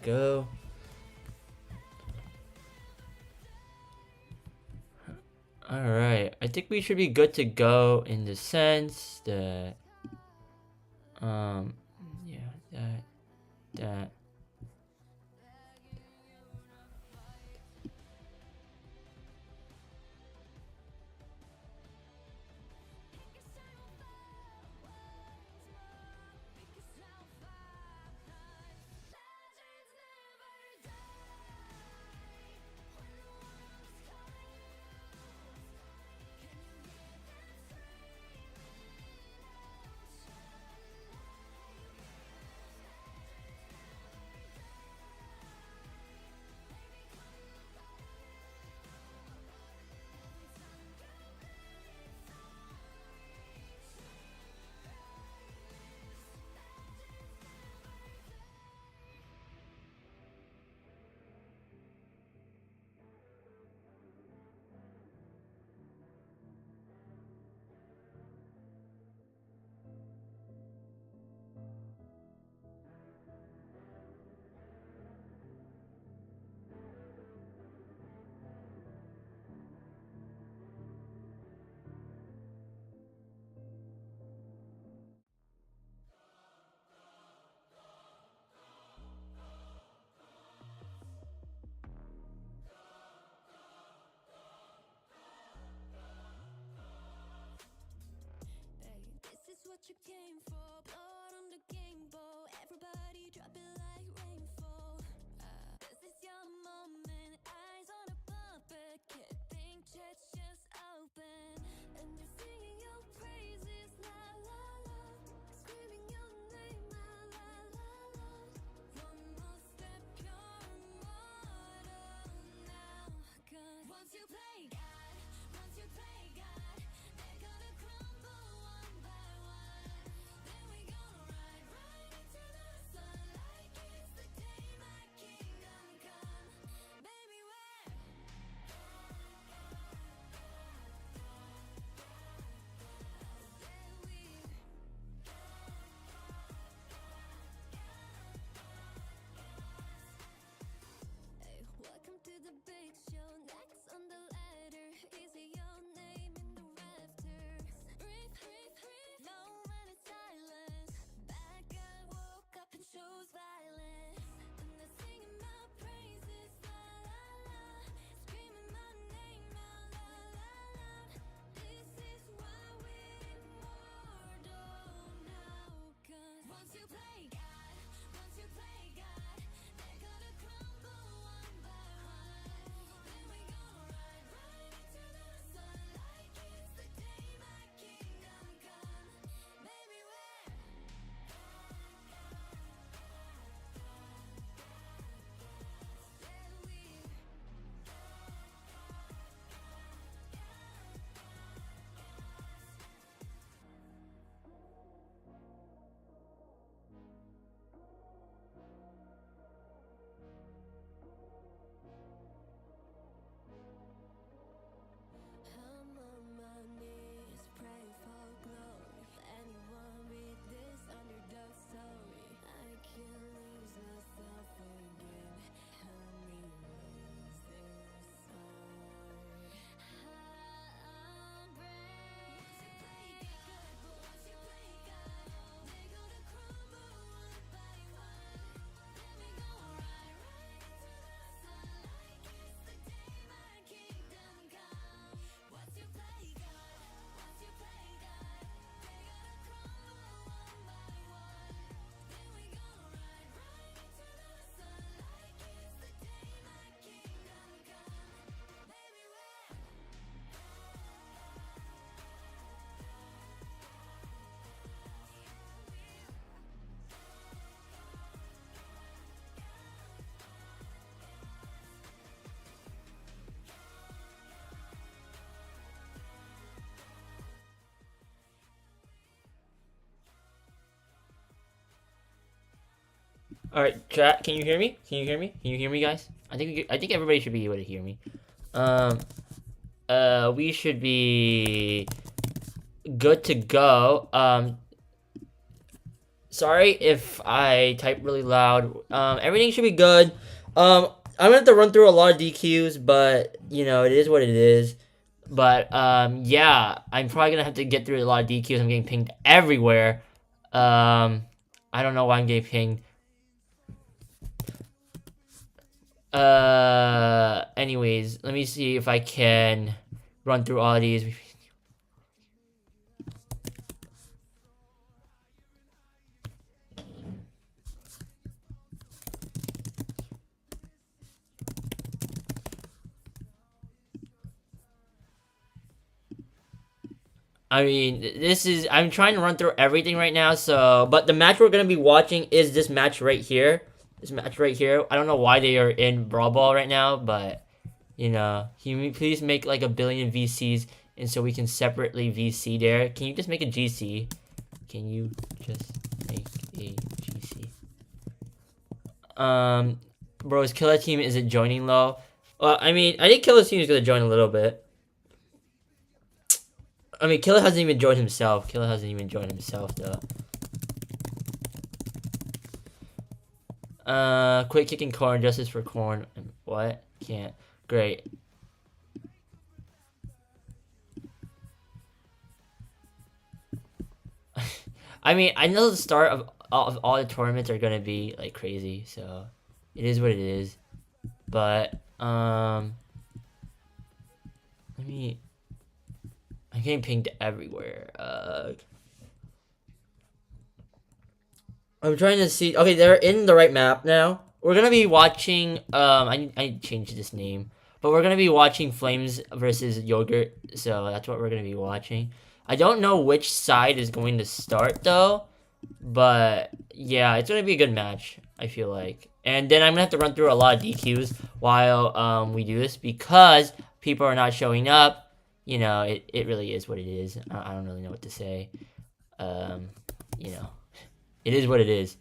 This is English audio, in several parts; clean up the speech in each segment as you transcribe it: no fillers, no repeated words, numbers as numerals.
Go. Alright, I think we should be good to go in the sense that, yeah, that. This is what you came for. Blood on the game bowl. Everybody drop it like rainfall. This is your moment. Eyes on a puppet. Can't think, chest just open. And they're singing your praises. La la la. Screaming your name. La la la la. One more step, you're immortal now. 'Cause once you play God, once you play God, they're gonna crumble one by one. Then we gonna ride right into the sun like it's the day my kingdom come. Baby, where? Hey, welcome to the big show. Next on the ladder, is it your name in the rafters? Breathe, breathe, breathe. No one is silent. Bad guy woke up and chose violence. And they're singing my praises, la la la. Screaming my name out, la la la. This is why we're immortal now. 'Cause once you play God, once you play God, they're gonna crumble one by one. Then we gonna ride right into the sun like it's the day my kingdom come. Baby, where? Said we. I'm on my knees, pray for glory. Anyone read this underdog story? I can't lose myself again. Help me lose this heart. I'm brave. Once you play God, they're gonna crumble one by one. Then we gonna ride right into the sun like it's the day my kingdom come. Once you play God, once you play God, they're gonna crumble one by one. Then we gonna ride right into the sun like it's the day my kingdom come. Baby, where? All right, chat. Can you hear me? Can you hear me? Can you hear me, guys? I think everybody should be able to hear me. Um. We should be good to go. Sorry if I type really loud. Everything should be good. I'm gonna have to run through a lot of DQs, but you know, it is what it is. But yeah, I'm probably gonna have to get through a lot of DQs. I'm getting pinged everywhere. I don't know why I'm getting pinged. Anyways, let me see if I can run through all of these. I mean, I'm trying to run through everything right now, so, but the match we're going to be watching is this match right here. This match right here. I don't know why they are in Brawl Ball right now, but, you know, can you please make like a billion VCs, and so we can separately VC there? Can you just make a GC? Can you just make a GC? Bro's Killer Team isn't joining low. Well, I mean, I think Killer Team is going to join a little bit. I mean, Killer hasn't even joined himself. Killer hasn't even joined himself, though. Quit kicking corn. Justice for corn. What? Can't. Great. I mean, I know the start of all the tournaments are gonna be like crazy, so it is what it is. But let me. I'm getting pinged everywhere. I'm trying to see. Okay, they're in the right map now. We're gonna be watching. I changed this name, but we're gonna be watching Flames versus Yogurt. So that's what we're gonna be watching. I don't know which side is going to start though, but yeah, it's gonna be a good match. I feel like, and then I'm gonna have to run through a lot of DQs while we do this because people are not showing up. You know, it really is what it is. I don't really know what to say. You know, it is what it is.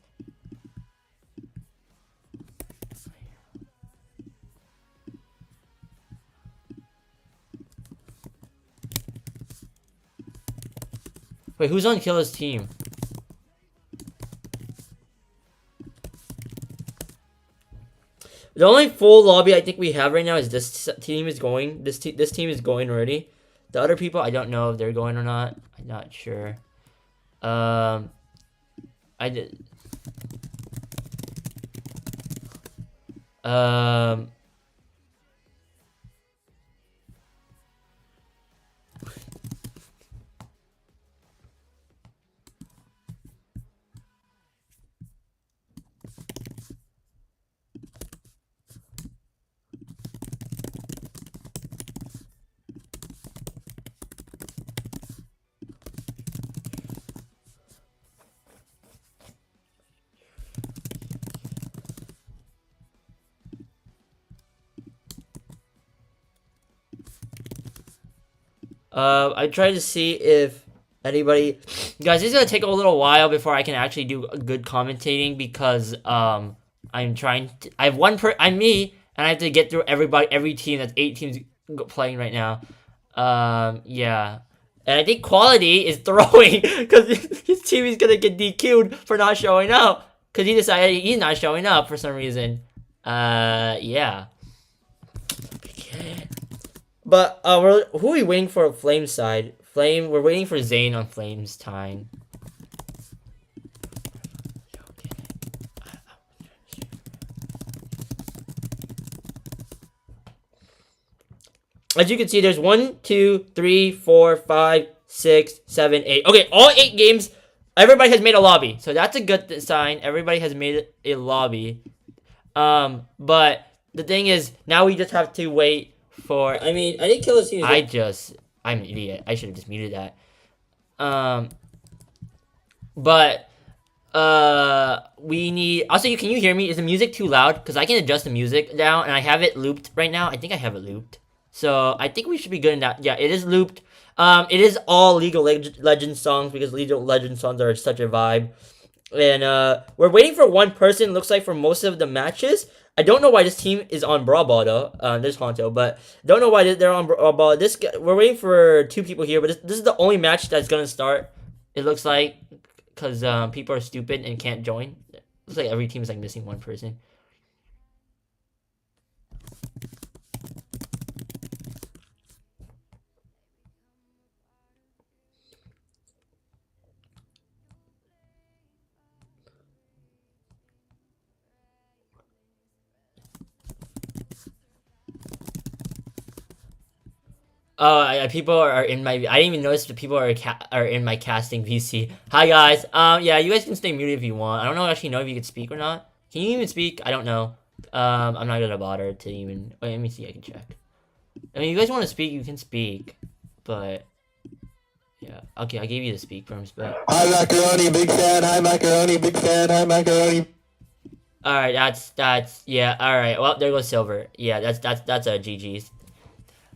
Wait, who's on Killer's team? The only full lobby I think we have right now is this team is going. This team is going already. The other people, I don't know if they're going or not. I'm not sure. I did. I tried to see if anybody, guys. This is gonna take a little while before I can actually do a good commentating because I'm trying. I have I'm me, and I have to get through every team. That's 8 teams playing right now. Yeah, and I think Quality is throwing because his team is gonna get DQ'd for not showing up because he decided he's not showing up for some reason. Yeah. But who are we waiting for? Flame's side. We're waiting for Zane on Flame's time. As you can see, there's 1, 2, 3, 4, 5, 6, 7, 8. Okay, all 8 games. Everybody has made a lobby, so that's a good sign. Everybody has made a lobby. But the thing is, now we just have to wait. I mean, I think Killer Team is... I'm an idiot. I should have just muted that. But, we need... Also, can you hear me? Is the music too loud? Because I can adjust the music down, and I have it looped right now. I think I have it looped. So, I think we should be good in that. Yeah, it is looped. It is all League of Legends songs, because League of Legends songs are such a vibe. And, we're waiting for one person, looks like, for most of the matches. I don't know why this team is on Brawl Ball though. There's Honto, but don't know why they're on Brawl Ball. We're waiting for 2 people here, but this is the only match that's gonna start. It looks like because people are stupid and can't join. Looks like every team is like missing one person. Oh, people are in my. I didn't even notice the people are in my casting VC. Hi guys. Yeah, you guys can stay muted if you want. I don't actually know if you can speak or not. Can you even speak? I don't know. I'm not gonna bother to even. Wait, let me see. I can check. I mean, you guys want to speak, you can speak, but yeah. Okay, I gave you the speak terms, but. Hi Macaroni, big fan. Hi Macaroni, big fan. Hi Macaroni. All right, that's yeah. All right. Well, there goes Silver. Yeah, that's a GG's.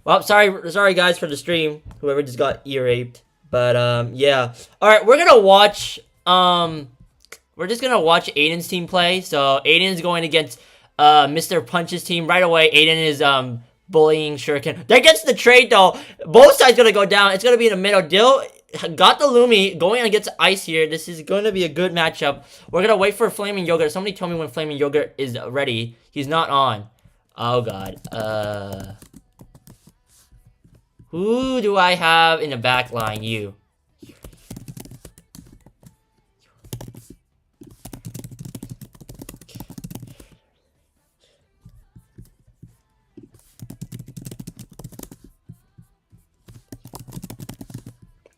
Well, sorry guys for the stream. Whoever just got ear raped. But yeah. All right, we're gonna watch we're just gonna watch Aiden's team play. So Aiden's going against Mr. Punch's team right away. Aiden is bullying Shuriken. That gets the trade though. Both sides gonna go down. It's gonna be in the middle. Dill got the Lumi going against Ice here. This is gonna be a good matchup. We're gonna wait for Flaming Yogurt. Somebody tell me when Flaming Yogurt is ready. He's not on. Oh god. Who do I have in the back line? You.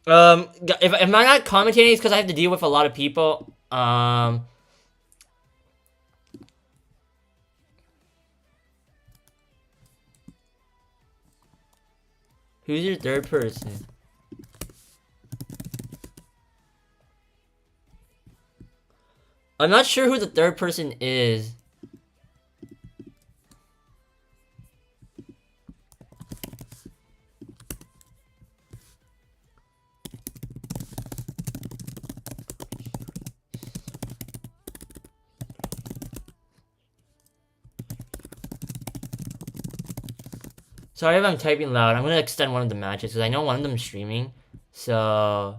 If I'm not commentating, it's because I have to deal with a lot of people. Who's your third person? I'm not sure who the third person is. Sorry if I'm typing loud. I'm gonna extend one of the matches because I know one of them is streaming. So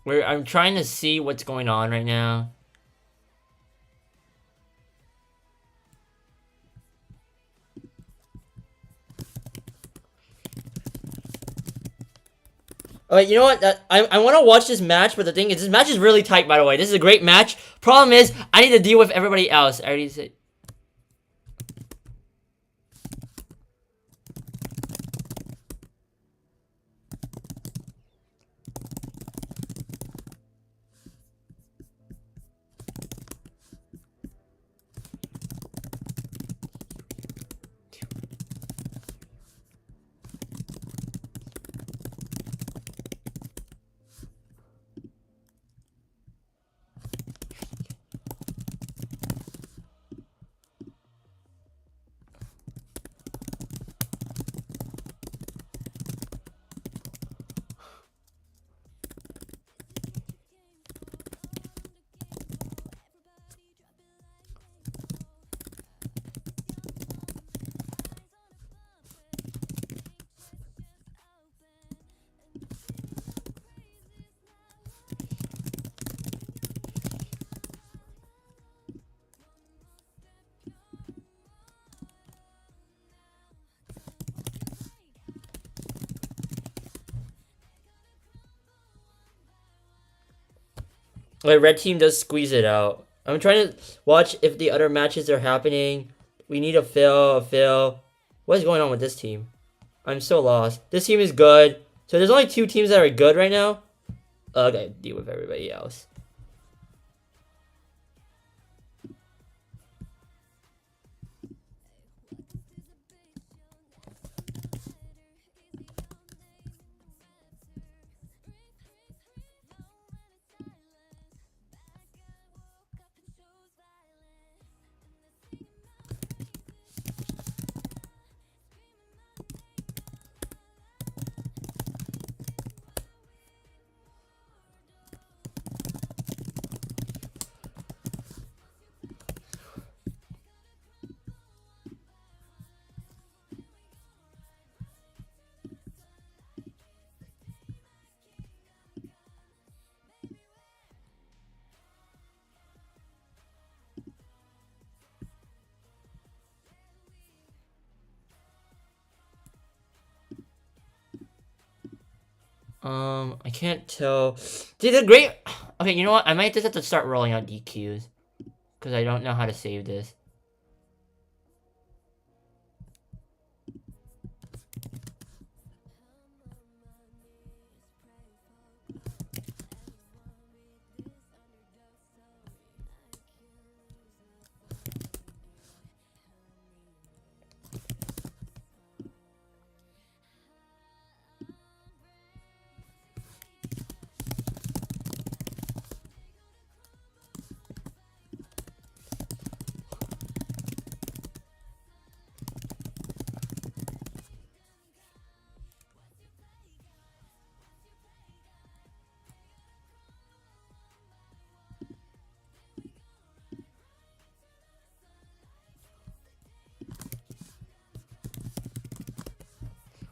I'm trying to see what's going on right now. Alright, you know what? I want to watch this match, but the thing is, this match is really tight, by the way. This is a great match. Problem is, I need to deal with everybody else. I already said. Wait, red team does squeeze it out. I'm trying to watch if the other matches are happening. We need a fill. What is going on with this team? I'm so lost. This team is good. So there's only 2 teams that are good right now. Okay, deal with everybody else. I can't tell. Dude, the great. Okay, you know what? I might just have to start rolling out DQs because I don't know how to save this.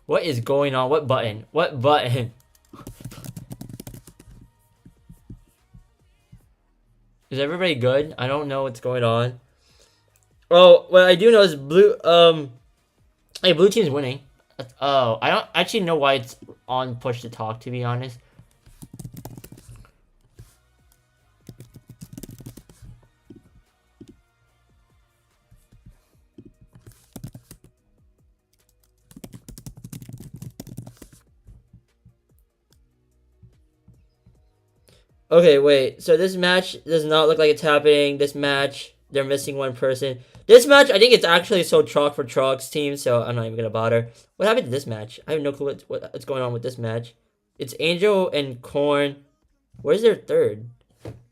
What is going on? What button? What button? Is everybody good? I don't know what's going on. Oh, what I do know is blue. Hey, blue team's winning. Oh, I don't actually know why it's on push to talk. To be honest. Okay, wait. So this match does not look like it's happening. This match, they're missing one person. This match, I think it's actually so chalk for Trog's team, so I'm not even gonna bother. What happened to this match? I have no clue what's going on with this match. It's Angel and Corn. Where's their third?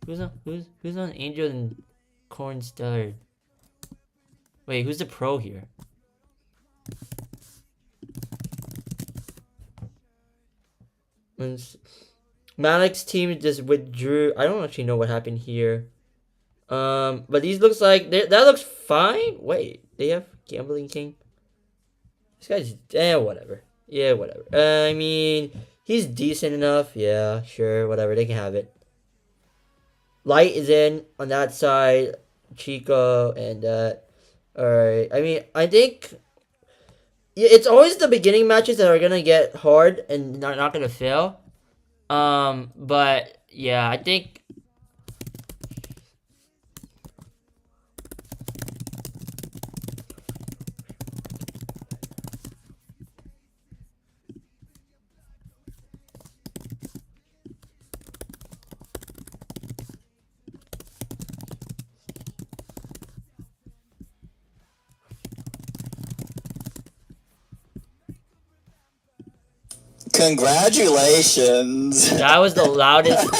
Who's on Angel and Corn's third? Wait, who's the pro here? Malik's team just withdrew. I don't actually know what happened here. But these looks like that looks fine. Wait, they have Gambling King. This guy's whatever. Yeah, whatever. I mean, he's decent enough. Yeah, sure, whatever. They can have it. Light is in on that side. Chico and alright. I mean, I think it's always the beginning matches that are gonna get hard and not gonna fail. But yeah, I think Congratulations. that was the loudest.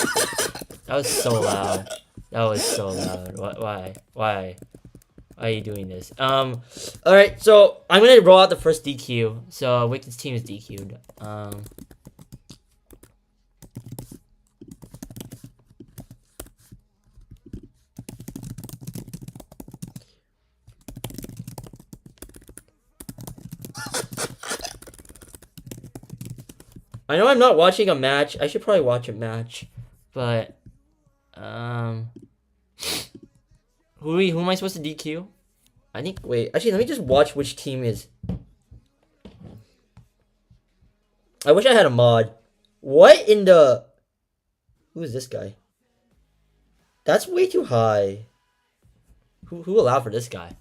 That was so loud. That was so loud. Why? Why are you doing this? Alright, so I'm gonna roll out the first DQ. So Wicked's team is DQ'd. I know I'm not watching a match. I should probably watch a match. But who am I supposed to DQ? I think wait, actually let me just watch which team is. I wish I had a mod. What in the who is this guy? That's way too high. Who allowed for this guy?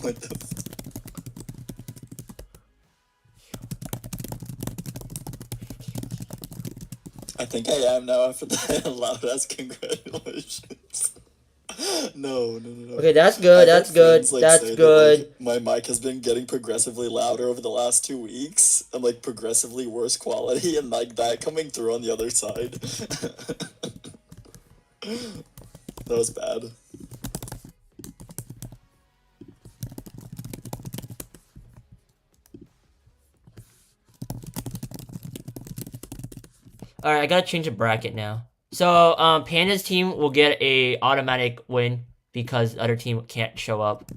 What the I think I am now after that loud ass congratulations. No. Okay, that's good. I've That's had good. friends, like, That's say that, good. like, my mic has been getting progressively louder over the last 2 weeks and like progressively worse quality and like that coming through on the other side. That was bad. All right, I gotta change the bracket now. So, Panda's team will get a automatic win because the other team can't show up.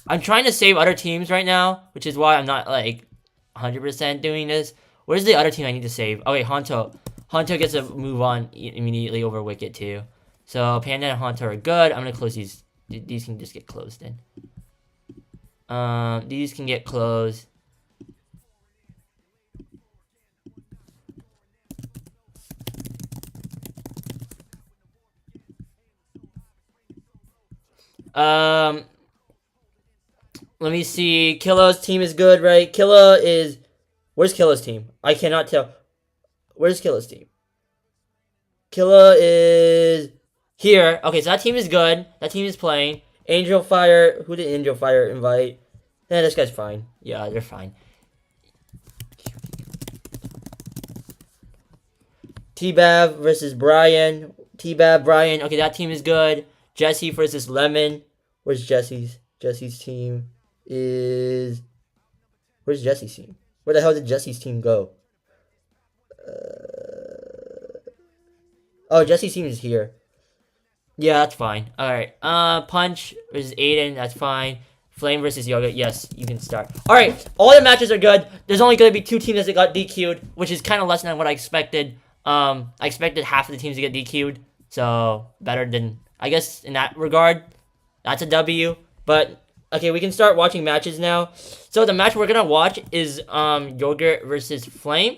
I'm trying to save other teams right now, which is why I'm not like 100% doing this. Where's the other team I need to save? Okay, Honto. Honto gets to move on immediately over Wicket too. So Panda and Honto are good. I'm gonna close these. These can just get closed in. These can get closed. Um, let me see. Killa's team is good, right? Killa is. Where's Killa's team? I cannot tell. Where's Killa's team? Killa is here. Okay, so that team is good. That team is playing. Angel Fire. Who did Angel Fire invite? Yeah, this guy's fine. Yeah, they're fine. T-Bab versus Brian. T-Bab, Brian. Okay, that team is good. Jesse versus Lemon. Where's Jesse's? Jesse's team is. Where's Jesse's team? Where the hell did Jesse's team go? Oh, Jesse's team is here. Yeah, that's fine. Alright. Punch versus Aiden. That's fine. Flame versus Yoga. Yes, you can start. Alright. All the matches are good. There's only going to be 2 teams that got DQ'd, which is kind of less than what I expected. I expected half of the teams to get DQ'd. So, better than, I guess, in that regard. That's a W. But, okay, we can start watching matches now. So, the match we're going to watch is Yogurt versus Flame.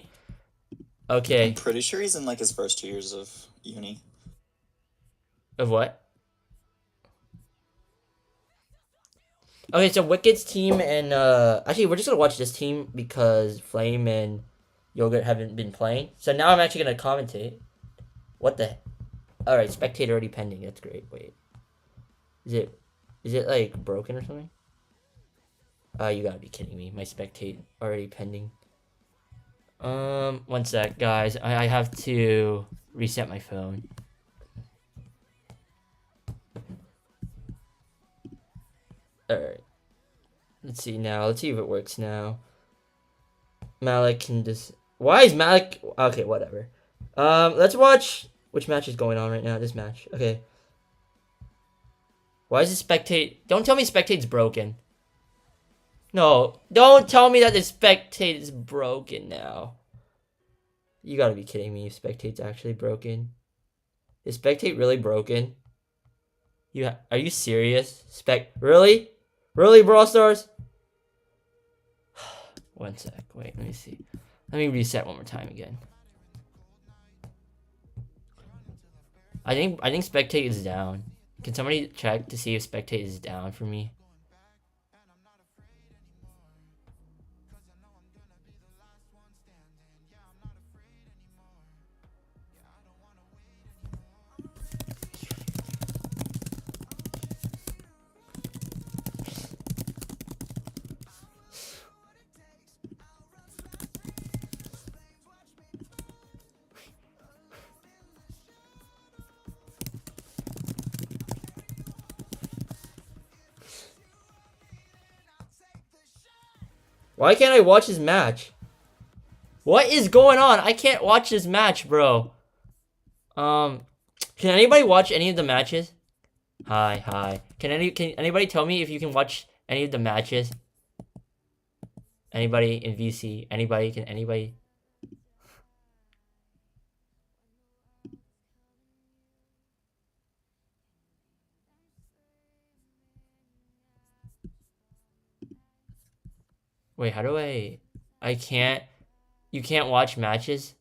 Okay. I'm pretty sure he's in like his first 2 years of uni. Of what? Okay, so Wicked's team and actually we're just gonna watch this team because Flame and Yogurt haven't been playing. So now I'm actually gonna commentate. What the? All right, spectator already pending. That's great. Wait, is it like broken or something? You gotta be kidding me. My spectate already pending. 1 sec, guys. I have to reset my phone. Alright. Let's see now. Let's see if it works now. Malik can just... Why is Malik... Okay, whatever. Let's watch... Which match is going on right now? This match. Okay. Why is the spectate... Don't tell me spectate's broken. No. Don't tell me that the spectate is broken now. You gotta be kidding me if spectate's actually broken. Is spectate really broken? Are you serious? Really? Really, Brawl Stars? 1 sec. Wait, let me see. Let me reset one more time again. I think spectate is down. Can somebody check to see if spectate is down for me? Why can't I watch this match? What is going on? I can't watch this match, bro. Can anybody watch any of the matches? Hi. Can anybody tell me if you can watch any of the matches? Anybody in VC? Anybody? Wait, how do I can't... You can't watch matches?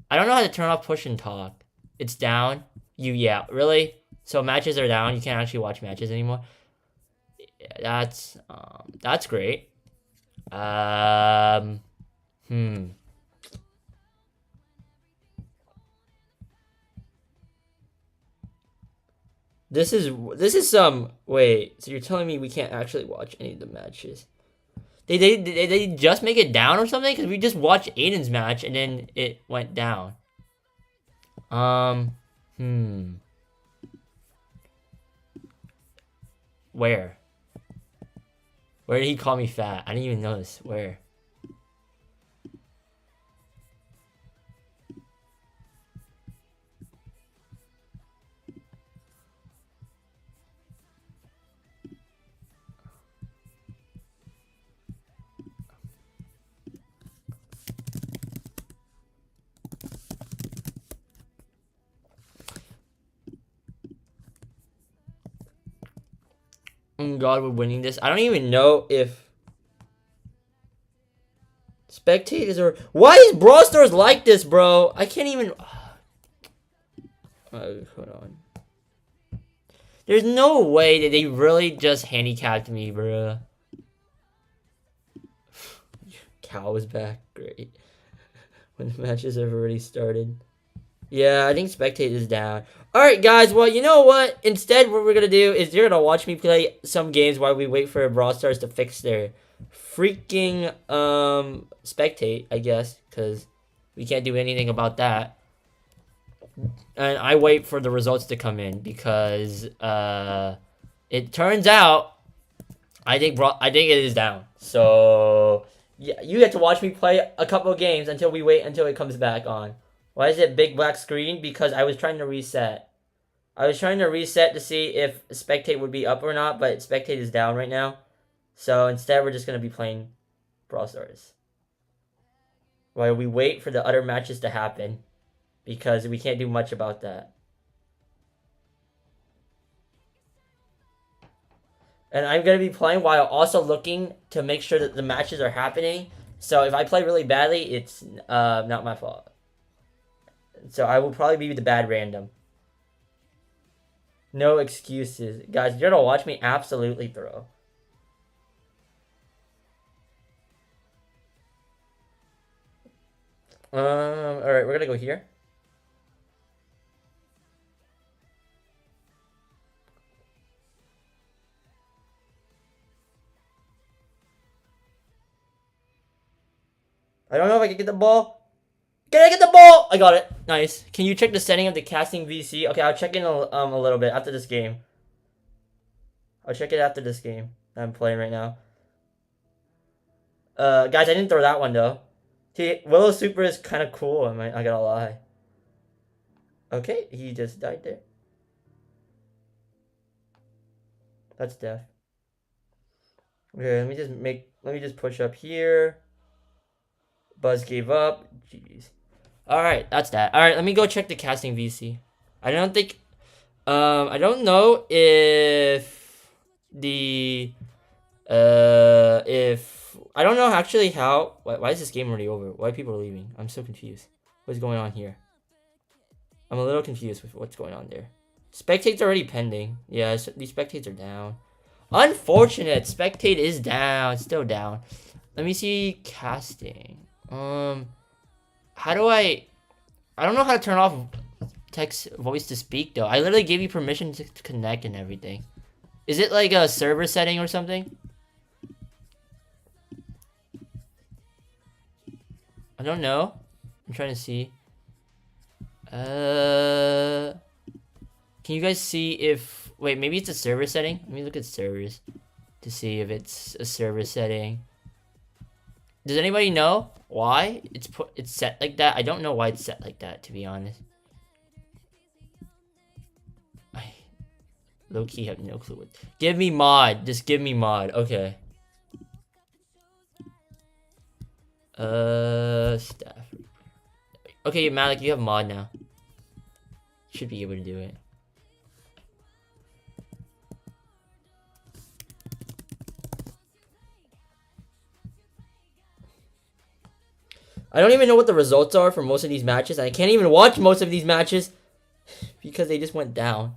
I don't know how to turn off push and talk. It's down? Yeah, really? So matches are down, you can't actually watch matches anymore? That's great. This is some... Wait, so you're telling me we can't actually watch any of the matches? They just make it down or something? Because we just watched Aiden's match and then it went down. Where? Where did he call me fat? I didn't even notice. Where? on God, we're winning this. I don't even know if spectators are. Why is Brawl Stars like this, bro? I can't even. Hold on. There's no way that they really just handicapped me, bro. Cow is back. Great. When the matches have already started. Yeah, I think spectators down. Alright, guys. Well, you know what? Instead, what we're going to do is you're going to watch me play some games while we wait for Brawl Stars to fix their freaking spectate, I guess. Because we can't do anything about that. And I wait for the results to come in because it turns out I think it is down. So yeah, you get to watch me play a couple of games until we wait until it comes back on. Why is it big black screen? Because I was trying to reset. I was trying to reset to see if spectate would be up or not, but spectate is down right now. So instead, we're just gonna be playing Brawl Stars while we wait for the other matches to happen. Because we can't do much about that. And I'm going to be playing while also looking to make sure that the matches are happening. So if I play really badly, it's not my fault. So I will probably be the bad random. No excuses. Guys, you're going to watch me absolutely throw. Alright, we're going to go here. I don't know if I can get the ball. Can I get the ball? I got it. Nice. Can you check the setting of the casting VC? Okay, I'll check in a little bit after this game. I'll check it after this game that I'm playing right now. Guys, I didn't throw that one though. See, Willow Super is kind of cool. I gotta lie. Okay, he just died there. That's death. Okay, let me just push up here. Buzz gave up. Jeez. Alright, that's that. Alright, let me go check the casting VC. I don't think... I don't know if... I don't know actually how... Why is this game already over? Why are people leaving? I'm so confused. What's going on here? I'm a little confused with what's going on there. Spectate's already pending. Yeah, these spectates are down. Unfortunate. Spectate is down. It's still down. Let me see casting. How do I don't know how to turn off text voice to speak though. I literally gave you permission to connect and everything. Is it like a server setting or something? I don't know. I'm trying to see. Can you guys see if... Wait, maybe it's a server setting? Let me look at servers to see if it's a server setting. Does anybody know why it's set like that? I don't know why it's set like that, to be honest. I low-key have no clue. Give me mod. Just give me mod. Okay. Staff. Okay, Malik, you have mod now. Should be able to do it. I don't even know what the results are for most of these matches. I can't even watch most of these matches because they just went down.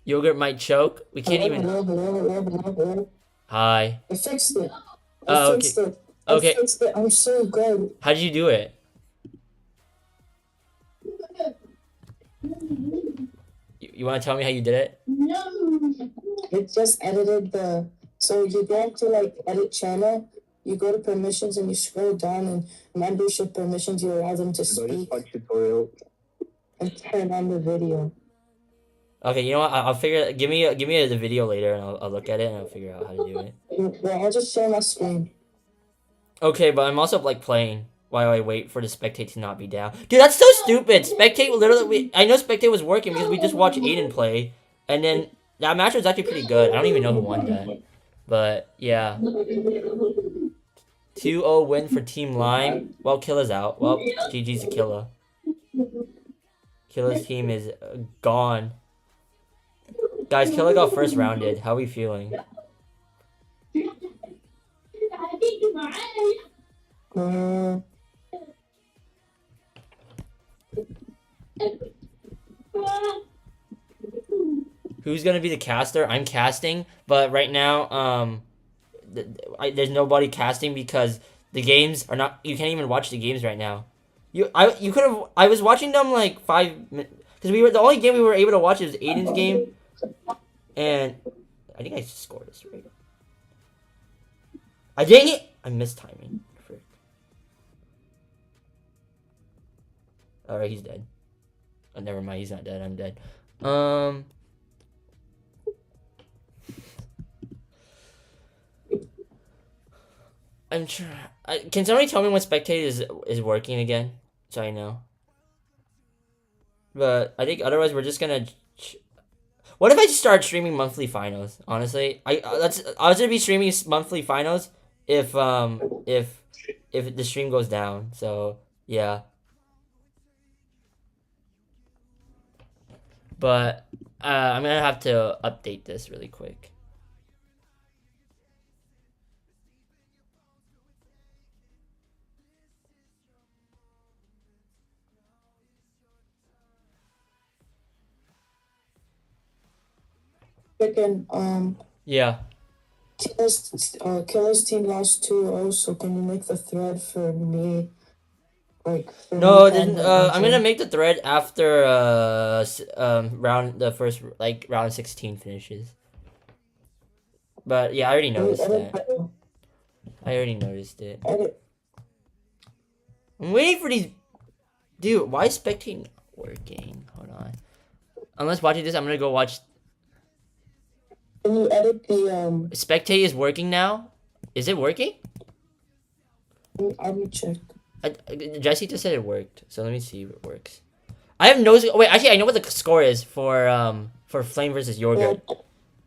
Yogurt might choke. We can't even. Hello. Hi. I fixed it. Oh, I okay. fixed it. Okay. I fixed it. I'm so good. How did you do it? You want to tell me how you did it? It just edited the. So you go to like edit channel. You go to permissions and you scroll down and membership permissions. You allow them to speak tutorial. and turn on the video. Okay, you know what? I'll figure. Give me the video later, and I'll look at it and I'll figure out how to do it. Well, I'll just share my screen. Okay, but I'm also like playing while I wait for the spectate to not be down. Dude, that's so stupid. Spectate literally. I know spectate was working because we just watched Aiden play, and then that match was actually pretty good. I don't even know who won that, but yeah. 2-0 win for Team Lime. Well, Killa's out. Well, GG's to Killa. Killa's team is gone. Guys, Killer got first rounded. How are we feeling? Uh, Who's gonna be the caster? I'm casting, but right now, there's nobody casting because the games are not. You can't even watch the games right now. You could have. I was watching them like 5 minutes because we were the only game we were able to watch was Aiden's game, and I think I scored this right. I dang it! I missed timing. Frick. Alright, he's dead. Oh, never mind. He's not dead. I'm dead. I'm trying. Can somebody tell me when spectate is working again, so I know? But I think otherwise we're just gonna. What if I just start streaming monthly finals? Honestly, I was gonna be streaming monthly finals if the stream goes down. So yeah. But I'm gonna have to update this really quick. freaking Yeah. Killer's team lost 2-0, so can you make the thread for me? Like for No, me then and I'm gonna Angel? make the thread after the first round 16 finishes. But yeah, I already Can you noticed edit that. that? I already noticed it. Edit. I'm waiting for these. Dude, why is spectating not working? Hold on. Unless watching this, I'm gonna go watch. Can you edit the Spectate is working now. Is it working? I will check. Jesse just said it worked, so let me see if it works. I have no. Wait, actually, I know what the score is for Flame versus Yogurt.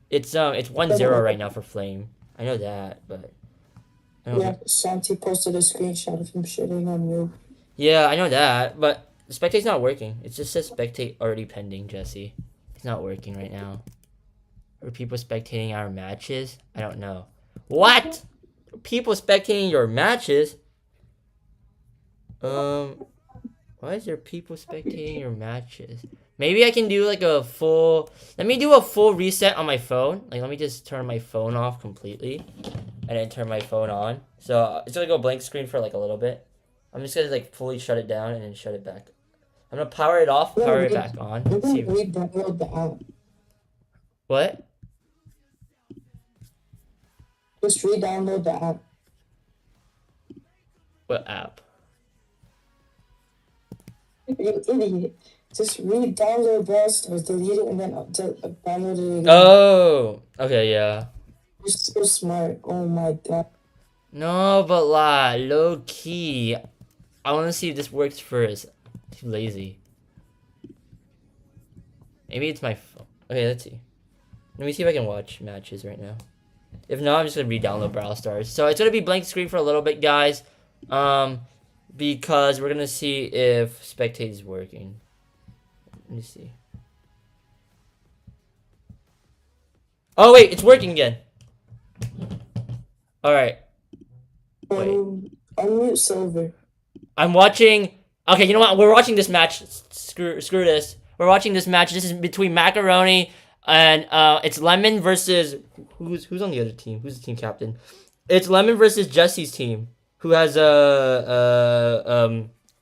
It's 1-0 right now for Flame. I know that, but I don't Yeah, Santi posted a screenshot of him shitting on you. Yeah, I know that, but spectate's not working. It just says spectate already pending, Jesse. It's not working right now. Are people spectating our matches? I don't know. What? People spectating your matches? Why is there people spectating your matches? Maybe I can do like a full. Let me do a full reset on my phone. Like, let me just turn my phone off completely, and then turn my phone on. So it's gonna go blank screen for like a little bit. I'm just gonna like fully shut it down and then shut it back. I'm gonna power it off, power it back on. You See can re-download the app. what? Just re-download the app. What app? You idiot. Just re-download Brawl Stars, delete it, and then download it again. Oh, okay, yeah. You're so smart. Oh my god. No, but low key. I want to see if this works first. Too lazy. Maybe it's my phone. Okay, let's see. Let me see if I can watch matches right now. If not, I'm just gonna re-download Brawl Stars. So it's gonna be blank screen for a little bit, guys. Because we're gonna see if spectate is working. Let me see. Oh wait, it's working again. All right. Wait. Unmute Silver. I'm watching. Okay, you know what? We're watching this match. Screw this. We're watching this match. This is between Macaroni and it's Lemon versus who's on the other team? Who's the team captain? It's Lemon versus Jesse's team, who has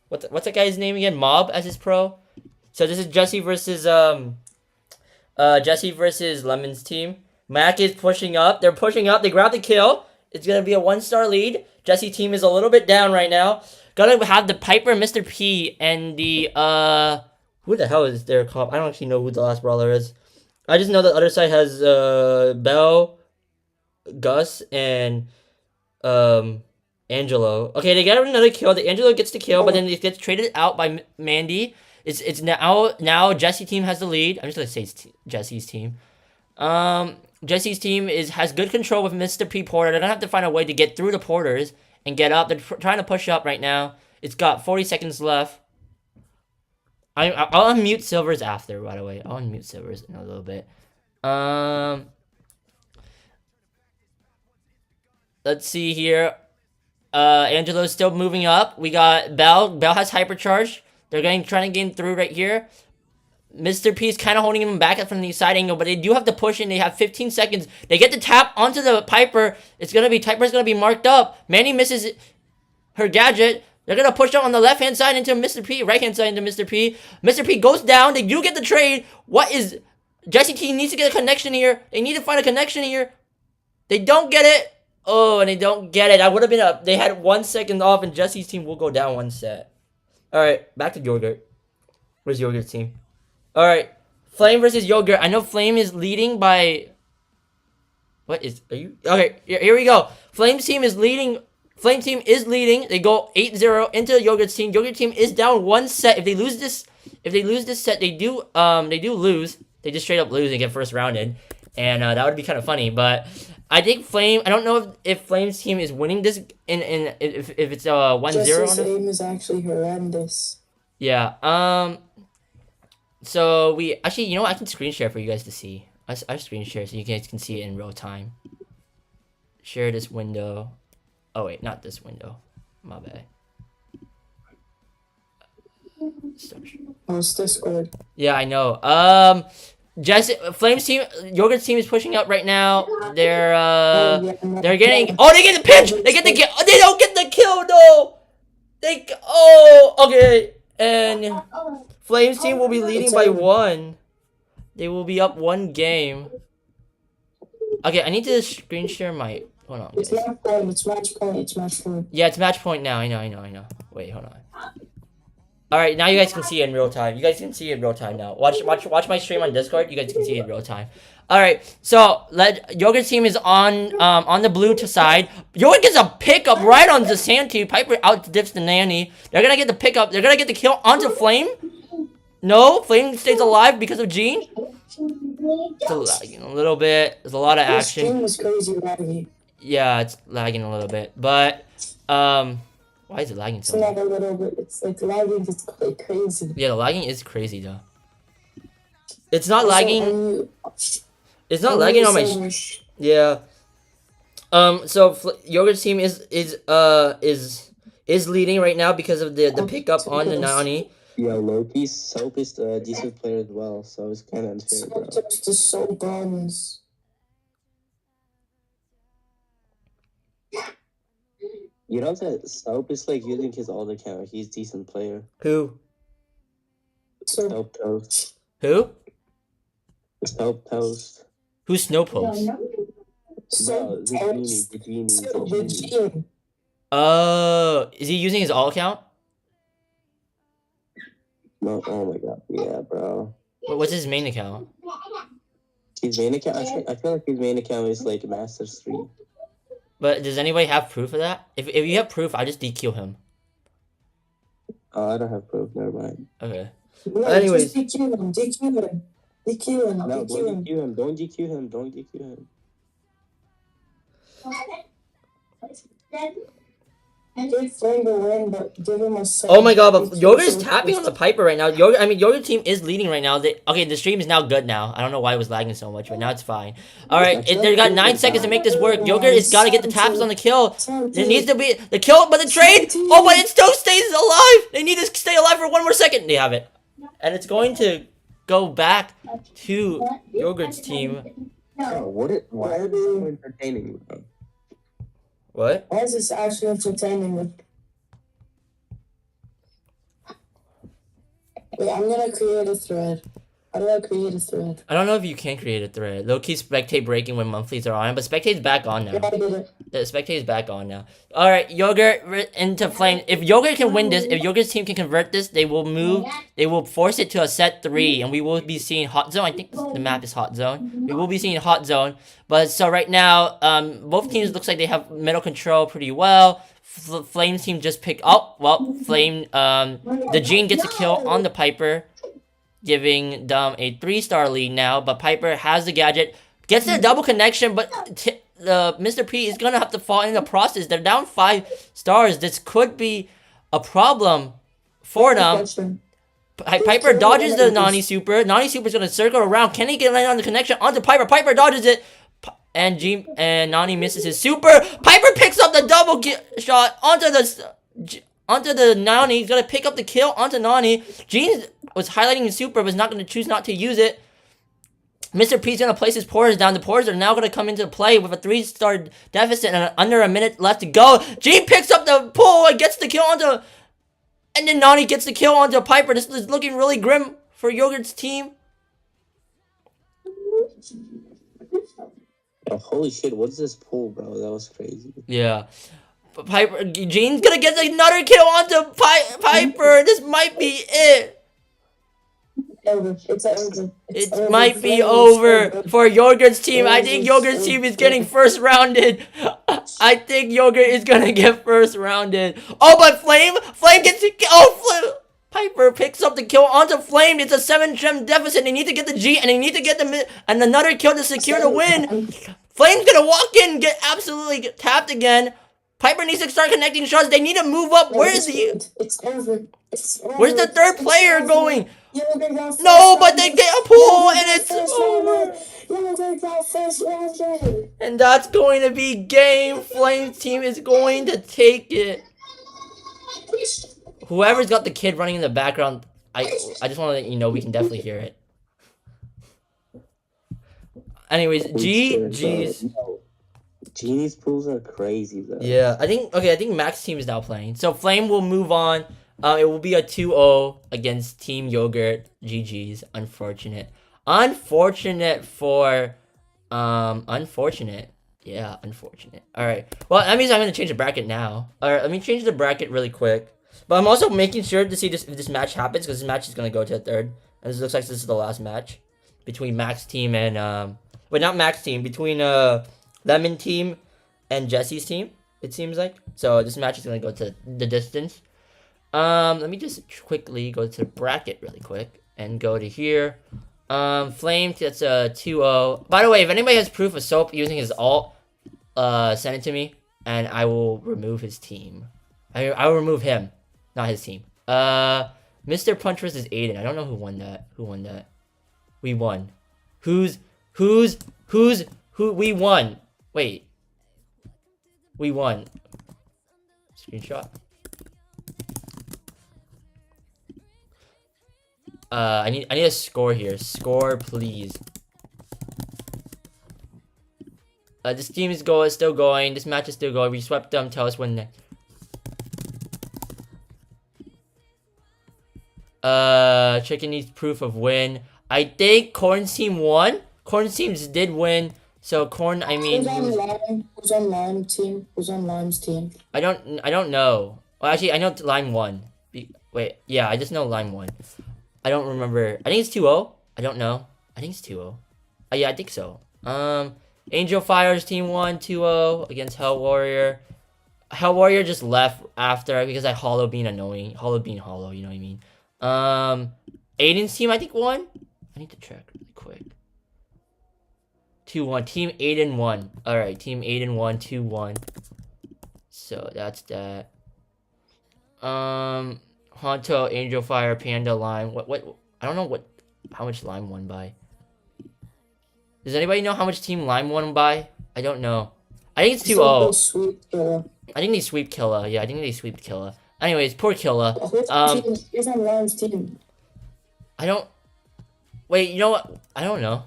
what's that guy's name again? Mob as his pro. So this is Jesse versus Lemon's team. Mac is pushing up. They're pushing up. They grab the kill. It's gonna be a 1-star lead. Jesse's team is a little bit down right now. Gotta have the Piper, Mr. P, and the who the hell is their comp? I don't actually know who the last brawler is. I just know the other side has Belle, Gus, and Angelo. Okay, they get another kill. The Angelo gets the kill, but then it gets traded out by Mandy. It's now Jesse team has the lead. I'm just gonna say it's Jesse's team. Jesse's team has good control with Mr. P Porter. They're gonna have to find a way to get through the porters and get up. They're trying to push up right now. It's got 40 seconds left. I'll unmute Silvers after, by the way. I'll unmute Silvers in a little bit. Let's see here. Angelo's still moving up. We got Bell. Bell has hypercharge. They're trying to gain through right here. Mr. P is kind of holding him back from the side angle, but they do have to push in. They have 15 seconds. They get the tap onto the Piper. Piper's gonna be marked up. Manny misses her gadget. They're gonna push up on the left hand side into Mr. P, right hand side into Mr. P. Mr. P goes down. They do get the trade. What is Jesse T needs to get a connection here. They need to find a connection here. They don't get it. Oh, and they don't get it. I would have been up. They had 1 second off, and Jesse's team will go down one set. All right, back to Yogurt. Where's Yogurt's team? All right, Flame versus Yogurt. I know Flame is leading by. What is? Are you okay? Here we go. Flame's team is leading. Flame team is leading. They go 8-0 into Yogurt's team. Yogurt team is down one set. If they lose this set, they do lose. They just straight up lose and get first rounded, and that would be kind of funny. But I think Flame. I don't know if Flame's team is winning this if it's 1-0. Jesse's aim is actually horrendous. Yeah. So we actually, you know what? I can screen share for you guys to see. I screen share so you guys can see it in real time. Share this window. Oh wait, not this window. My bad. Stop share. Oh, it's Discord. Yeah, I know. Flames team, Yogurt's team is pushing up right now. They're they're getting. Oh, they get the pinch. They get the kill. They don't get the kill though. Okay. And Flames team will be leading by 1. They will be up 1 game. Okay, I need to screen share my. Hold on. It's not point. It's match point. It's match point. Yeah, it's match point now. I know. Wait, hold on. All right, now you guys can see it in real time. You guys can see it in real time now. Watch my stream on Discord. You guys can see it in real time. All right, so Yogurt's team is on the blue side. Yogurt gets a pickup right on the sand team. Piper out dips the nanny. They're gonna get the pickup. They're gonna get the kill onto Flame. No, Flame stays alive because of Gene. It's lagging a little bit. There's a lot of This action. game was crazy laggy. Yeah, it's lagging a little bit, but why is it lagging It's so much? not a little bit. It's like lagging. It's like crazy. Yeah, the lagging is crazy though. It's not lagging. It's not lagging on my. Yeah. So Yogurt's team is leading right now because of the pickup on the Nani. Yeah, Loki, Soap is a decent player as well, so it's kind of unfair, bro. It's just so buns. You know that Soap is like using his old account. He's a decent player. Who? So Soap Toast. Who? Soap Toast. Who's Snowpost? Bro, the genie. Oh, is he using his alt account? No, oh my god, yeah, bro. What's his main account? His main account, I feel like his main account is like Masters 3. But does anybody have proof of that? If you have proof, I'll just DQ him. Oh, I don't have proof, never mind. Okay. no, Anyways. just DQ him. DQ him. No, DQ him. don't DQ him, don't DQ him. Give Flame the win, but give him a second. Oh my god, but Yogurt is tapping on the Piper right now. Yogurt team is leading right now. Okay, the stream is now good now. I don't know why it was lagging so much, but now it's fine. Alright, they got 9 seconds to make this work. Yogurt has got to get the taps on the kill. It needs to be the kill, but the trade. Oh, but it still stays alive. They need to stay alive for 1 more second. They have it. And it's going to go back to Yogurt's team. Bro, why are they so entertaining, bro? What? Why is this actually entertaining? Wait, I'm gonna create a thread. How do I create a thread? I don't know if you can create a thread. Low-key spectate breaking when monthlies are on, but spectate's back on now. Yeah, I did it. The spectate is back on now. Alright, Yogurt into Flame. If Yogurt can win this, if Yogurt's team can convert this, they will move. They will force it to a set 3, and we will be seeing Hot Zone. I think the map is Hot Zone. We will be seeing Hot Zone. But so right now, both teams looks like they have middle control pretty well. Flame's team just picked up. Well, Flame, the Gene gets a kill on the Piper, giving them a 3-star lead now. But Piper has the gadget, gets the double connection, but Mr. P is gonna have to fall in the process. They're down 5 stars. This could be a problem for them. Piper dodges the Nani super. Nani super's gonna circle around. Kenny can land on the connection onto Piper. Piper dodges it. And Nani misses his super. Piper picks up the double shot onto the Nani. He's gonna pick up the kill onto Nani. Gene was highlighting his super, but is not gonna choose not to use it. Mr. P's gonna place his porters down. The porters are now gonna come into play with a 3-star deficit and under a minute left to go. Gene picks up the pull and gets the kill onto. And then Nani gets the kill onto Piper. This is looking really grim for Yogurt's team. Oh, holy shit, what's this pull, bro? That was crazy. Yeah. But Gene's gonna get another kill onto Piper. This might be it. It's over. It might be over for Yogurt's team. I think Yogurt's team is getting first rounded. I think Yogurt is gonna get first rounded. Oh, but Flame gets the kill. Oh, Piper picks up the kill onto Flame. It's a 7-gem deficit. They need to get the G and they need to get and another kill to secure the win. Flame's gonna walk in, get absolutely tapped again. Piper needs to start connecting shots. They need to move up. Where's It's over. Where's the third player going? No, but they get a pull and it's over. And that's going to be game. Flames team is going to take it. Whoever's got the kid running in the background, I just want to let you know we can definitely hear it. Anyways, GG's. Genie's pulls are crazy, though. Yeah, I think Max team is now playing. So Flame will move on. It will be a 2-0 against Team Yogurt. GG's. Unfortunate. Unfortunate. Yeah, unfortunate. Alright. Well, that means I'm going to change the bracket now. Alright, let me change the bracket really quick. But I'm also making sure to see if this match happens, because this match is going to go to the third. And this looks like this is the last match between Max team and, well, not Max team, between, Lemon team and Jesse's team, it seems like. So this match is going to go to the distance. Let me just quickly go to the bracket really quick and go to here. Flame gets a 2-0. By the way, if anybody has proof of Soap using his ult, send it to me and I will remove his team. I will remove him, not his team. Mr. Punch vs. Aiden. I don't know who won that. We won. Who we won? Wait. We won. Screenshot. I need a score here. Score, please. This team is still going. This match is still going. We swept them. Tell us when next. Chicken needs proof of win. I think Corn's team won. Corn's teams did win. So Corn, I mean, Who's on Lime team? Who's on Lime's team? I don't know. Well, actually, I know Lime won. Wait, yeah, I just know Lime won. I don't remember. I think it's 2-0. I don't know. I think it's 2-0. Yeah, I think so. Angel Fire's team won 2-0 against Hell Warrior. Hell Warrior just left after because I Hollow being annoying. Hollow being Hollow, you know what I mean? Aiden's team, I think, won. I need to check really quick. 2-1. Team Aiden won. Alright, Team Aiden won 2-1. So that's that. Honto, Angel Fire, Panda, Lime. What I don't know how much Lime won by. Does anybody know how much Team Lime won by? I don't know. I think it's 2-0. I think they sweep Killa. Yeah, I think they sweep Killa. Anyways, poor Killa. Who's on Lime's team? I don't. Wait, you know what? I don't know.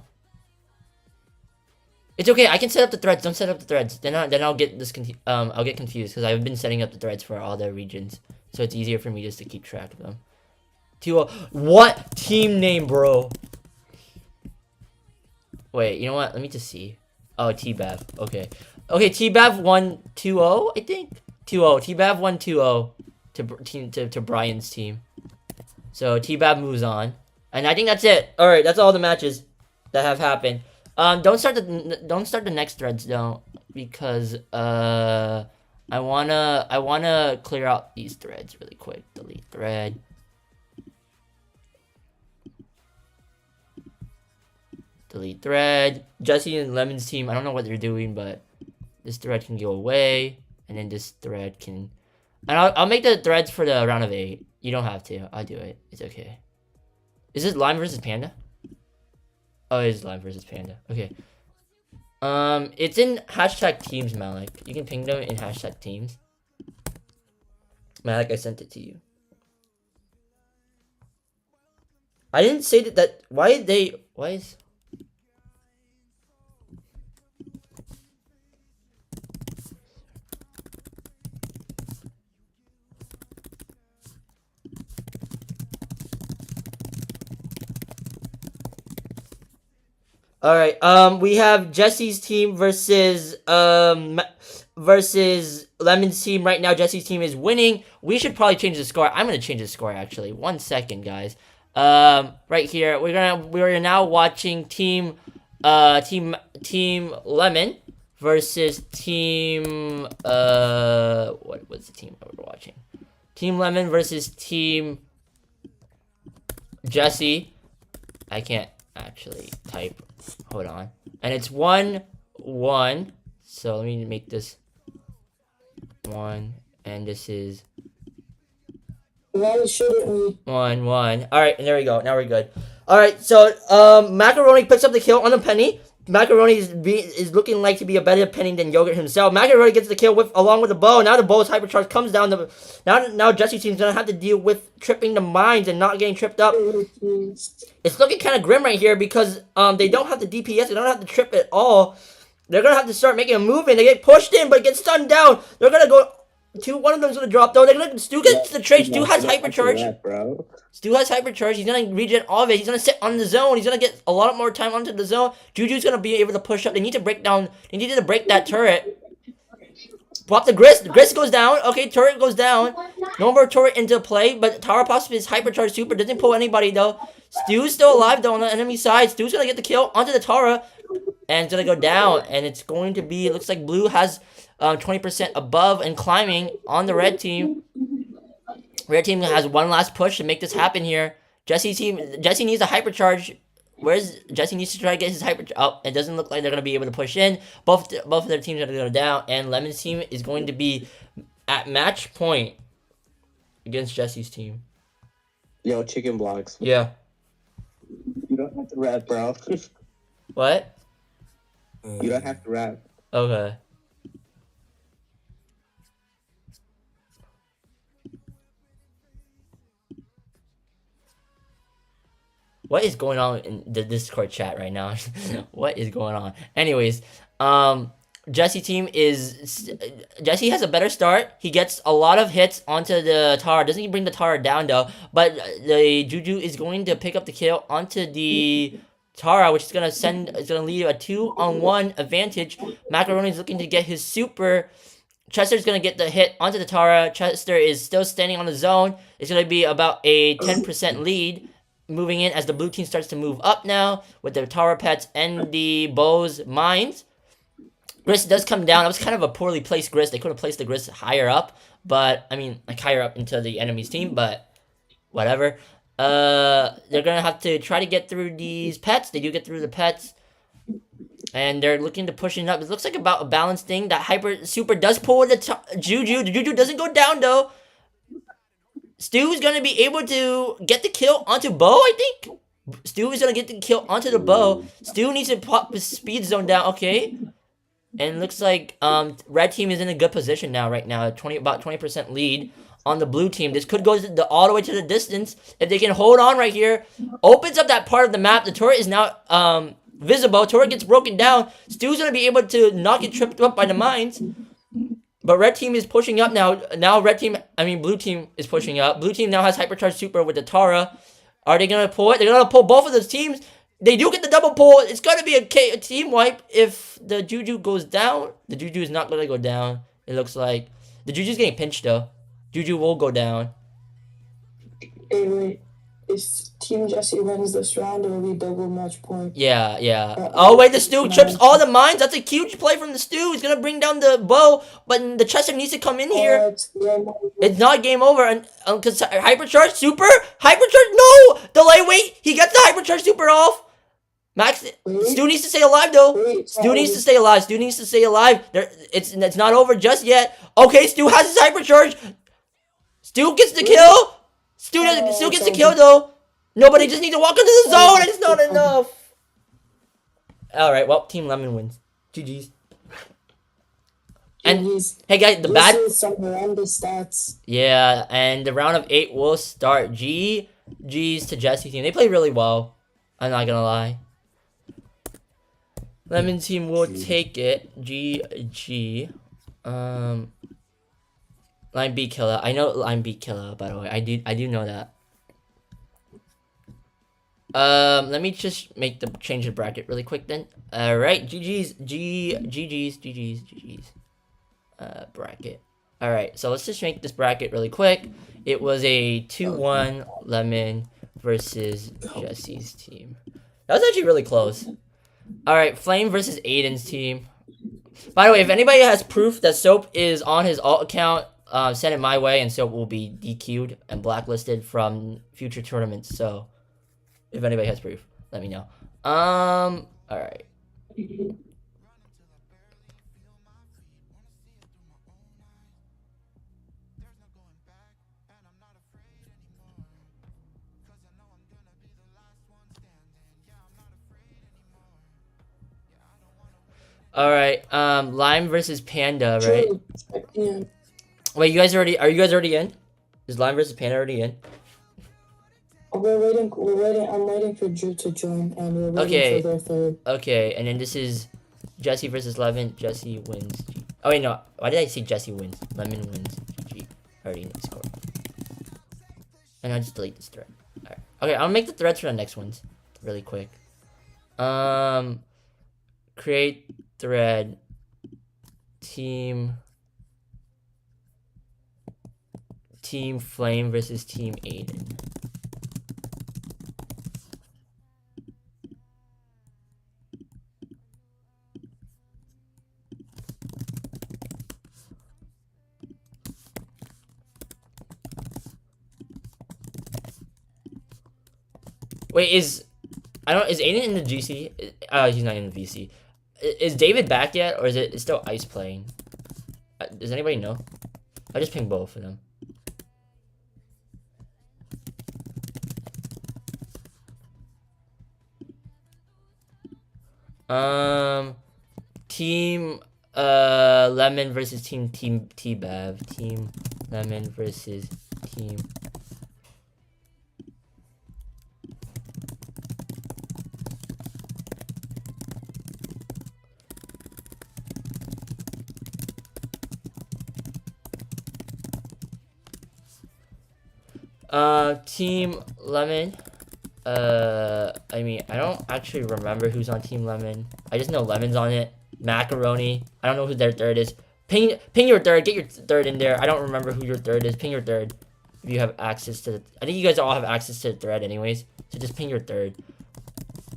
It's okay. I can set up the threads. Don't set up the threads. Then I'll get I'll get confused because I've been setting up the threads for all the regions, so it's easier for me just to keep track of them. 2-0. What team name, bro? Wait, you know what? Let me just see. Oh, T-Bav. Okay. Okay, T-Bav won 2-0, I think. 2-0. T-Bav won 2-0 to Brian's team. So T-Bav moves on. And I think that's it. Alright, that's all the matches that have happened. Don't start the next threads though, because I wanna clear out these threads really quick. Delete thread. Delete thread. Jesse and Lemon's team, I don't know what they're doing, but this thread can go away, and then this thread can. And I'll make the threads for the round of 8. You don't have to. I'll do it. It's okay. Is it Lime versus Panda? Oh, it is Lime versus Panda. Okay. It's in hashtag teams, Malik. You can ping them in hashtag teams. Malik, I sent it to you. I didn't say that. Why is? All right. We have Jesse's team versus versus Lemon's team right now. Jesse's team is winning. We should probably change the score. I'm gonna change the score actually. 1 second, guys. Right here, we're now watching team Lemon versus team what's the team that we're watching? Team Lemon versus team Jesse. I can't actually type. Hold on. And it's 1-1. So let me make this 1, and this is Why shouldn't we? 1-1. All right, and there we go. Now we're good. All right, so Macaroni picks up the kill on the Penny. Macaroni is looking like to be a better Penny than Yogurt himself. Macaroni gets the kill along with the bow. Now the bow's hypercharge comes down. Now Jesse's team's gonna have to deal with tripping the mines and not getting tripped up. It's looking kind of grim right here because they don't have the DPS. They don't have to trip at all. They're gonna have to start making a move, and they get pushed in, but get stunned down. They're gonna go. One of them's gonna drop though. They're gonna Stu gets the trade. Stu has hypercharge. Bro. Stu has hypercharge. He's gonna regen all of it. He's gonna sit on the zone. He's gonna get a lot more time onto the zone. Juju's gonna be able to push up. They need to break down. They needed to break that turret. Pop the Grist. The Grist goes down. Okay, turret goes down. No more turret into play, but Tara pops his hypercharge super. Doesn't pull anybody though. Stu's still alive though on the enemy side. Stu's gonna get the kill onto the Tara. And it's gonna go down. And it's going to be, it looks like blue has 20% above and climbing on the red team. Red team has one last push to make this happen here. Jesse needs a hypercharge. Jesse needs to try to get his hypercharge. Oh, it doesn't look like they're gonna be able to push in. Both of their teams are gonna go down, and Lemon's team is going to be at match point against Jesse's team. Yo, chicken blocks. Yeah. You don't have to rap, bro. What? You don't have to rap. Okay. What is going on in the Discord chat right now? What is going on? Anyways, Jesse has a better start. He gets a lot of hits onto the Tara. Doesn't he bring the Tara down though? But the Juju is going to pick up the kill onto the Tara, which is gonna lead a 2-on-1 advantage. Macaroni is looking to get his super. Chester's gonna get the hit onto the Tara. Chester is still standing on the zone. It's gonna be about a 10% lead. Moving in as the blue team starts to move up now with the Tara pets and the bows mines. Grist does come down. It was kind of a poorly placed Grist. They could have placed the Grist higher up, but I mean, like higher up into the enemy's team, but whatever. They're gonna have to try to get through these pets. They do get through the pets, and they're looking to push it up. It looks like about a balanced thing. That hyper super does pull the Juju. The Juju doesn't go down though. Stu is going to be able to get the kill onto Bo, I think. Stu is going to get the kill onto the Bo. Stu needs to pop his speed zone down. Okay. And it looks like red team is in a good position now, right now. About 20% lead on the blue team. This could go all the way to the distance. If they can hold on right here. Opens up that part of the map. The turret is now visible. Turret gets broken down. Stu's going to be able to not get tripped up by the mines. But red team is pushing up now. Blue team is pushing up. Blue team now has hypercharge super with the Tara. Are they gonna pull it? They're gonna pull both of those teams. They do get the double pull. It's gonna be a team wipe if the Juju goes down. The Juju is not gonna go down. It looks like the Juju's getting pinched though. Juju will go down. Hey, wait. If Team Jesse wins this round, it will be double match point. Yeah. Oh wait, the Stu trips all the mines. That's a huge play from the Stu. He's gonna bring down the bow, but the Chester needs to come in here. It's not game over, and because hypercharge super, hypercharge no delay. Wait, he gets the hypercharge super off. Max, Stu needs to stay alive though. Stu needs to stay alive. Stu needs to stay alive. It's not over just yet. Okay, Stu has his hypercharge. Stu gets the kill. Stu gets the kill though. Nobody just need to walk into the zone and it's not enough. Alright, well, Team Lemon wins. GG's. And hey guys, the bad some horrendous stats. yeah, and the round of 8 will start. GG's to Jesse team. They play really well. I'm not gonna lie. Lemon team will take it. GG. Line B killer. I know line B killer, by the way. I do know that. Let me just change the bracket really quick then. Alright, GG's. Bracket. Alright, so let's just make this bracket really quick. It was a 2-1 Lemon versus Jesse's team. That was actually really close. Alright, Flame versus Aiden's team. By the way, if anybody has proof that Soap is on his alt account, send it my way and Soap will be DQ'd and blacklisted from future tournaments. So, if anybody has proof, let me know. Alright. Alright, Lime versus Panda, right? Yeah. Wait, are you guys already in? Is Lime versus Panda already in? We're waiting. I'm waiting for Drew to join, and we're waiting Okay. for their third. Okay, and then this is Jesse versus Lemon. Jesse wins. Oh wait, no. Why did I say Jesse wins? Lemon wins. GG. Already in the score. And I'll just delete this thread. Alright. Okay, I'll make the threads for the next ones. Really quick. Create thread. Team Flame versus Team Aiden. Wait, is Aiden in the GC? He's not in the VC. Is David back yet, or is it still Ice playing? Does anybody know? I just pinged both of them. Team Lemon versus Team T-Bav. Team Lemon versus Team. Team Lemon. I mean, I don't actually remember who's on Team Lemon. I just know Lemon's on it. Macaroni. I don't know who their third is. Ping your third. Get your third in there. I don't remember who your third is. Ping your third. If you have access to the... I think you guys all have access to the thread anyways. So just ping your third.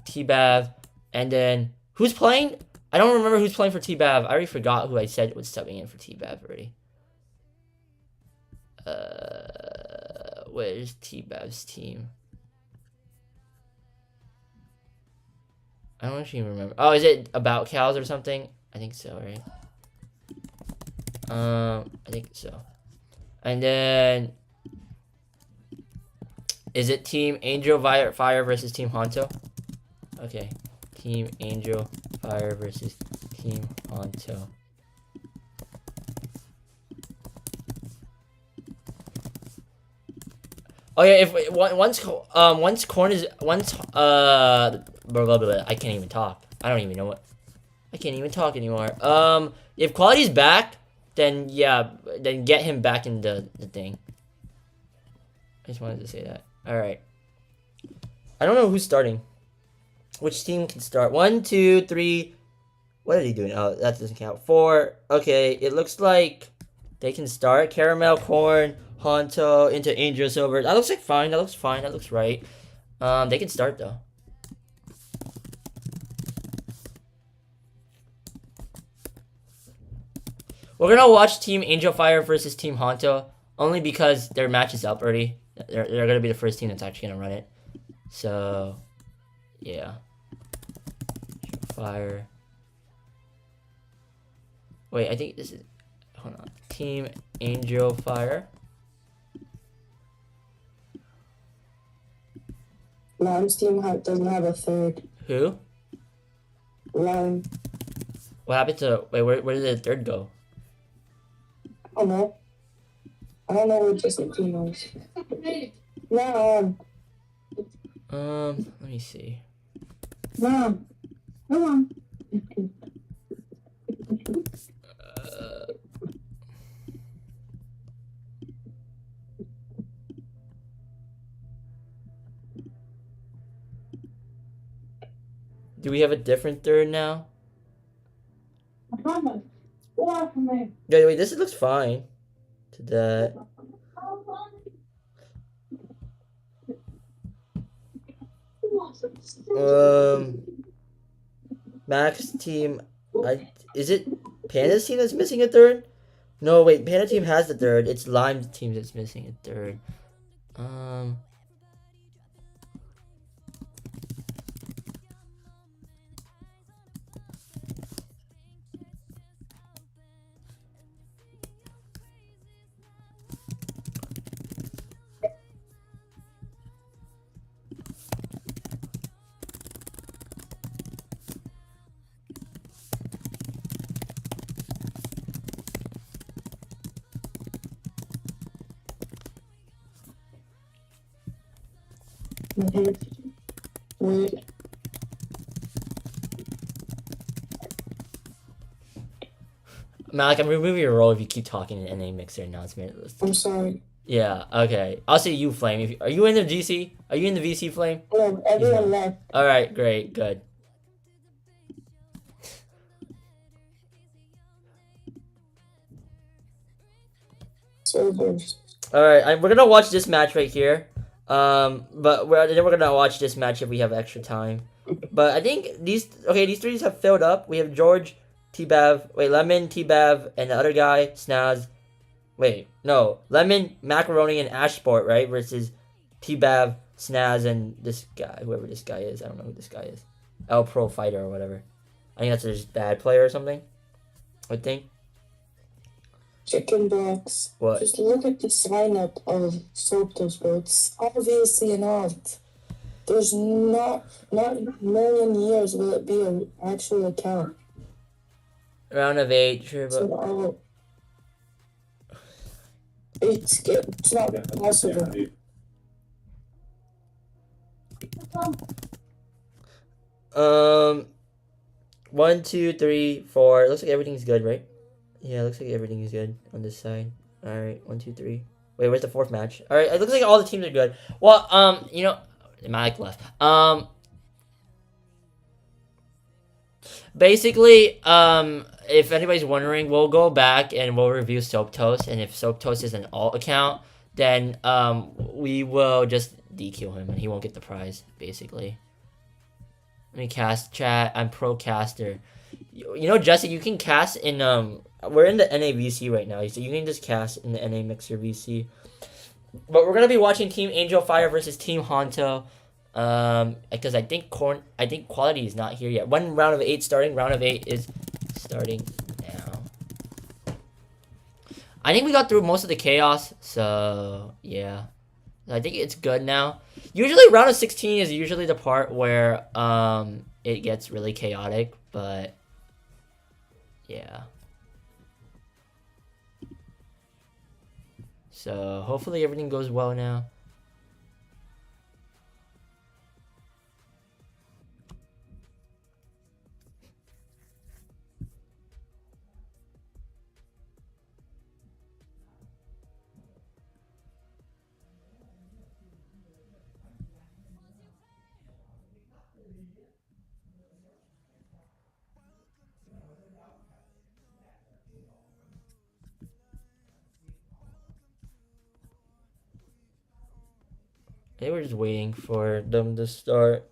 T-Bav. And then... Who's playing? I don't remember who's playing for T-Bav. I already forgot who I said was subbing in for T-Bav already. Where's T-Bav's team? I don't actually remember. Oh, is it About Cows or something? I think so, right? I think so. And then... Is it Team Angel Fire versus Team Honto? Okay. Team Angel Fire versus Team Honto. Oh yeah, if once Corn is blah, blah, blah, I can't even talk. I don't even know what. I can't even talk anymore. If Quality's back, then yeah, then get him back in the thing. I just wanted to say that. All right. I don't know who's starting. Which team can start? 1, 2, 3. What are they doing? Oh, that doesn't count. 4. Okay, it looks like they can start. Caramel, Corn, Honto, into Angel Silver. That looks like fine. That looks fine. That looks right. They can start though. We're gonna watch Team Angel Fire versus Team Honto only because their match is up already. They're gonna be the first team that's actually gonna run it. So, yeah. Fire. Wait, I think this is. Hold on. Team Angel Fire. Lime's team doesn't have a third. Who? Lime. What happened to? Wait, where did the third go? I don't know. I don't know what Justin team is. No. Let me see. Mom. Come on. Do we have a different third now? Mama. Get off of me. Yeah, wait, this looks fine. To that. Max team. Is it Panda's team that's missing a third? No, wait. Panda team has the third. It's Lime's team that's missing a third. Wait. Malik, I'm removing your role if you keep talking in NA Mixer announcement. I'm sorry. Yeah, okay. I'll say you, Flame. Are you in the GC? Are you in the VC, Flame? No, everyone left. Alright, great, good. Servers. Alright, we're gonna watch this match right here. But then we're gonna watch this match if we have extra time. But I think these threes have filled up. We have George, Lemon, T-Bav, and the other guy, Snaz. Wait, no. Lemon, Macaroni, and Ashport, right? Versus T-Bav, Snaz, and this guy, whoever this guy is. I don't know who this guy is. El Pro Fighter or whatever. I think that's his bad player or something. I think. Chicken box. What? Just look at the sign up of Soptos, bro. It's obviously an alt. There's not a million years will it be an actual account. Round of 8, sure, It's an but alt. It's not possible. 1, 2, 3, 4. Looks like everything's good, right? Yeah, looks like everything is good on this side. Alright, 1, 2, 3. Wait, where's the fourth match? Alright, it looks like all the teams are good. Well, you know, Malik left. Basically, if anybody's wondering, we'll go back and we'll review Soap Toast, and if Soap Toast is an alt account, then we will just DQ him and he won't get the prize, basically. Let me cast chat. I'm pro caster. You know, Jesse, you can cast in we're in the NAVC right now, so you can just cast in the NA Mixer VC. But we're gonna be watching Team Angel Fire versus Team Honto. Because I think quality is not here yet. One round of 8 starting. Round of 8 is starting now. I think we got through most of the chaos, so yeah. I think it's good now. Usually round of 16 is usually the part where it gets really chaotic, but yeah. So hopefully everything goes well now. They were just waiting for them to start.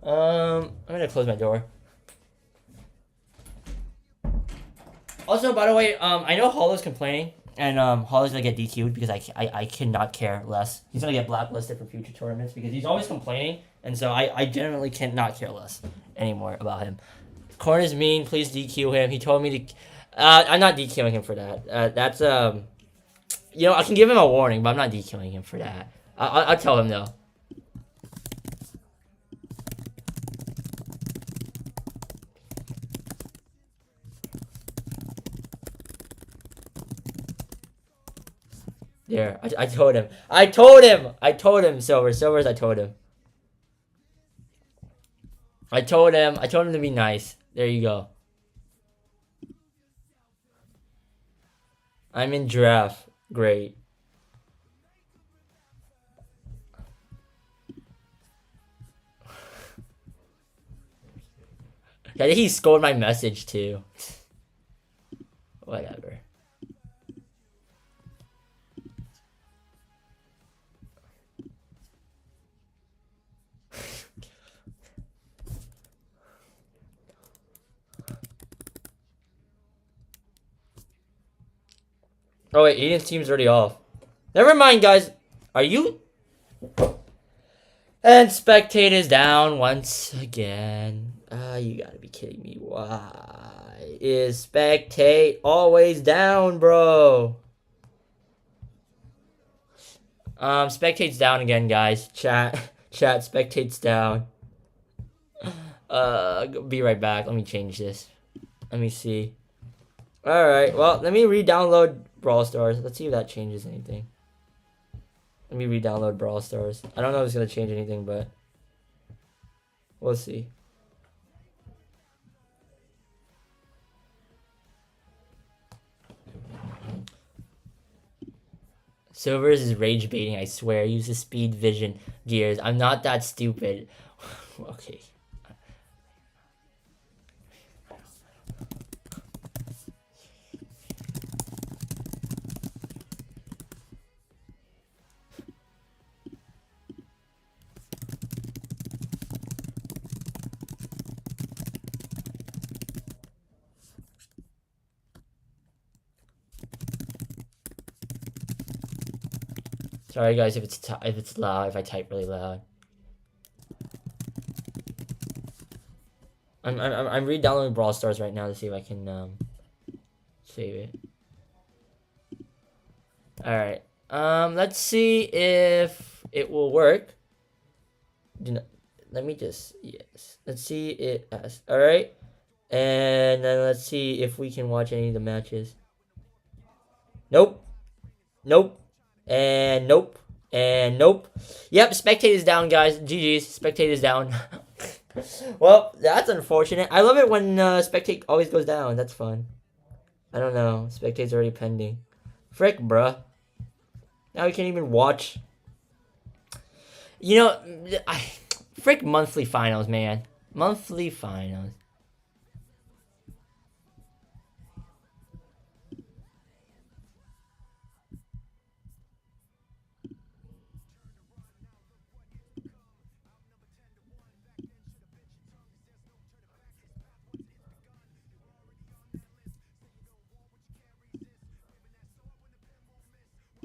I'm gonna close my door. Also, by the way, I know Hollow's complaining, and Hollow's gonna get DQ'd because I cannot care less. He's gonna get blacklisted for future tournaments because he's always complaining, and so I genuinely cannot care less anymore about him. Corn is mean. Please DQ him. He told me to. I'm not DQing him for that. That's you know, I can give him a warning, but I'm not DQing him for that. I'll tell him though. There, I told him. I told him, Silvers, I told him. I told him to be nice. There you go. I'm in giraffe. Great. I think he scored my message too. Whatever. Oh wait, Aiden's team's already off. Never mind, guys. Are you? And spectators down once again. You gotta be kidding me. Why is spectate always down, bro? Spectate's down again, guys. Chat, spectate's down. Be right back. Let me change this. Let me see. Alright, well, let me re-download Brawl Stars. Let's see if that changes anything. Let me re-download Brawl Stars. I don't know if it's gonna change anything, but we'll see. Silvers is rage baiting, I swear. Use the speed vision gears. I'm not that stupid. Okay. Sorry guys if it's loud, if I type really loud. I'm re-downloading Brawl Stars right now to see if I can save it. Alright. Let's see if it will work. Let me just let's see it as alright. And then let's see if we can watch any of the matches. Nope. Nope. And nope. And nope. Yep, spectate is down, guys. GG's. Spectate is down. Well, that's unfortunate. I love it when spectate always goes down. That's fun. I don't know. Spectate's already pending. Frick, bruh. Now we can't even watch. You know, frick monthly finals, man. Monthly finals.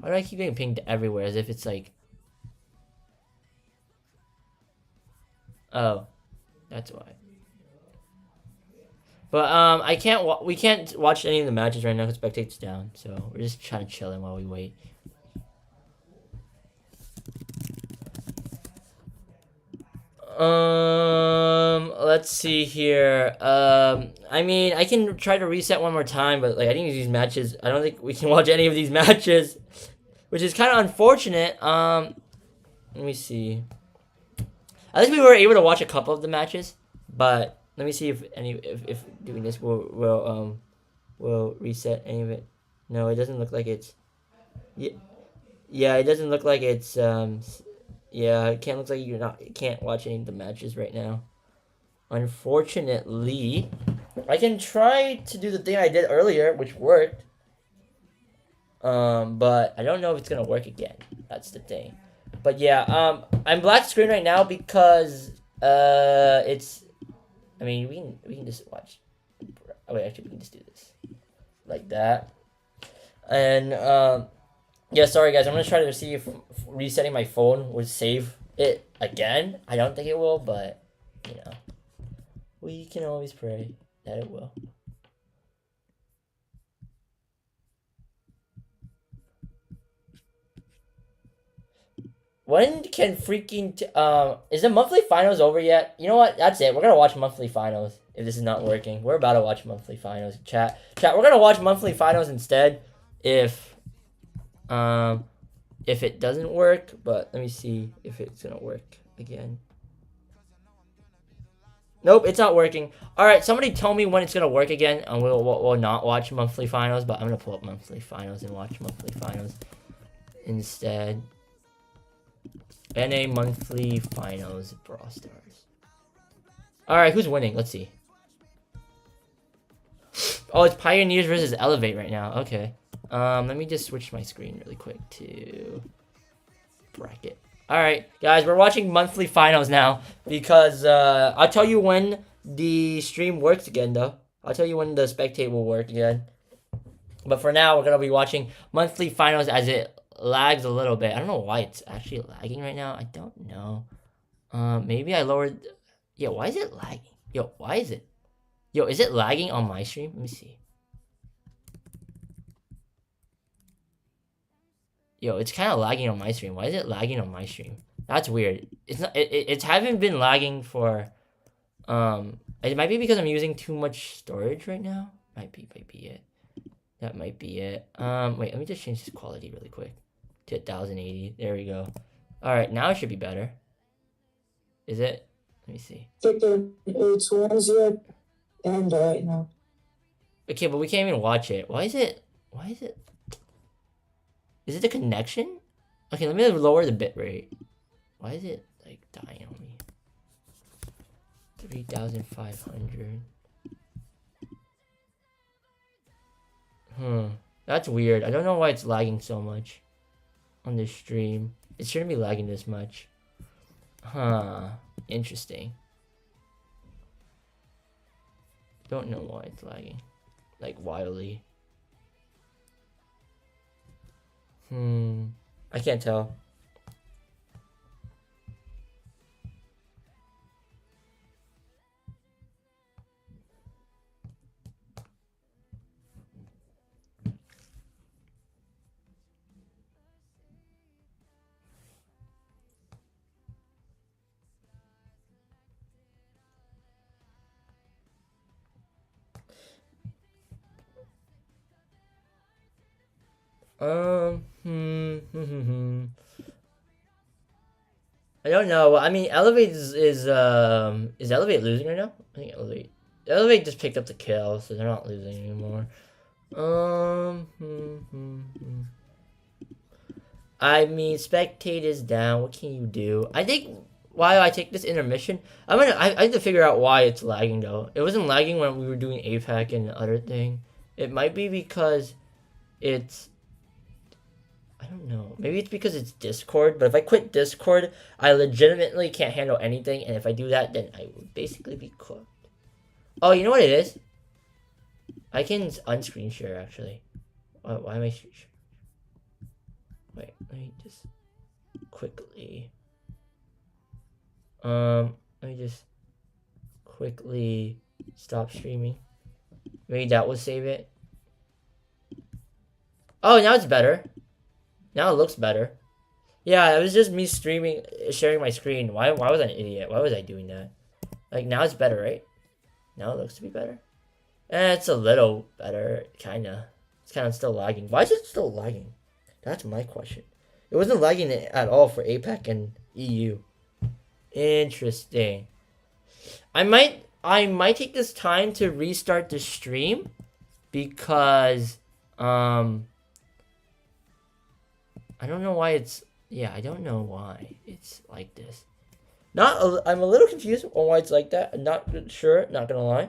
Why do I keep getting pinged everywhere as if it's like... Oh. That's why. But, we can't watch any of the matches right now because spectate's down. So, we're just trying to chill in while we wait. Let's see here. I mean, I can try to reset one more time, but like I think these matches, I don't think we can watch any of these matches, which is kind of unfortunate. Let me see. At least we were able to watch a couple of the matches, but let me see if doing this will reset any of it. No, it doesn't look like it's. Yeah, it doesn't look like it's yeah, it can't look like you can't watch any of the matches right now. Unfortunately, I can try to do the thing I did earlier, which worked. But I don't know if it's gonna work again. That's the thing. But yeah, I'm black screen right now because it's. I mean, we can just watch. Oh wait, actually, we can just do this like that. And yeah, sorry guys. I'm gonna try to see if resetting my phone would save it again. I don't think it will, but you know, we can always pray that it will. When can freaking is the monthly finals over yet? You know what? That's it. We're gonna watch monthly finals. If this is not working, we're about to watch monthly finals. Chat. We're gonna watch monthly finals instead. If it doesn't work, but let me see if it's gonna work again. Nope, it's not working. All right, somebody tell me when it's gonna work again, and we'll not watch monthly finals. But I'm gonna pull up monthly finals and watch monthly finals instead. NA monthly finals Brawl Stars. All right, who's winning? Let's see. Oh, it's Pioneers versus Elevate right now. Okay. Let me just switch my screen really quick to bracket. All right, guys, we're watching monthly finals now because I'll tell you when the stream works again, though. I'll tell you when the spectate will work again. But for now, we're gonna be watching monthly finals as it lags a little bit. I don't know why it's actually lagging right now. I don't know. Maybe I lowered. Yo, why is it lagging? Yo, why is it? Yo, is it lagging on my stream? Let me see. Yo, it's kind of lagging on my stream. Why is it lagging on my stream? That's weird. It's not. It haven't been lagging for. It might be because I'm using too much storage right now. Might be it. That might be it. Wait, let me just change this quality really quick to 1080. There we go. All right, now it should be better. Is it? Let me see. Chicken, it's 1-0 and right now. Okay, but we can't even watch it. Why is it? Is it the connection? Okay, let me lower the bitrate. Why is it like dying on me? 3,500. That's weird. I don't know why it's lagging so much on this stream. It shouldn't be lagging this much. Interesting. Don't know why it's lagging like wildly. I can't tell. I don't know. I mean, Elevate is Elevate losing right now? I think Elevate just picked up the kill, so they're not losing anymore. I mean, spectate is down. What can you do? I think while I take this intermission, I have to figure out why it's lagging though. It wasn't lagging when we were doing APAC and the other thing. It might be because it's. I don't know. Maybe it's because it's Discord, but if I quit Discord, I legitimately can't handle anything, and if I do that, then I would basically be cooked. Oh, you know what it is? I can unscreen share, actually. Why am I... Wait, let me just quickly... Let me just quickly stop streaming. Maybe that will save it. Oh, now it's better. Now it looks better. Yeah, it was just me sharing my screen. Why was I an idiot? Why was I doing that? Like, now it's better, right? Now it looks to be better. It's a little better, kinda. It's kind of still lagging. Why is it still lagging? That's my question. It wasn't lagging at all for APAC and EU. Interesting. I might take this time to restart the stream because I don't know why it's... Yeah, I don't know why it's like this. I'm a little confused on why it's like that. I'm not sure, not gonna lie.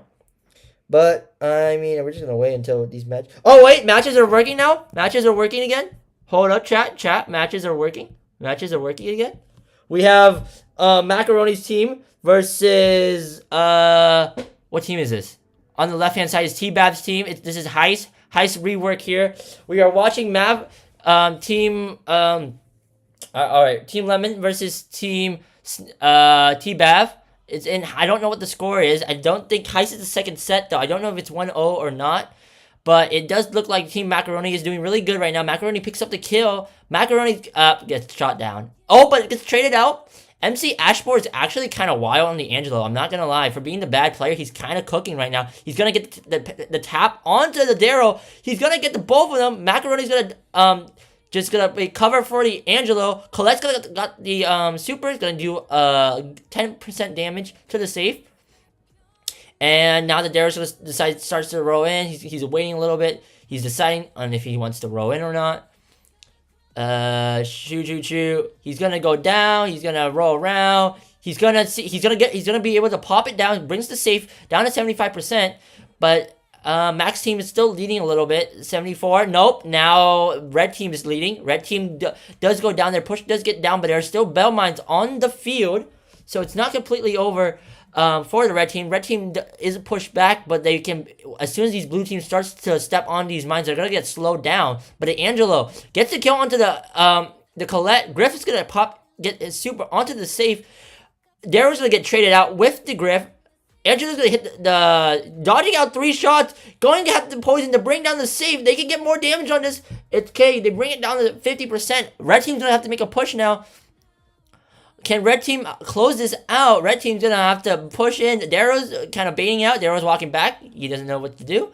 But, I mean, we're just gonna wait until these matches... Oh, wait! Matches are working now? Matches are working again? Hold up, chat. Matches are working. Matches are working again. We have Macaroni's team versus... What team is this? On the left-hand side is T-Bab's team. This is Heist. Heist rework here. We are watching Team Lemon versus Team T-Bav. It's in. I don't know what the score is. I don't think Heist is the second set though. I don't know if it's 1-0 or not. But it does look like Team Macaroni is doing really good right now. Macaroni picks up the kill. Macaroni gets shot down. Oh, but it gets traded out. MC Ashmore is actually kind of wild on the Angelo. I'm not going to lie. For being the bad player, he's kind of cooking right now. He's going to get the tap onto the Daryl. He's going to get the both of them. Macaroni's going to just going to cover for the Angelo. Colette's going to got the super. Is going to do 10% damage to the safe. And now the Daryl's going to starts to roll in. He's waiting a little bit. He's deciding on if he wants to roll in or not. Shoot. He's gonna go down. He's gonna roll around. He's gonna be able to pop it down. Brings the safe down to 75%. But Max team is still leading a little bit. 74. Nope. Now red team is leading. Red team does go down. Their push does get down, but there are still bell mines on the field, so it's not completely over. For the red team. Red team is pushed back, but they can, as soon as these blue teams starts to step on these mines, they're gonna get slowed down. But the Angelo gets the kill onto the Colette. Griff is gonna get his super onto the safe. Daryl's gonna get traded out with the Griff. Angelo's gonna hit the dodging out 3 shots, going to have the poison to bring down the safe. They can get more damage on this. It's okay. They bring it down to 50%. Red team's gonna have to make a push now. Can red team close this out? Red team's gonna have to push in. Darrow's kind of baiting out. Darrow's walking back. He doesn't know what to do.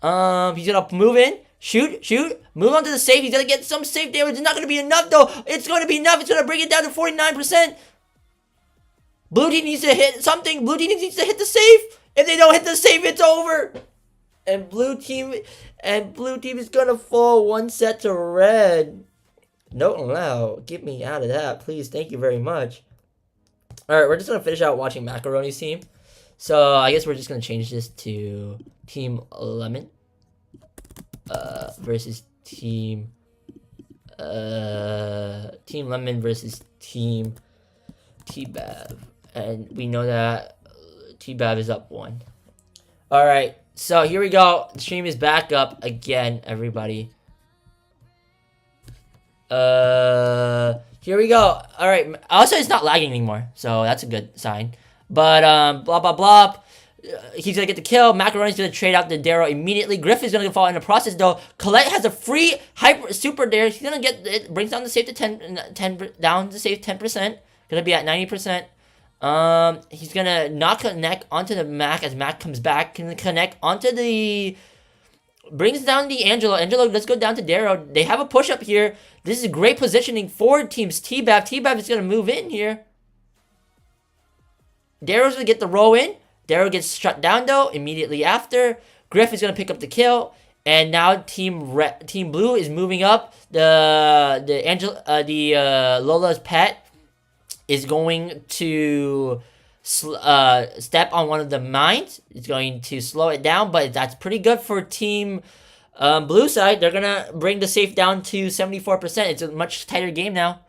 He's gonna move in. Shoot. Move on to the safe. He's gonna get some safe damage. It's not gonna be enough though. It's gonna be enough. It's gonna bring it down to 49%. Blue team needs to hit something. Blue team needs to hit the safe. If they don't hit the safe, it's over. And blue team is gonna fall 1 set to red. Don't allow. Get me out of that, please. Thank you very much. Alright, we're just going to finish out watching Macaroni's team. So, I guess we're just going to change this to Team Lemon. Versus Team... Team Lemon versus Team T-Bav. And we know that T-Bav is up 1. Alright, so here we go. The stream is back up again, everybody. Here we go. Alright, also it's not lagging anymore, so that's a good sign. But, blah. He's gonna get the kill. Macaroni's gonna trade out the Daryl immediately. Griff is gonna fall in the process, though. Colette has a free hyper super there. He's gonna get it. Brings down the safe to 10 down to save 10%. Gonna be at 90%. He's gonna not connect onto the Mac as Mac comes back. Can connect onto the... Brings down the Angelo. Let's go down to Daryl. They have a push up here. This is great positioning for teams T-Bav. T-Bav is going to move in here. Daryl's going to get the roll in. Daryl gets shut down, though, immediately after. Griff is going to pick up the kill. And now Team Blue is moving up. Lola's pet is going to step on one of the mines. It's going to slow it down, but that's pretty good for Team Blue side. They're gonna bring the safe down to 74%. It's a much tighter game now.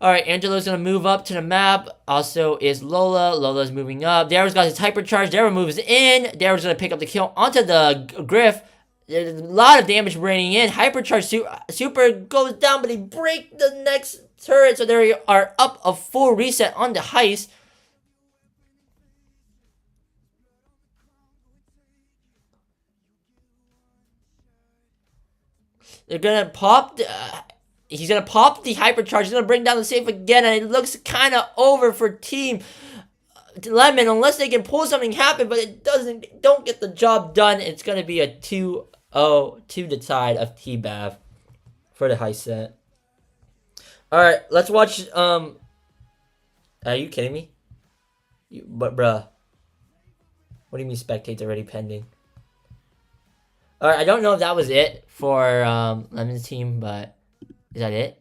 Alright, Angelo's gonna move up to the map. Also is Lola. Lola's moving up. Daryl's got his hypercharge. Daryl moves in. Daryl's gonna pick up the kill onto the Griff. There's a lot of damage raining in. Hypercharge super goes down, but they break the next turret, so they are up a full reset on the heist. They're gonna pop he's gonna pop the hypercharge. He's gonna bring down the safe again, and it looks kind of over for Team Lemon unless they can pull something happen, but it don't get the job done. It's gonna be a 2-0 to the tide of T-Bav for the heist set. Alright, let's watch, are you kidding me? Bruh. What do you mean spectates already pending? Alright, I don't know if that was it for, Lemon's team, but is that it?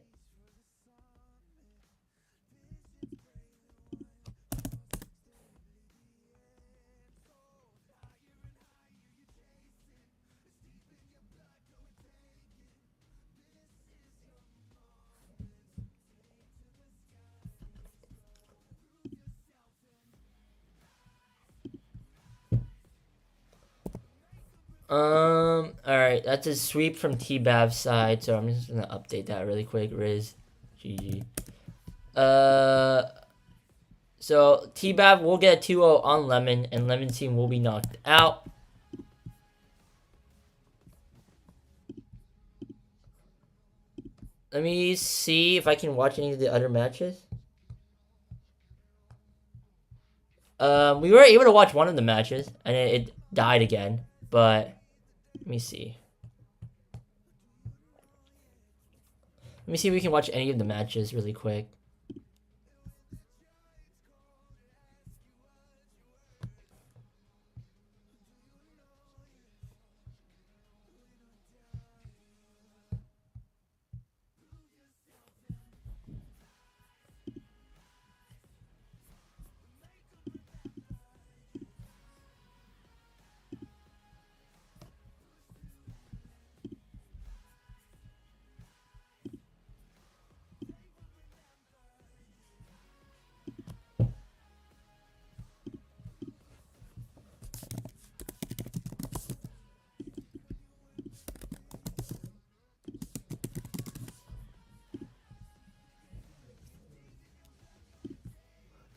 Alright, that's a sweep from T-Bav's side, so I'm just gonna update that really quick. Riz, GG. So T-Bav will get a 2-0 on Lemon, and Lemon team will be knocked out. Let me see if I can watch any of the other matches. We were able to watch one of the matches, and it died again. But let me see. Let me see if we can watch any of the matches really quick.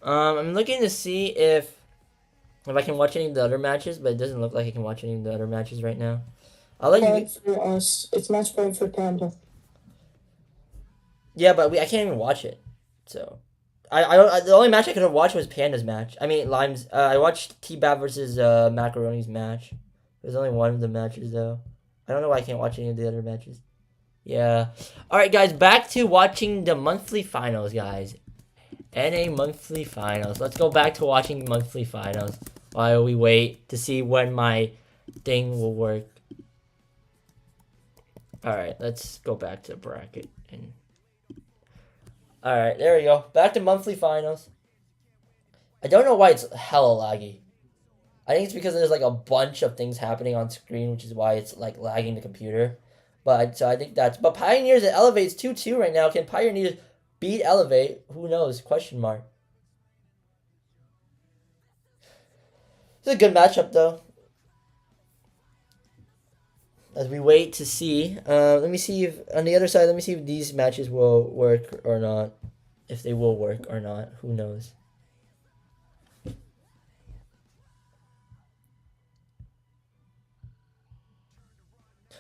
I'm looking to see if I can watch any of the other matches, but it doesn't look like I can watch any of the other matches right now. I'll let you. For us, it's match point for Panda. Yeah, but I can't even watch it. So, I don't. The only match I could have watched was Panda's match. I mean, Lime's. I watched T-Bab versus Macaroni's match. There's only one of the matches though. I don't know why I can't watch any of the other matches. Yeah. All right, guys. Back to watching the monthly finals, guys. NA monthly finals. Let's go back to watching monthly finals while we wait to see when my thing will work. All right, let's go back to the bracket and. All right, there we go. Back to monthly finals. I don't know why it's hella laggy. I think it's because there's like a bunch of things happening on screen, which is why it's like lagging the computer. But so I think that's. But Pioneers and Elevate's 2-2 right now. Can Pioneers beat Elevate? Who knows? Question mark. It's a good matchup though. As we wait to see, let me see if on the other side. Let me see if these matches will work or not. If they will work or not, who knows?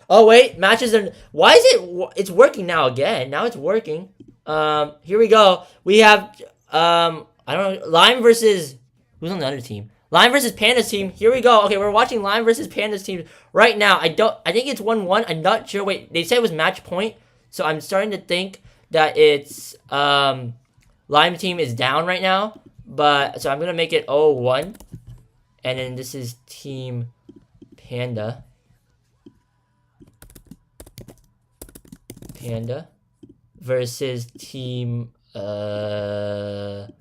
Oh wait, matches are. Why is it? It's working now again. Now it's working. Here we go. We have I don't know. Lime versus who's on the other team? Lime versus Panda's team. Here we go. Okay, we're watching Lime versus Panda's team right now. I think it's 1-1. I'm not sure. Wait, they said it was match point, so I'm starting to think that it's Lime team is down right now. But so I'm gonna make it 0-1, and then this is Team Panda. Panda versus Team Lime.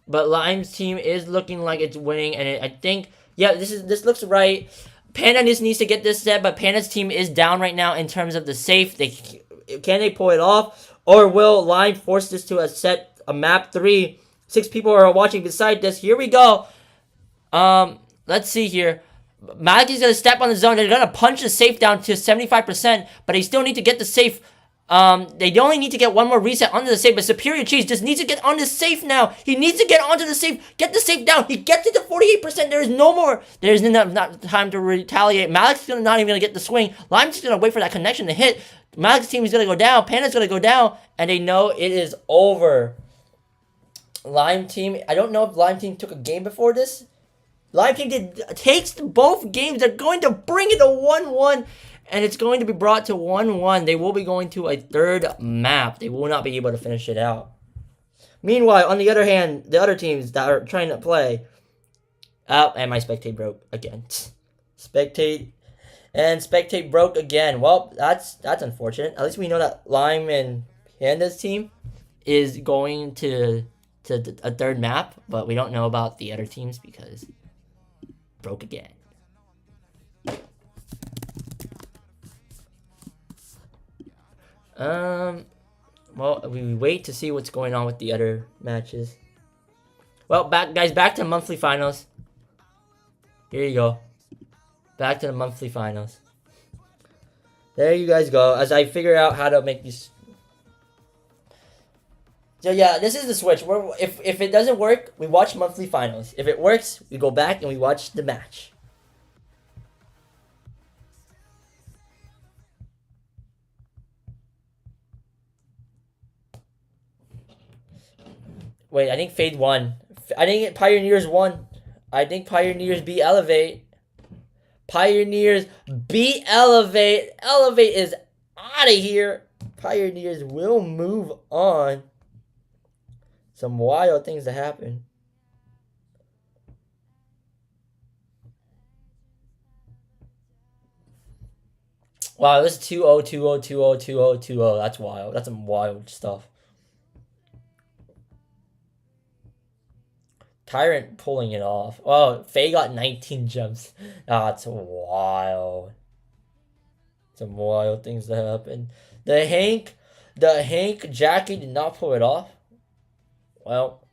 But Lime's team is looking like it's winning, and I think, yeah, this looks right. Panda just needs to get this set, but Panda's team is down right now in terms of the safe. Can they pull it off, or will Lime force this to a map 3? 6 people are watching beside this. Here we go. Let's see here. Malachi's gonna step on the zone. They're gonna punch the safe down to 75%, but they still need to get the safe. They only need to get one more reset onto the safe, but Superior Cheese just needs to get on the safe now. He needs to get onto the safe, get the safe down. He gets it to 48%. There is no more. There's enough time to retaliate. Malik's not even gonna get the swing. Lime's just gonna wait for that connection to hit. Malik's team is gonna go down. Panda's gonna go down, and they know it is over. Lime team. I don't know if Lime team took a game before this. Lime team takes both games. They're going to bring it to 1-1. And it's going to be brought to 1-1. They will be going to a third map. They will not be able to finish it out. Meanwhile, on the other hand, the other teams that are trying to play. Oh, and my spectate broke again. Spectate broke again. Well, that's unfortunate. At least we know that Lime and Panda's team is going to a third map. But we don't know about the other teams because broke again. Well, we wait to see what's going on with the other matches. Well, back to monthly finals. Here you go. Back to the monthly finals. There you guys go. As I figure out how to make these. So yeah, this is the switch. If it doesn't work, we watch monthly finals. If it works, we go back and we watch the match. Wait, I think Fade won. I think Pioneers won. I think Pioneers beat Elevate. Pioneers beat Elevate. Elevate is out of here. Pioneers will move on. Some wild things to happen. Wow, this is 2-0, 2-0, 2-0, 2-0, 2-0. That's wild. That's some wild stuff. Tyrant pulling it off. Oh, Faye got 19 gems. That's wild. Some wild things that happen. The Hank Jackie did not pull it off. Well,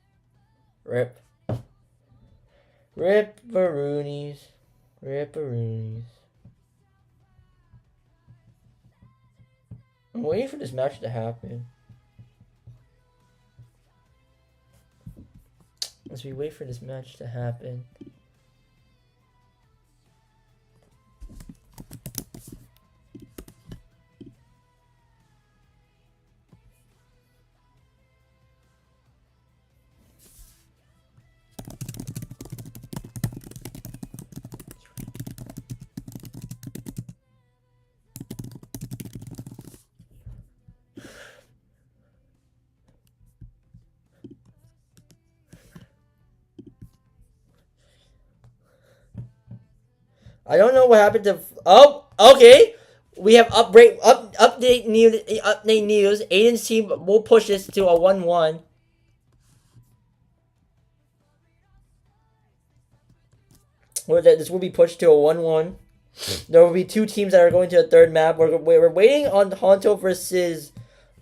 rip. Ripperoonies. Ripperoonies. I'm waiting for this match to happen. As we wait for this match to happen. I don't know what happened to. Oh, okay. We have update news. Aiden's team will push this to a 1-1. This will be pushed to a 1-1. There will be two teams that are going to a third map. We're waiting on Honto versus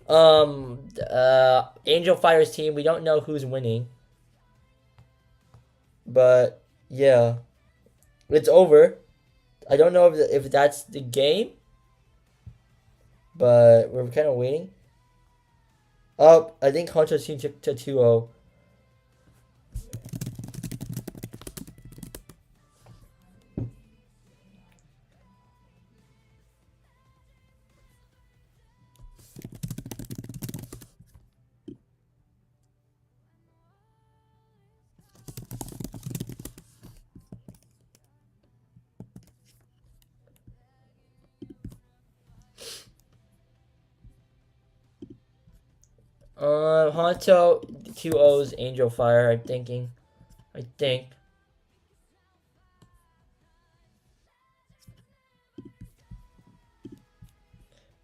Angel Fire's team. We don't know who's winning. But yeah, it's over. I don't know if that's the game, but we're kind of waiting. Oh, I think Honto's team took to 2-0. Honto 2-0's Angel Fire, I'm thinking. I think.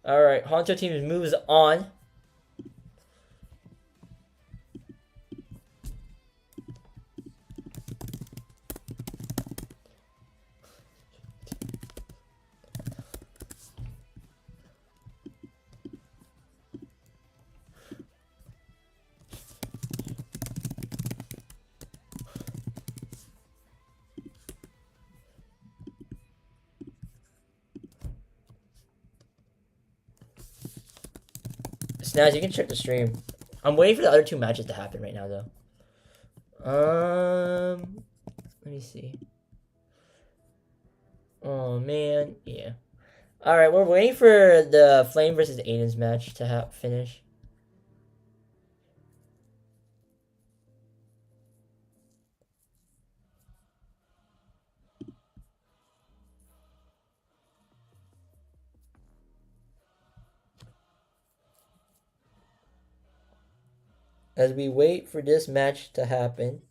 Alright, Honto team moves on. Snaz, you can check the stream. I'm waiting for the other two matches to happen right now, though. Let me see. Oh man, yeah. All right, we're waiting for the Flame versus Aiden's match to finish. As we wait for this match to happen.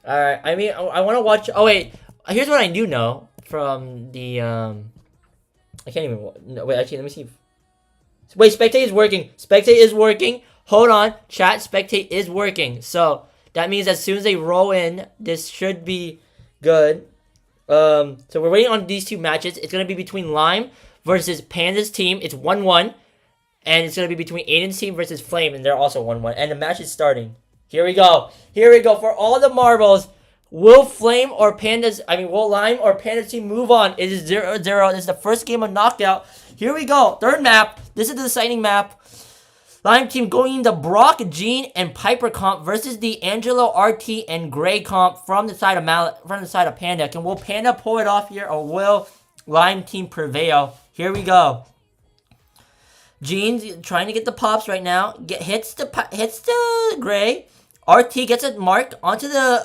Alright, I mean, I want to watch. Oh, wait. Here's what I do know from the. I can't even. No, wait, actually, let me see. Wait, Spectate is working. Spectate is working. Hold on. Chat, Spectate is working. So, that means as soon as they roll in, this should be good. So, we're waiting on these two matches. It's going to be between Lime versus Panda's team. It's 1-1. And it's going to be between Aiden's team versus Flame. And they're also 1-1. And the match is starting. Here we go. Here we go. For all the marbles, will Flame or Panda's, will Lime or Panda's team move on? It is 0-0. This is the first game of knockout. Here we go. Third map. This is the deciding map. Lime team going into Brock, Gene, and Piper comp versus the Angelo, RT, and Gray comp from the side of Panda. Will Panda pull it off here, or will Lime team prevail? Here we go. Gene's trying to get the pops right now. Hits the Gray. RT gets a mark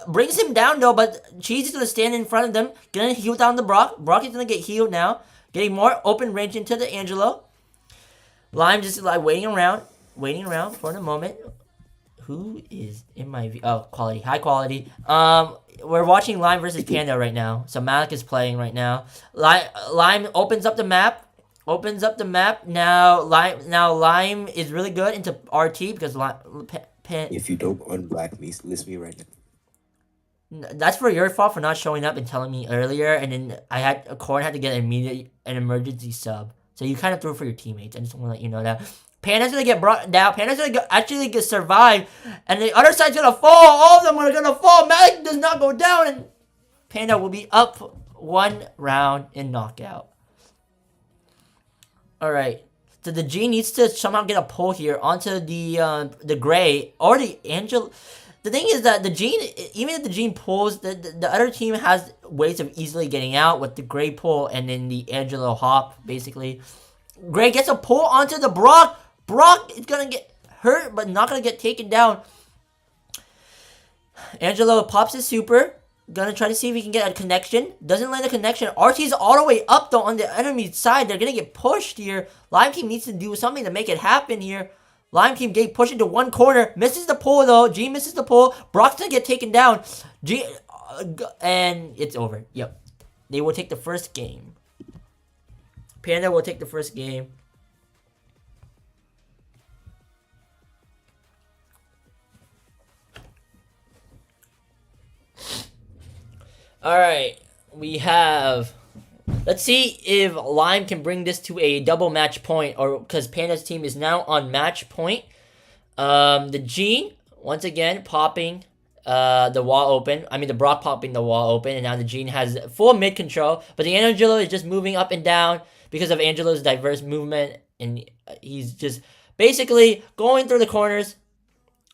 brings him down though, but Cheese is gonna stand in front of them, gonna heal down the Brock. Brock is gonna get healed now, getting more open range into the Angelo. Lime just like waiting around for the moment. Who is in my view? Oh, quality, high quality. We're watching Lime versus Panda right now. So Malik is playing right now. Lime opens up the map. Now Lime is really good into RT because If you don't unblack me, list me right now. That's for your fault for not showing up and telling me earlier, and then Corn had to get an emergency sub. So you kind of threw for your teammates. I just want to let you know that. Panda's gonna get brought down. Panda's gonna actually survive, and the other side's gonna fall. All of them are gonna fall. Malik does not go down, and Panda will be up 1 round in knockout. All right. So the G needs to somehow get a pull here onto the Gray or the Angel. The thing is that the Gene, even if the Gene pulls, the other team has ways of easily getting out with the Gray pull and then the Angelo hop, basically. Gray gets a pull onto the Brock. Brock is going to get hurt, but not going to get taken down. Angelo pops his super. Gonna try to see if he can get a connection. Doesn't land a connection. RT's all the way up, though, on the enemy side. They're going to get pushed here. Lime Team needs to do something to make it happen here. Lime Team get pushed into one corner. Misses the pull, though. G misses the pull. Brock's going to get taken down. And it's over. Yep. They will take the first game. Panda will take the first game. Alright, we have... Let's see if Lime can bring this to a double match point, or because Panda's team is now on match point. The Gene, once again, popping the wall open. I mean, the Brock popping the wall open, and now the Gene has full mid control. But the Angelo is just moving up and down because of Angelo's diverse movement, and he's just basically going through the corners.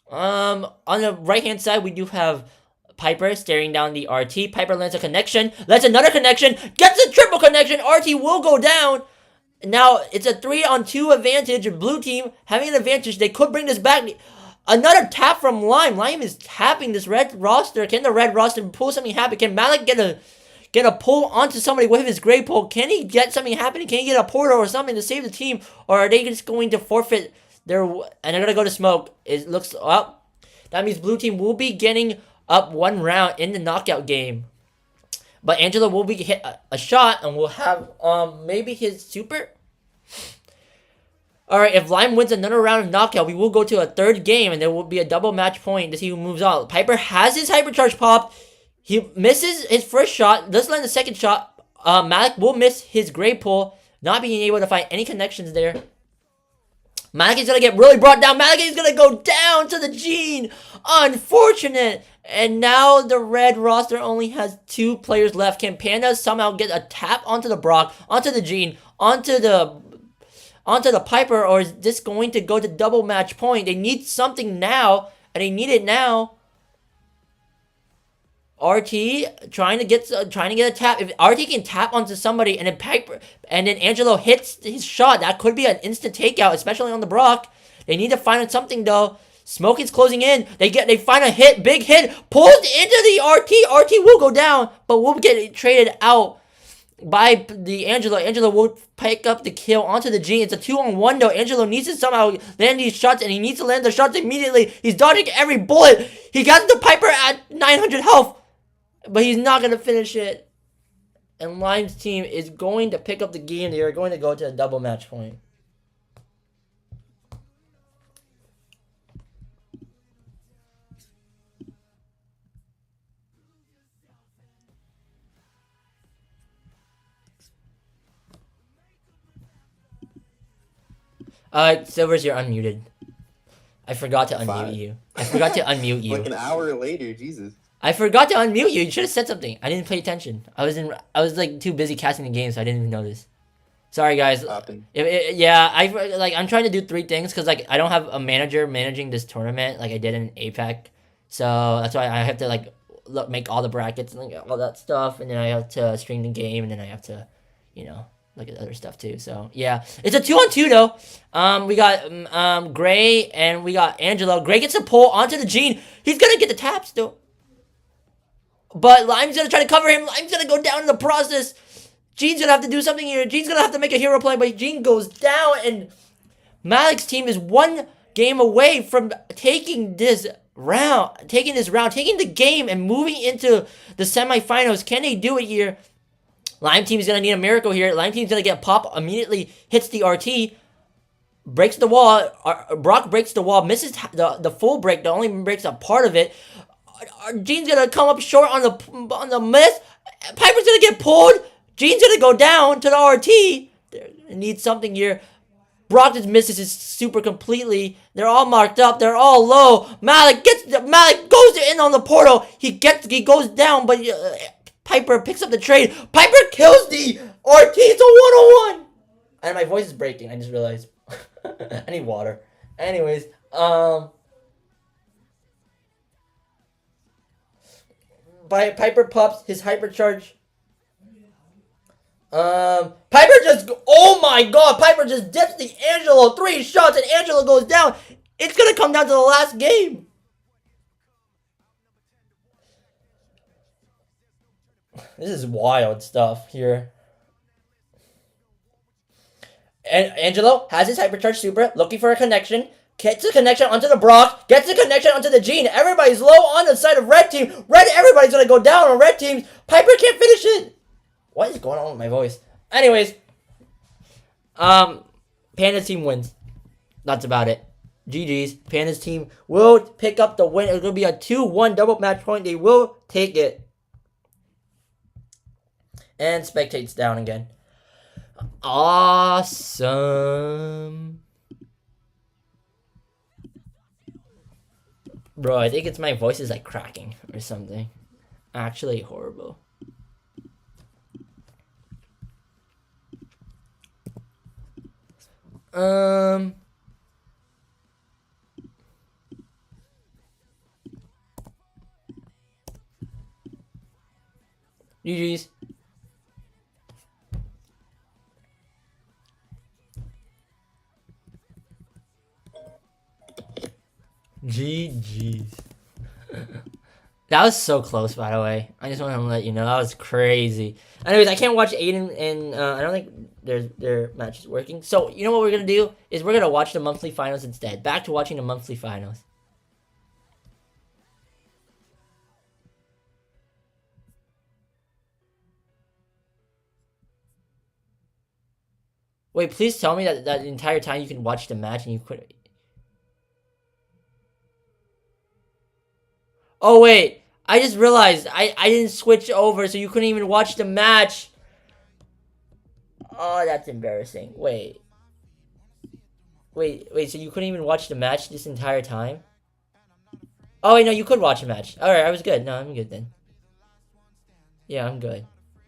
On the right-hand side, we do have Piper staring down the RT. Piper lands a connection. Lands another connection. Gets a triple connection. RT will go down. Now, it's a 3-on-2 advantage. Blue team having an advantage. They could bring this back. Another tap from Lime. Lime is tapping this red roster. Can the red roster pull something happen? Can Malik get a pull onto somebody with his gray pull? Can he get something happening? Can he get a portal or something to save the team? Or are they just going to forfeit their... And they're going to go to smoke. It looks up. That means blue team will be getting up 1 round in the knockout game. But Angelo will be hit a shot and will have maybe his super. Alright, if Lime wins another round of knockout, we will go to a 3rd game and there will be a double match point to see who moves on. Piper has his hypercharge pop. He misses his first shot, doesn't land the second shot. Malik will miss his gray pull, not being able to find any connections there. Malik is going to get really brought down. Malik is going to go down to the Gene. Unfortunate. And now the red roster only has 2 players left. Can Panda somehow get a tap onto the Brock, onto the Gene, onto the Piper, or is this going to go to double match point? They need something now, and they need it now. RT trying to get a tap. If RT can tap onto somebody and then Piper and then Angelo hits his shot, that could be an instant takeout, especially on the Brock. They need to find something though. Smoke is closing in. They find a hit, big hit, pulled into the RT. RT will go down, but will get traded out by the Angelo. Angelo will pick up the kill onto the G. It's a 2-on-1 though. Angelo needs to somehow land these shots, and he needs to land the shots immediately. He's dodging every bullet. He got the Piper at 900 health, but he's not going to finish it. And Lime's team is going to pick up the game. They are going to go to a double match point. Silvers, you're unmuted. I forgot to unmute you. I forgot to unmute you. Like an hour later, Jesus. I forgot to unmute you. You should have said something. I didn't pay attention. I was like too busy casting the game, so I didn't even notice. Sorry, guys. Happen. Yeah, I'm trying to do 3 things because like I don't have a manager managing this tournament like I did in APAC, so that's why I have to like make all the brackets and like, all that stuff, and then I have to stream the game, and then I have to, you know, look at other stuff too. So yeah, it's a 2-on-2 though. We got Gray and we got Angelo. Gray gets a pull onto the Gene. He's gonna get the taps though, but Lime's gonna try to cover him. Lime's gonna go down in the process. Gene's gonna have to do something here. Gene's gonna have to make a hero play, but Gene goes down, and Malik's team is 1 game away from taking this round, taking the game, and moving into the semifinals. Can they do it here? Lime team is gonna need a miracle here. Lime team's gonna get pop, immediately hits the RT, breaks the wall. Brock breaks the wall, misses the full break. Only breaks a part of it. Gene's gonna come up short on the miss. Piper's gonna get pulled. Gene's gonna go down to the RT. They need something here. Brock just misses his super completely. They're all marked up. They're all low. Malik goes in on the portal. He goes down, but Piper picks up the trade. Piper kills the RT. It's a 1-on-1. And my voice is breaking. I just realized. I need water. Anyways, Piper pops his hypercharge. Piper just, oh my god, Piper just dips the Angelo, 3 shots, and Angelo goes down. It's gonna come down to the last game. This is wild stuff here. And Angelo has his hypercharge super, looking for a connection. Gets a connection onto the Brock. Gets a connection onto the Gene. Everybody's low on the side of red team. Everybody's gonna go down on red teams. Piper can't finish it. What is going on with my voice? Anyways, Panda's team wins. That's about it. GG's. Panda's team will pick up the win. It's gonna be a 2-1 double match point. They will take it. And spectates down again. Awesome. Bro, I think it's my voice is like cracking or something. Actually horrible. GG's. GG's. That was so close, by the way. I just want to let you know that was crazy. Anyways, I can't watch Aiden, and I don't think their match is working. So you know what we're gonna do is we're gonna watch the monthly finals instead. Back to watching the monthly finals. Wait, please tell me that the entire time you can watch the match and you quit. Oh wait, I just realized I didn't switch over, so you couldn't even watch the match. Oh, that's embarrassing. Wait, so you couldn't even watch the match this entire time? Oh wait, no, you could watch a match. Alright, I was good. No, I'm good then. Yeah, I'm good.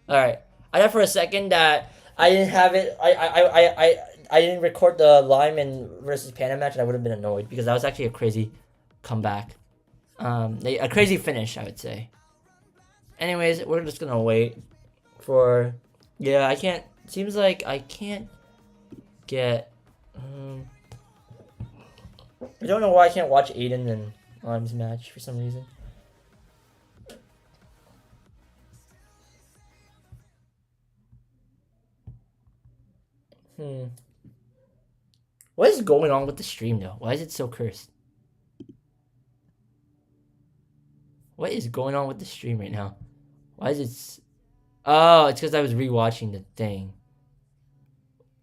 Alright. I thought for a second that I didn't have it. I didn't record the Lyman versus Panda match, and I would have been annoyed because that was actually a crazy comeback. A crazy finish, I would say. Anyways, we're just gonna wait for. Yeah, I can't. Seems like I can't get. I don't know why I can't watch Aiden and Lime's match for some reason. What is going on with the stream though? Why is it so cursed? What is going on with the stream right now? Why is it? Oh, it's because I was rewatching the thing.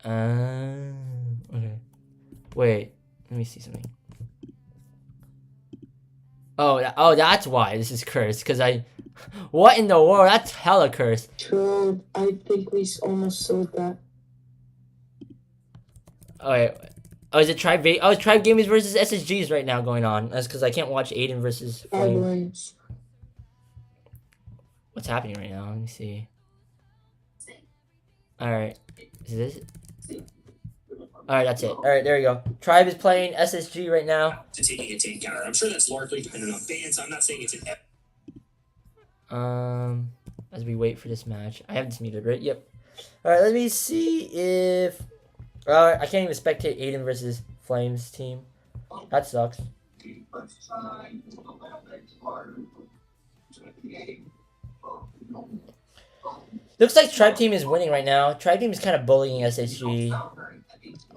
Okay. Wait, let me see something. Oh, that's why this is cursed. Because I. What in the world? That's hella cursed. True, I think we almost sold that. Oh wait. Oh, is it Tribe? Oh, it's Tribe Gamers versus SSGs right now going on. That's because I can't watch Aiden versus Flame. What's happening right now? Let me see. Alright. Is this? Alright, that's it. Alright, there you go. Tribe is playing SSG right now. To taking a tank counter. I'm sure that's largely dependent on fans. I'm not saying it's an As we wait for this match. I have this muted, right? Yep. Alright, let me see if... I can't even spectate Aiden versus Flames team. That sucks. Looks like Tribe team is winning right now. Tribe team is kind of bullying SSG.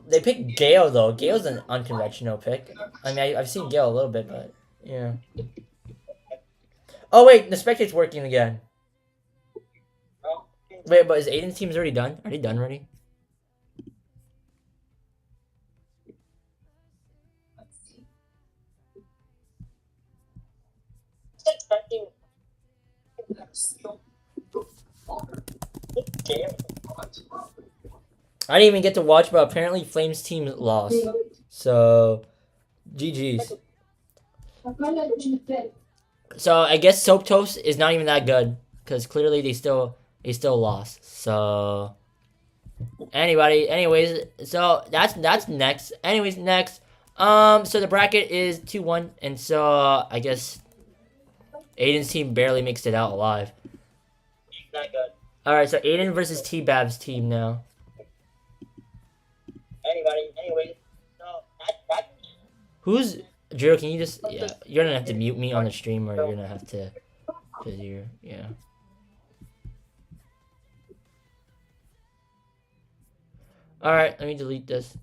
They picked Gale though. Gale's an unconventional pick. I mean, I've seen Gale a little bit, but yeah. Oh wait, the spectate's working again. Wait, but is Aiden's team's already done? Are they done already? I didn't even get to watch, but apparently Flames team lost. So, GG's. So I guess Soap Toast is not even that good because clearly they still lost. So, anyways, so that's next. Anyways, next. So the bracket is 2-1, and so I guess Aiden's team barely makes it out alive. Not good. All right, so Aiden versus T-Bab's team now. Anyways, so that. Who's Drew? Can you just You're gonna have to mute me on the stream, or you're gonna have to, cause you're yeah. All right, let me delete this.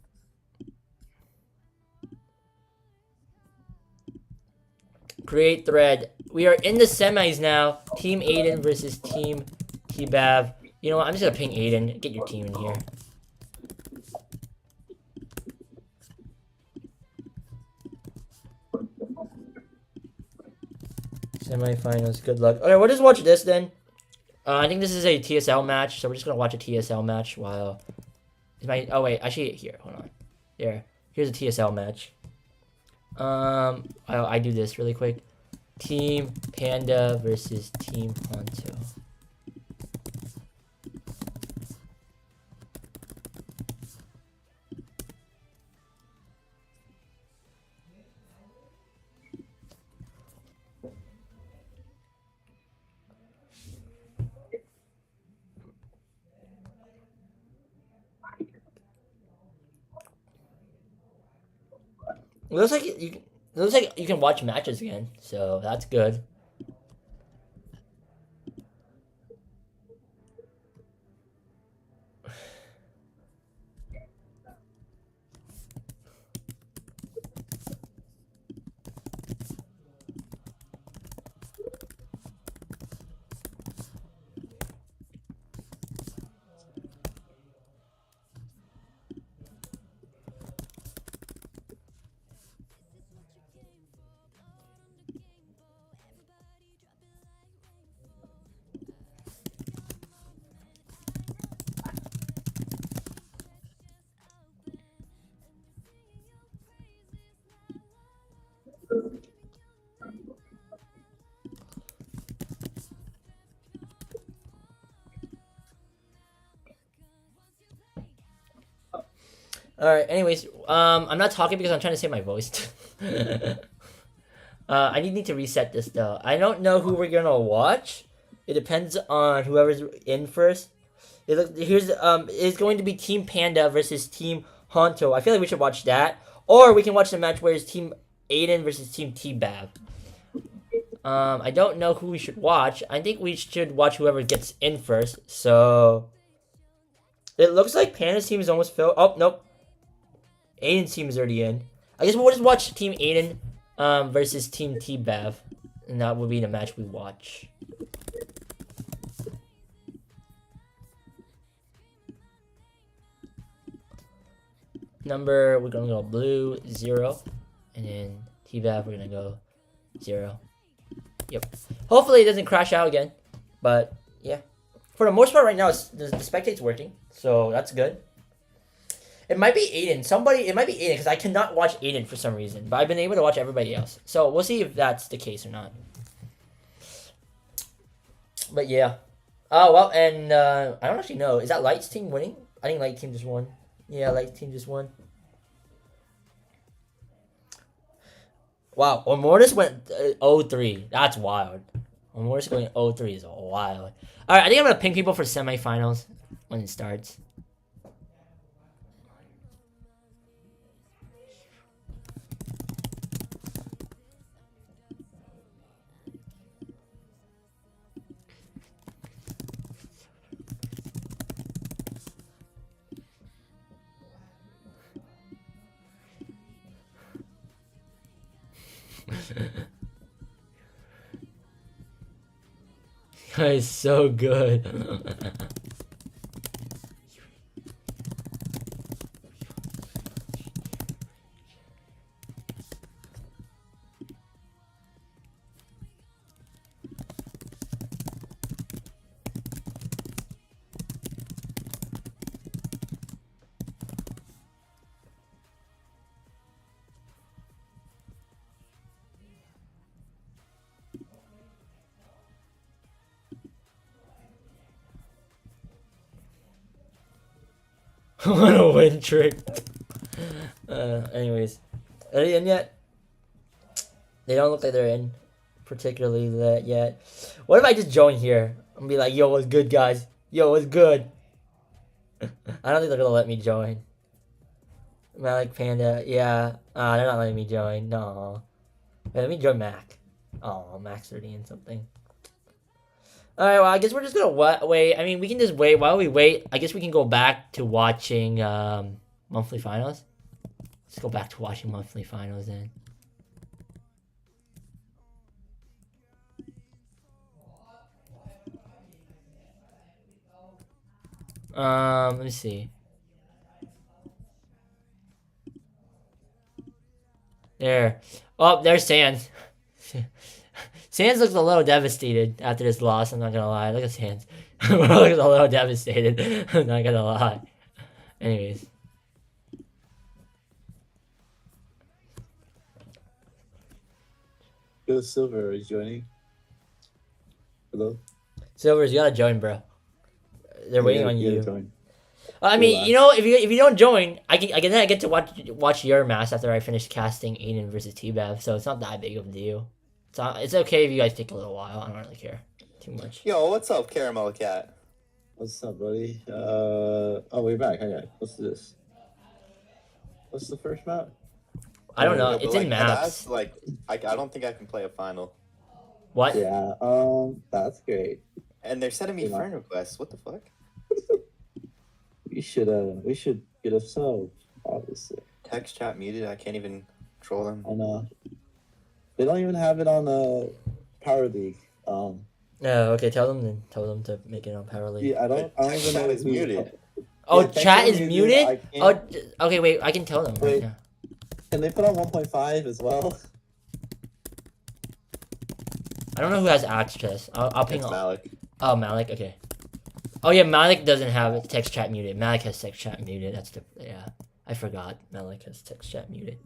Create thread. We are in the semis now. Team Aiden versus Team T-Bab. You know what? I'm just gonna ping Aiden. Get your team in here. Semifinals. Good luck. Okay, we'll just watch this then. I think this is a TSL match, so we're just gonna watch a TSL match while. Oh wait, actually here. Hold on. Here's a TSL match. I do this really quick. Team Panda versus Team Honto. It looks like you can watch matches again, so that's good. Alright, anyways, I'm not talking because I'm trying to save my voice. I need to reset this though. I don't know who we're gonna watch. It depends on whoever's in first. It's going to be Team Panda versus Team Honto. I feel like we should watch that. Or we can watch the match where it's Team Aiden versus Team T-Bab. I don't know who we should watch. I think we should watch whoever gets in first. So it looks like Panda's team is almost filled. Oh, nope. Aiden's team is already in. I guess we'll just watch Team Aiden versus Team T-Bab. And that will be the match we watch. We're gonna go blue, 0. And then T-Bab, we're gonna go 0. Yep. Hopefully it doesn't crash out again. But, yeah. For the most part right now, the spectate's working. So, that's good. It might be Aiden. It might be Aiden, because I cannot watch Aiden for some reason. But I've been able to watch everybody else. So, we'll see if that's the case or not. But, yeah. Oh well, and I don't actually know. Is that Light's team winning? I think Light team just won. Yeah, Light team just won. Wow, Mortis went 0-3. That's wild. Mortis going 0-3 is wild. All right, I think I'm gonna ping people for semifinals when it starts. That is so good. What a win trick. Anyways, are they in yet? They don't look like they're in particularly yet. What if I just join here and be like, yo, what's good, guys? Yo, what's good? I don't think they're gonna let me join. Malik Panda, yeah. They're not letting me join. No. Wait, let me join Mac. Oh, Mac's 30 and something. Alright, well, I guess we're just gonna wait. I mean, we can just wait. While we wait, I guess we can go back to watching monthly finals. Let's go back to watching monthly finals then. Let me see. There. Oh, there's Sans. Sans looks a little devastated after this loss, I'm not gonna lie. Look at Sans. Looks a little devastated. I'm not gonna lie. Anyways. Yo, Silver is joining. Hello? Silvers, you gotta join, bro. They're waiting on you. Join. I mean, you know, if you don't join, I get to watch your match after I finish casting Aiden versus T-Bav, so it's not that big of a deal. It's okay if you guys take a little while. I don't really care too much. Yo, what's up, Caramel Cat? What's up, buddy? Oh, we're back. Okay, what's this? What's the first map? I don't know. Yeah, but, It's in maps. That's, like, I don't think I can play a final. What? Yeah, that's great. And they're sending me Yeah. friend requests. What the fuck? We should get a sub, obviously. Text chat muted. I can't even control them. On they don't even have it on Power League. No, okay. Tell them to make it on Power League. Yeah, I don't even know Chat is who- muted. Oh, Yeah, text chat them is muted. muted. I Oh, can't- okay. Wait, I can tell them right Wait. now. Can they put on 1.5 as well? I don't know who has access. I'll ping. It's Malik. Oh, Malik. Okay. Oh yeah, Malik doesn't have text chat muted. Malik has text chat muted. That's the I forgot. Malik has text chat muted.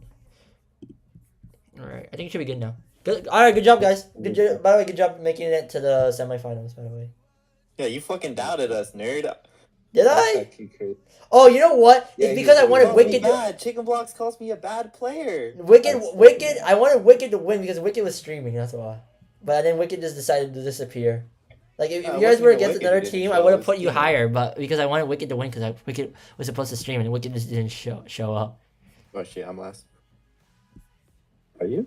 All right, I think it should be good now. Good. All right, good job, guys. Good job. By the way, good job making it to the semifinals. By the way. Yeah, you fucking doubted us, nerd. Did That's I? actually crazy. Oh, you know what? Yeah, It's you because I did. wanted Calls me Wicked. bad. Chicken Blocks calls me a bad player. Wicked. I wanted Wicked to win because Wicked was streaming. That's why. But then Wicked just decided to disappear. Like if you guys wasn't were even against Wicked another who didn't team, show I would have up. put you higher. But because I wanted Wicked to win, because Wicked was supposed to stream and Wicked just didn't show up. Oh shit, I'm last. Are you?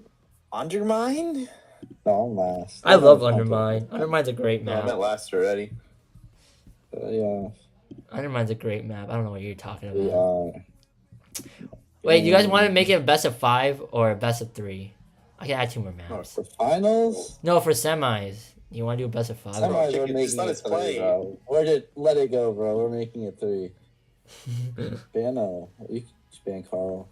Undermine? No, I'm last. I love Undermine. Undermine's a great No, I'm map. at last already. Yeah, Undermine's a great map. I don't know what you're talking we about. are. Wait, you guys want to make it a best of 5 or a best of 3? I can add 2 more Oh, maps. For finals? No, for semis. You want to do a best of 5? Semis, we're chicken, just making let it us 3, play. bro. Let it go, bro. We're making it 3. Ban, you can just ban Carl.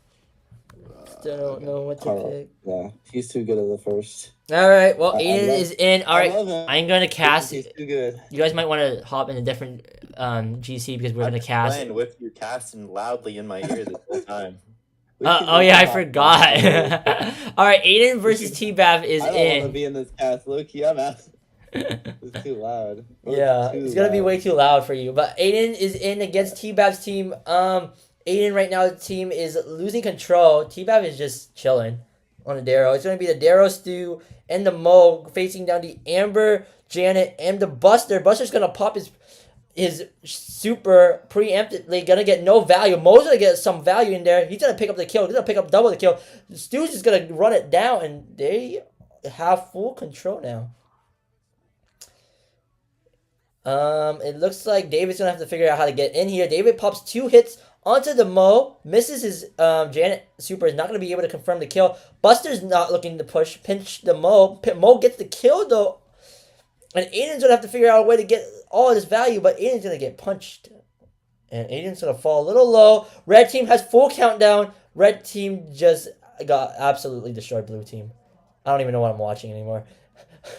Still don't know what to Carl. pick. Yeah, he's too good at the first. All right, well, I Aiden love- is in. All right, I love him. I'm gonna cast. He's too good. You guys might want to hop in a different GC because we're gonna cast. Playing with you casting loudly in my ear this whole time. We can Oh make yeah, I it happen. forgot. All right, Aiden versus T-Bav is I don't want to in. be in this cast. Low key, I'm out. It's too loud. Yeah, Too it's gonna be loud. way too loud for you. But Aiden is in against T-Bab's team. Aiden right now, the team is losing control. T-Bab is just chilling on the Darrow. It's gonna be the Darrow, Stu, and the Mo facing down the Amber, Janet, and the Buster. Buster's gonna pop his super preemptively, gonna get no value. Mo's gonna get some value in there. He's gonna pick up the kill. He's gonna pick up double the kill. Stu's just gonna run it down, and they have full control now. It looks like David's gonna have to figure out how to get in here. David pops 2 hits onto the Mo, misses his Janet super, is not gonna be able to confirm the kill. Buster's not looking to pinch the Mo. Mo gets the kill though, and Aiden's gonna have to figure out a way to get all of this value, but Aiden's gonna get punched, and Aiden's gonna fall a little low. Red team has full countdown. Red team just got absolutely destroyed. Blue team. I don't even know what I'm watching anymore.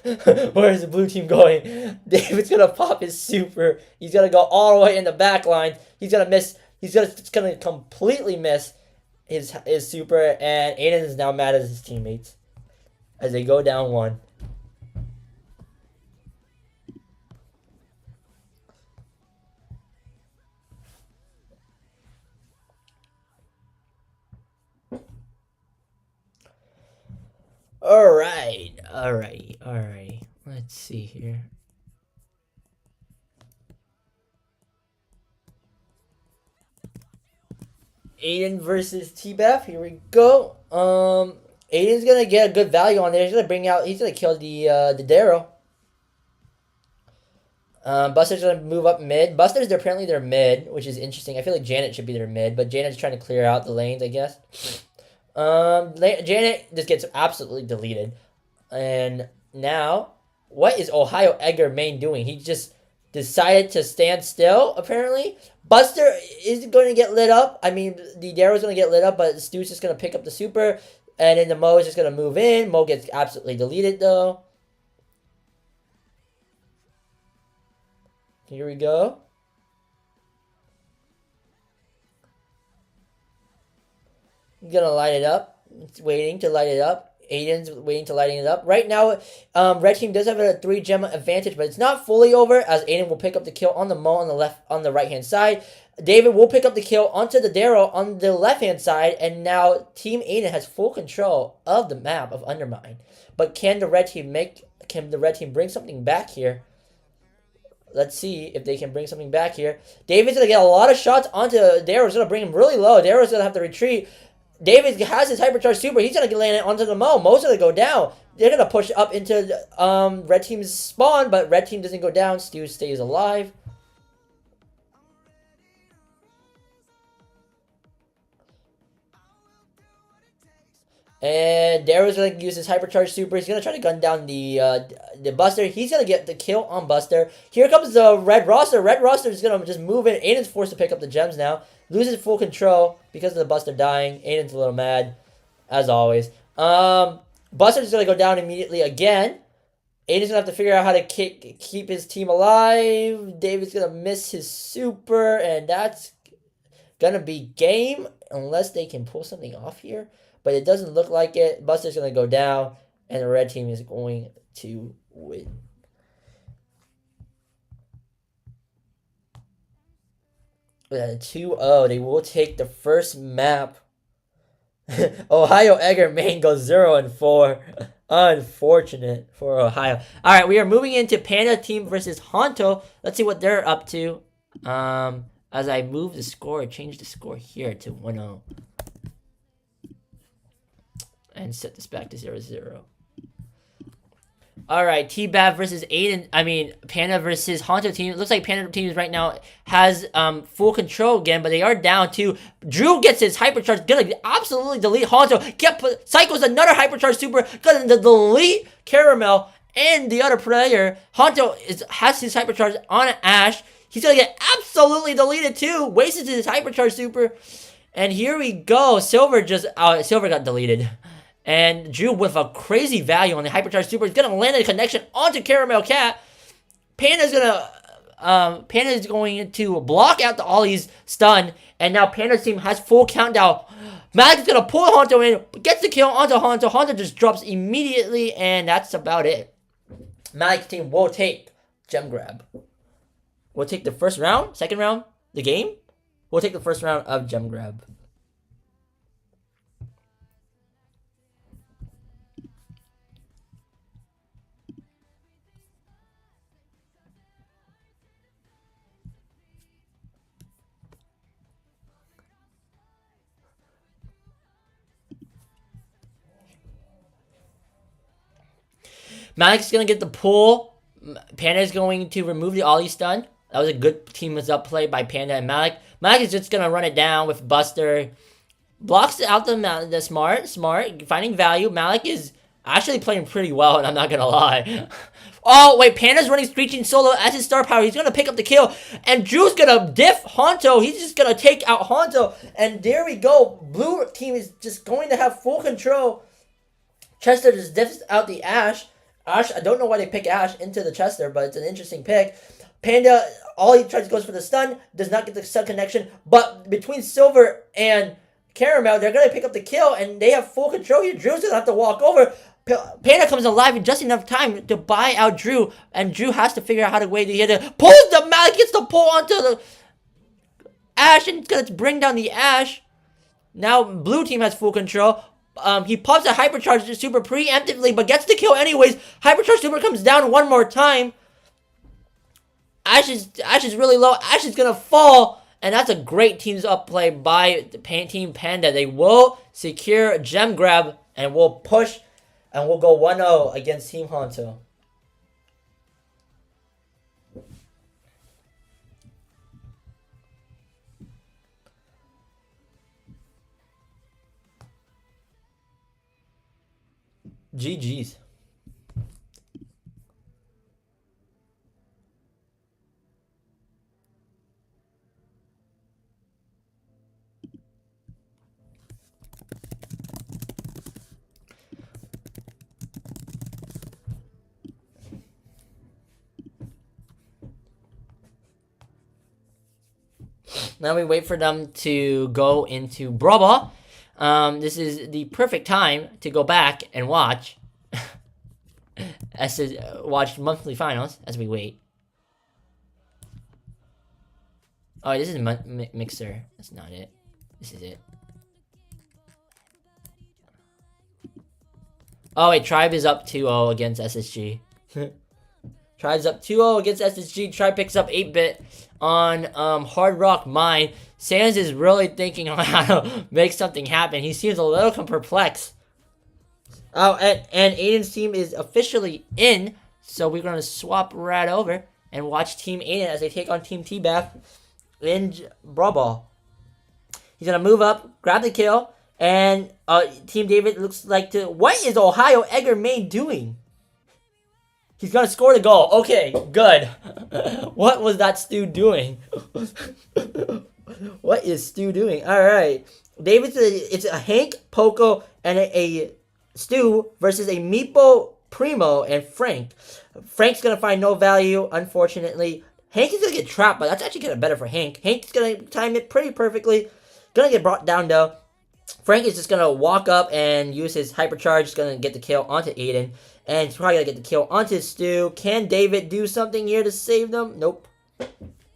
Where is the blue team going? David's gonna pop his super. He's gonna go all the way in the back line. He's gonna miss. He's gonna completely miss his super, and Aiden is now mad at his teammates as they go down 1. Alright. Let's see here. Aiden versus T-Baf. Here we go. Aiden's gonna get a good value on there. He's gonna kill the Darrow. Buster's gonna move up mid. Buster's apparently their mid, which is interesting. I feel like Janet should be their mid, but Janet's trying to clear out the lanes, I guess. Janet just gets absolutely deleted. And now, what is Ohio Edgar Main doing? He just decided to stand still, apparently. Buster is going to get lit up. I mean, the Darrow's going to get lit up, but Stu's just going to pick up the super. And then the Mo is just going to move in. Mo gets absolutely deleted, though. Here we go. He's going to light it up. It's waiting to light it up. Aiden's waiting to lighting it up. Right now, Red Team does have a 3-gem advantage, but it's not fully over, as Aiden will pick up the kill on the Mo on the right-hand side. David will pick up the kill onto the Darrow on the left-hand side, and now Team Aiden has full control of the map of Undermine. But can the Red Team bring something back here? Let's see if they can bring something back here. David's going to get a lot of shots onto Darrow. It's going to bring him really low. Darrow's going to have to retreat. David has his hypercharged super. He's going to land it onto the Mo. Mo's going to go down. They're going to push up into Red Team's spawn, but Red Team doesn't go down. Stu stays alive. And Darrow's going to use his hypercharged super. He's going to try to gun down the Buster. He's going to get the kill on Buster. Here comes the Red Roster. Red Roster is going to just move in. Aiden's forced to pick up the gems now. Loses full control because of the Buster dying. Aiden's a little mad, as always. Buster's going to go down immediately again. Aiden's going to have to figure out how to keep his team alive. David's going to miss his super, and that's going to be game unless they can pull something off here. But it doesn't look like it. Buster's going to go down, and the Red Team is going to win. With a 2-0, they will take the first map. Ohio Edgar Main goes 0-4. Unfortunate for Ohio. Alright, we are moving into Panda Team versus Honto. Let's see what they're up to. As I move the score, change the score here to 1-0. And set this back to 0-0. Alright, T-Bab versus Panda versus Honto team. It looks like Panda team right now has full control again, but they are down 2. Drew gets his hypercharge, gonna absolutely delete Honto. Psycho's another hypercharge super, gonna delete Caramel and the other player. Honto has his hypercharge on Ash. He's gonna get absolutely deleted too. Wasted his hypercharge super. And here we go. Silver got deleted. And Drew with a crazy value on the hypercharge super is gonna land a connection onto Caramel Cat. Panda's going to block out the Ollie's stun, and now Panda's team has full countdown. Mag's gonna pull Honto in, gets the kill onto Honto. Honto just drops immediately, and that's about it. Malik's team will take gem grab. We'll take the first round, second round, the game. We'll take the first round of gem grab. Malik's gonna get the pull. Panda is going to remove the Ollie stun. That was a good team-up play by Panda and Malik. Malik is just gonna run it down with Buster. Blocks out the smart, finding value. Malik is actually playing pretty well, and I'm not gonna lie. Oh, wait, Panda's running Screeching Solo as his star power. He's gonna pick up the kill, and Drew's gonna diff Honto. He's just gonna take out Honto, and there we go. Blue team is just going to have full control. Chester just diffs out the Ashe. Ashe, I don't know why they pick Ashe into the Chester, but it's an interesting pick. Panda, all he tries to goes for the stun, does not get the stun connection, but between Silver and Caramel, they're going to pick up the kill, and they have full control here. Drew's going to have to walk over. Panda comes alive in just enough time to buy out Drew, and Drew has to figure out how to way to hit it. Pulls the Malik, gets the pull onto the Ashe, and it's going to bring down the Ashe. Now, blue team has full control. He pops a Hypercharge Super preemptively, but gets the kill anyways. Hypercharge Super comes down one more time. Ashe is really low. Ashe is going to fall. And that's a great teams up play by the Team Panda. They will secure gem grab and will push. And we'll go 1-0 against Team Honto. GG's. Now we wait for them to go into Brawl Ball. This is the perfect time to go back and watch watch monthly finals as we wait. Oh, this is Mixer. That's not it. This is it. Oh wait, Tribe is up 2-0 against SSG. Tribe's up 2-0 against SSG. Tribe picks up 8-bit on Hard Rock Mine. Sans is really thinking on how to make something happen. He seems a little perplexed. Oh, and Aiden's team is officially in. So we're going to swap right over and watch Team Aiden as they take on Team T-Bath in Brawl Ball. He's going to move up, grab the kill, and Team David looks like to... What is Ohio Edgar Main doing? He's going to score the goal. Okay, good. What was that Stu doing? What is Stu doing? All right. It's a Hank, Poco, and a Stu versus a Meepo, Primo, and Frank. Frank's going to find no value, unfortunately. Hank is going to get trapped, but that's actually kind of better for Hank. Hank's going to time it pretty perfectly. Going to get brought down, though. Frank is just going to walk up and use his Hypercharge. He's going to get the kill onto Aiden. And he's probably going to get the kill onto Stu. Can David do something here to save them? Nope. And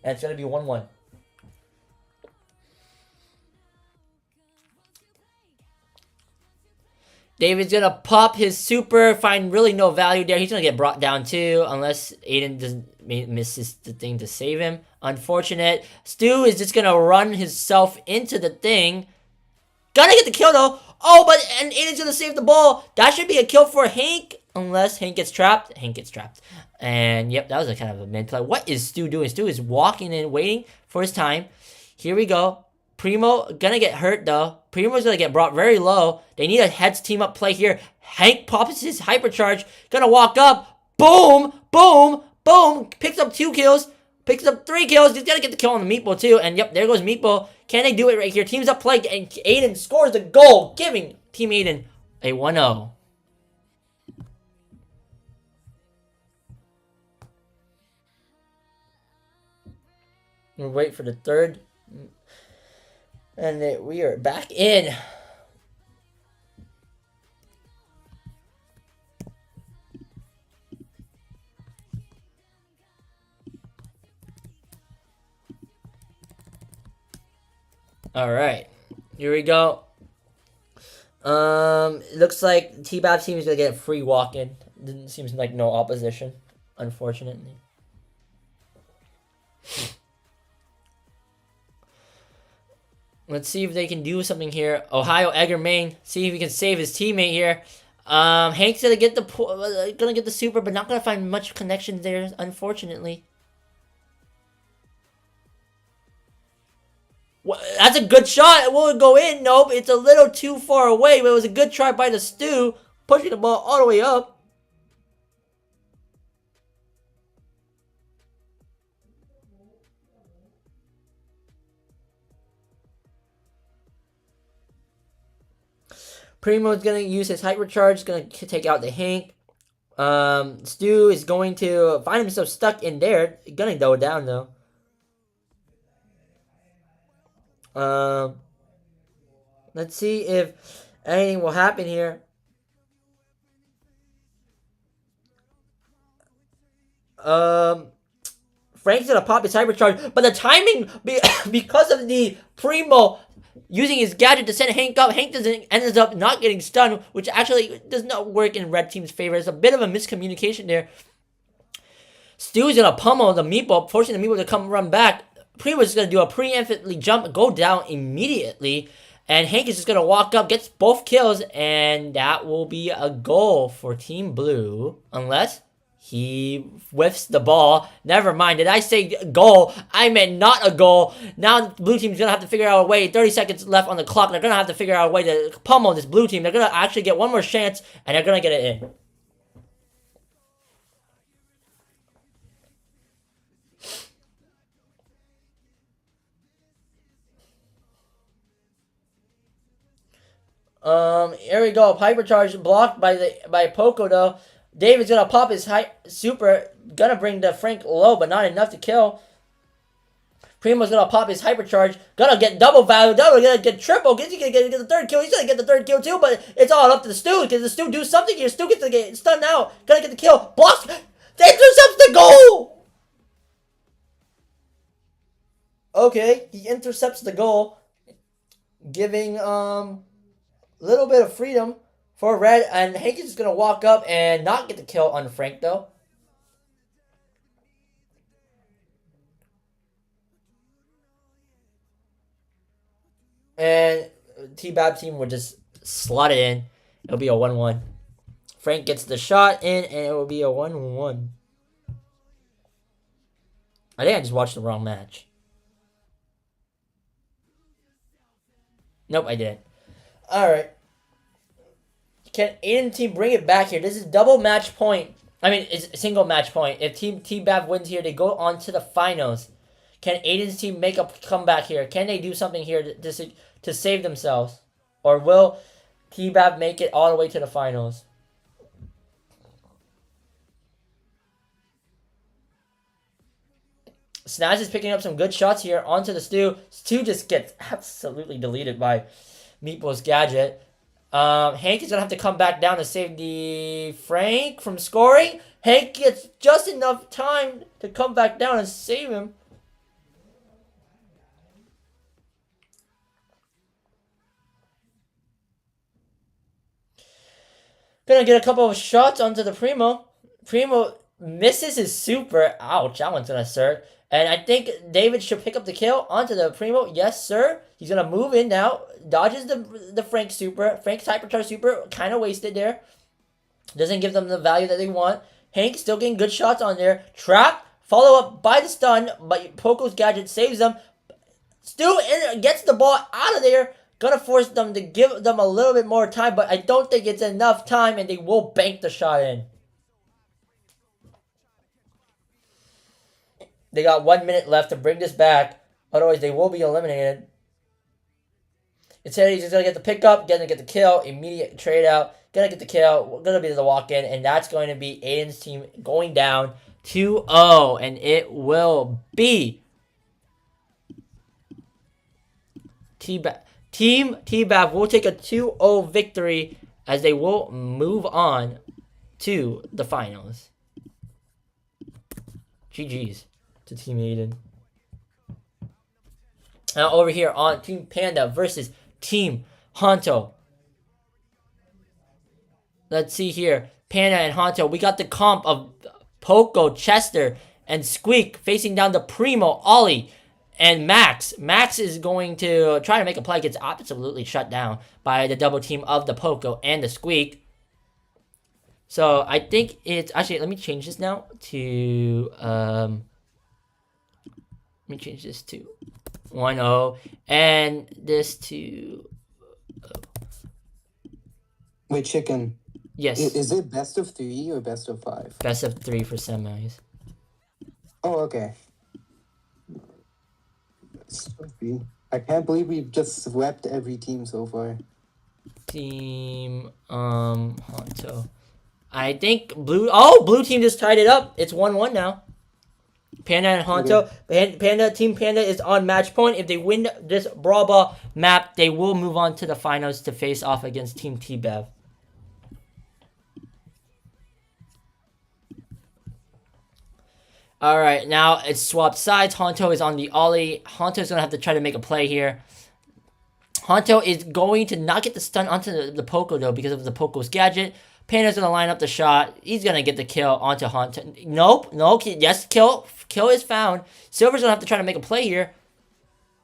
it's going to be 1-1. David's going to pop his super, find really no value there. He's going to get brought down too, unless Aiden doesn't misses the thing to save him. Unfortunate. Stu is just going to run himself into the thing. Gonna get the kill though. Oh, but and Aiden's going to save the ball. That should be a kill for Hank. Unless Hank gets trapped. Hank gets trapped. And yep, that was a kind of a mid play. What is Stu doing? Stu is walking in, waiting for his time. Here we go. Primo gonna get hurt though. Primo's gonna get brought very low. They need a heads team up play here. Hank pops his Hypercharge. Gonna walk up. Boom! Boom! Boom! Picks up 2 kills. Picks up 3 kills. He's gonna get the kill on the Meatball too. And yep, there goes Meatball. Can they do it right here? Teams up play and Aiden scores the goal, giving Team Aiden a 1-0. We'll wait for the third. And we are back in. All right, here we go. It looks like T-Bab team is gonna get a free walk-in. Seems like no opposition, unfortunately. Let's see if they can do something here. Ohio Egger Main. See if he can save his teammate here. Hank's gonna get the super, but not gonna find much connection there, unfortunately. That's a good shot. Will it go in? Nope. It's a little too far away, but it was a good try by the Stu, pushing the ball all the way up. Primo's gonna use his hypercharge, gonna take out the Hank. Stu is going to find himself stuck in there. Gonna go down though. Let's see if anything will happen here. Frank's gonna pop his hypercharge, but the timing, because of the Primo using his gadget to send Hank up, Hank ends up not getting stunned, which actually does not work in Red Team's favor. It's a bit of a miscommunication there. Stu's gonna pummel the Meatball, forcing the Meatball to come run back. Primo's gonna do a preemptively jump, go down immediately, and Hank is just gonna walk up, gets both kills, and that will be a goal for Team Blue, unless he whiffs the ball. Never mind. Did I say goal? I meant not a goal. Now the blue team's going to have to figure out a way. 30 seconds left on the clock. They're going to have to figure out a way to pummel this blue team. They're going to actually get one more chance, and they're going to get it in. Here we go. Hypercharge blocked by Poco though. David's gonna pop his super, gonna bring the Frank low, but not enough to kill. Primo's gonna pop his hypercharge, gonna get double value, gonna get triple. He's gonna get the third kill. He's gonna get the third kill too, but it's all up to the Stu. Because the Stu do something here. Stu gets to get stunned out. Gonna get the kill. Blocks. They intercepts the goal. Okay, he intercepts the goal, giving a little bit of freedom for Red, and Hank is just gonna walk up and not get the kill on Frank though. And T-Bab team will just slot it in. It'll be a 1-1. Frank gets the shot in, and it will be a 1-1. I think I just watched the wrong match. Nope, I didn't. Alright. Can Aiden team bring it back here? This is double match point. I mean, it's a single match point. If Team T-Bab wins here, they go on to the finals. Can Aiden's team make a comeback here? Can they do something here to save themselves? Or will T-Bab make it all the way to the finals? Snaz is picking up some good shots here onto the Stu. Stu just gets absolutely deleted by Meatball's gadget. Hank is going to have to come back down to save the Frank from scoring. Hank gets just enough time to come back down and save him. Gonna get a couple of shots onto the Primo. Primo misses his super. Ouch, that one's gonna hurt. And I think David should pick up the kill onto the Primo. Yes, sir. He's going to move in now. Dodges the Frank super. Frank's hypercharge super. Kind of wasted there. Doesn't give them the value that they want. Hank still getting good shots on there. Trap. Follow up by the stun. But Poco's gadget saves them. Stu gets the ball out of there. Gonna force them to give them a little bit more time. But I don't think it's enough time. And they will bank the shot in. They got 1 minute left to bring this back. Otherwise, they will be eliminated. Instead, he's just going to get the pickup, going to get the kill, immediate trade out, going to get the kill, going to be the walk-in, and that's going to be Aiden's team going down 2-0, and it will be Team T-Bab will take a 2-0 victory as they will move on to the finals. GG's to Team Aiden. Now over here on Team Panda versus Team Honto. Let's see here. Panda and Honto. We got the comp of Poco, Chester, and Squeak facing down the Primo, Ollie, and Max. Max is going to try to make a play. Gets absolutely shut down by the double team of the Poco and the Squeak. So I think it's actually, let me change this now to let me change this to 1-0 and this to Wait, chicken. yes, Is it best of 3 or best of 5? best of 3 for semis. Oh, okay. I can't believe we've just swept every team so far. Team Honto. I think blue team just tied it up. It's 1-1 now. Panda and Honto. Team Panda is on match point. If they win this Brawl Ball map, they will move on to the finals to face off against Team T-Bev. Alright, now it's swapped sides. Honto is on the Ollie. Honto's gonna have to try to make a play here. Honto is going to not get the stun onto the Poco though because of the Poco's gadget. Panda's gonna line up the shot. He's gonna get the kill onto Honto. Nope, no, yes, kill. Kill is found. Silver's gonna have to try to make a play here.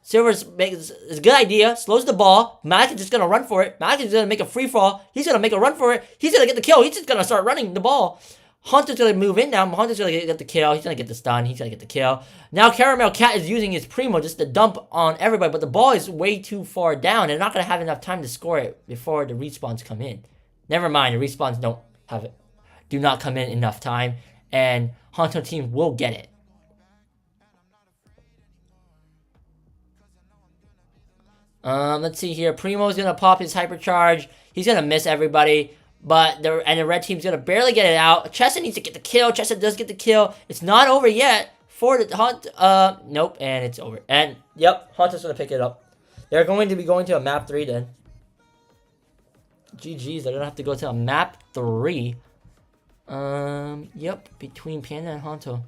Silver's makes a good idea. Slows the ball. Mac is just gonna run for it. Mac is gonna make a free fall. He's gonna make a run for it. He's gonna get the kill. He's just gonna start running the ball. Honto's gonna move in now. Honto's gonna get the kill. He's gonna get the stun. He's gonna get the kill. Now Caramel Cat is using his Primo just to dump on everybody, but the ball is way too far down. They're not gonna have enough time to score it before the respawns come in. Never mind, the respawns do not come in enough time, and Honto team will get it. Let's see here. Primo's gonna pop his hypercharge. He's gonna miss everybody. But the red team's gonna barely get it out. Chester needs to get the kill. Chester does get the kill. It's not over yet for the Hunt. Nope, and it's over. And yep, Hunter's gonna pick it up. They're going to be going to a map 3 then. GG's, they're gonna have to go to a map 3. Yep, between Panda and Honto.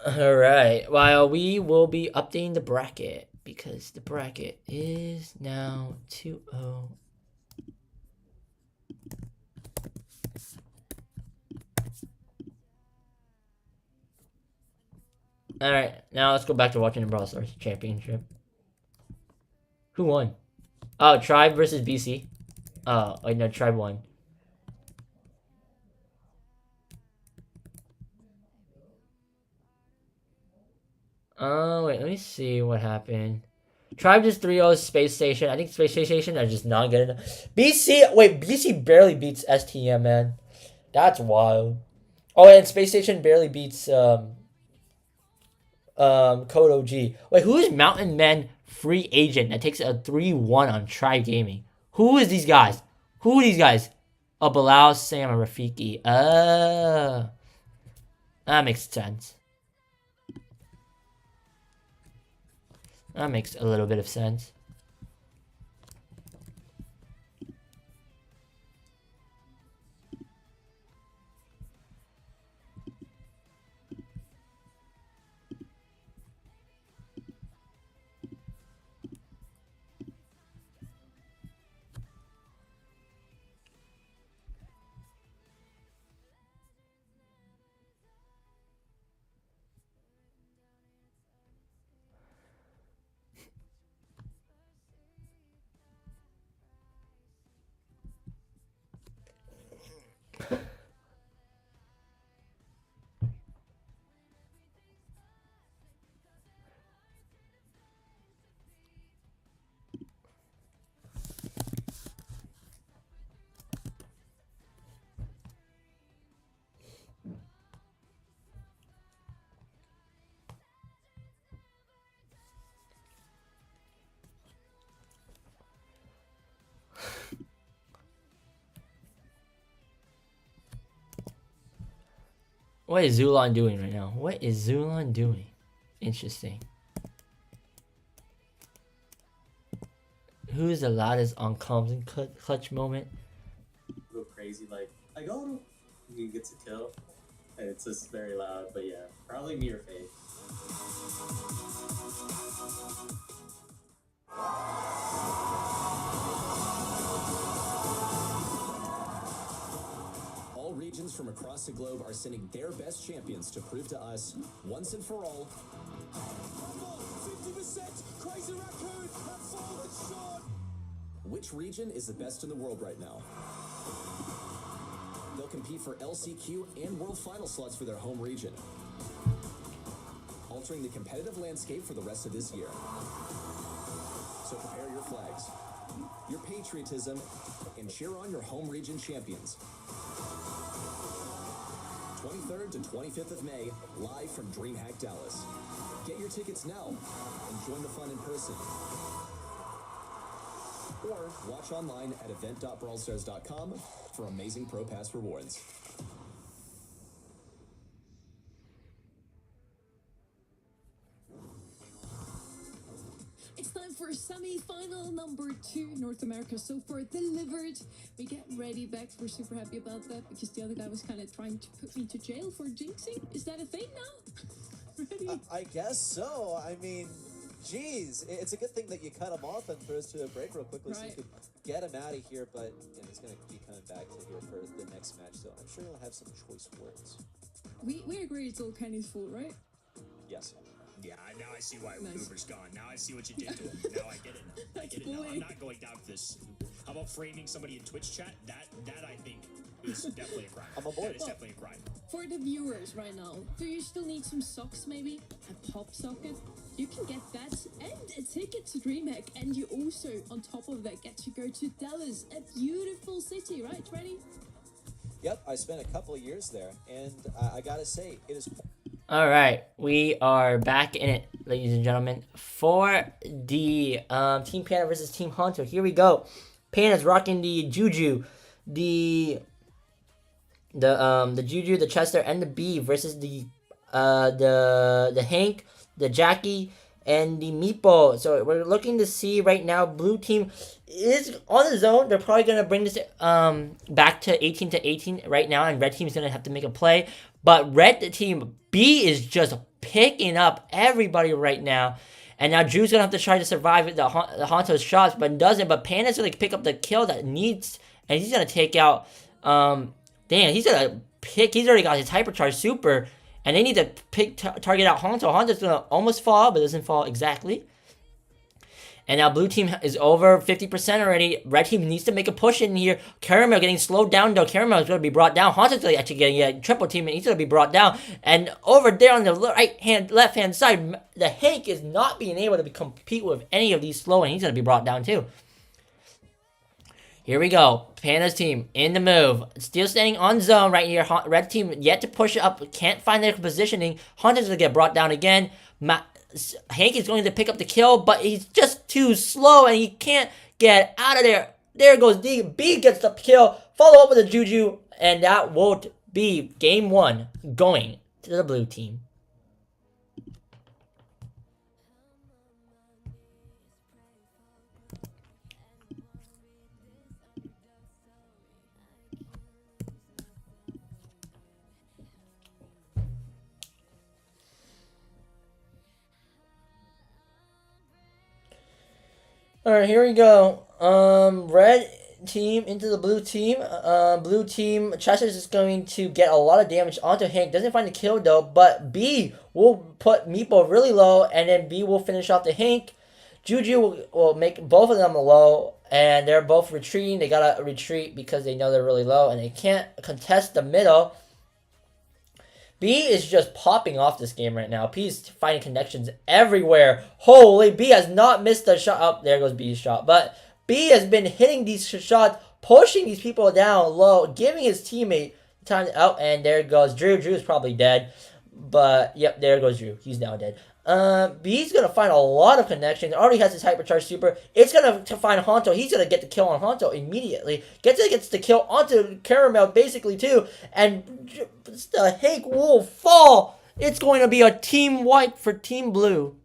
Alright, while we will be updating the bracket, because the bracket is now 2-0. Alright, now let's go back to watching the Brawl Stars Championship. Who won? Oh, Tribe versus BC. Oh, wait, no, Tribe won. Wait, let me see what happened. Tribe just 3-0 Space Station. I think Space Station are just not good enough. BC barely beats STM, man. That's wild. Oh, and Space Station barely beats Code OG. Wait, who is Mountain Man Free Agent that takes a 3-1 on Tribe Gaming? Who is these guys? Who are these guys? Oh, Bilal, Sam, and Rafiki. That makes sense. That makes a little bit of sense. What is Zulon doing right now? What is Zulon doing? Interesting. Who is the loudest on comms and clutch moment? Go crazy like I go. He gets a kill. And it's just very loud, but yeah, probably me or Faith. All regions from across the globe are sending their best champions to prove to us, once and for all, 50%! Crazy Raccoon! Which region is the best in the world right now? They'll compete for LCQ and World Final slots for their home region, altering the competitive landscape for the rest of this year. So prepare your flags, your patriotism, and cheer on your home region champions. 23rd to 25th of May, live from DreamHack Dallas. Get your tickets now and join the fun in person. Or watch online at event.brawlstars.com for amazing Pro Pass rewards. It's time for semi-final number 2. North America so far delivered. We get ready, Bex. We're super happy about that because the other guy was kind of trying to put me to jail for jinxing. Is that a thing now? Ready? I guess so. I mean, geez, it's a good thing that you cut him off and throws to a break real quickly so you could get him out of here. But he's going to be coming back to here for the next match, so I'm sure he'll have some choice words. We agree it's all Kenny's fault, right? Yes. Yeah, now I see why Nice. Uber's gone. Now I see what you did to him. Now I get it now. I get it now. I'm not going down for this. How about framing somebody in Twitch chat? That I think is definitely a crime. I'm on board. That is definitely a crime. For the viewers right now, do you still need some socks maybe? A pop socket? You can get that and a ticket to DreamHack, and you also, on top of that, get to go to Dallas, a beautiful city, right, Freddy? Yep, I spent a couple of years there, and I gotta say, it is... All right, we are back in it, ladies and gentlemen, for the Team Panda versus Team Hunter. Here we go. Panda's rocking the Juju, the Juju, the Chester, and the B versus the Hank, the Jackie, and the Meepo. So we're looking to see right now. Blue team is on the zone. They're probably gonna bring this back to 18-18 right now, and red team's gonna have to make a play. But red team B is just picking up everybody right now. And now Drew's going to have to try to survive the Honto's shots, but doesn't. But Panda's going to pick up the kill that needs, and he's going to take out, he's going to pick, he's already got his hypercharge super, and they need to target out Honto. Honto's going to almost fall, but doesn't fall exactly. And now blue team is over 50% already. Red team needs to make a push in here. Caramel getting slowed down though. Caramel is going to be brought down. Honto's actually getting a triple team and he's going to be brought down. And over there on the left hand side, the Hank is not being able to compete with any of these slow, and he's going to be brought down too. Here we go. Panda's team in the move. Still standing on zone right here. Red team yet to push up. Can't find their positioning. Hunter's going to get brought down again. Hank is going to pick up the kill, but he's just too slow and he can't get out of there. There goes D. B gets the kill. Follow up with a Juju, and that won't be game 1 going to the blue team. Alright, here we go. Red team into the blue team. Blue team, Chester's just going to get a lot of damage onto Hank. Doesn't find the kill though, but B will put Meepo really low, and then B will finish off the Hank. Juju will make both of them low, and they're both retreating. They gotta retreat because they know they're really low, and they can't contest the middle. B is just popping off this game right now. B is finding connections everywhere. Holy, B has not missed a shot. Oh, there goes B's shot. But B has been hitting these shots, pushing these people down low, giving his teammate time out. And there goes Drew. Drew's probably dead. But, yep, there goes Drew. He's now dead. B's going to find a lot of connections. Already has his hypercharge super. It's going to find Honto. He's going to get the kill on Honto immediately. Gets the kill onto Caramel basically too. And the Hank will fall. It's going to be a team wipe for Team Blue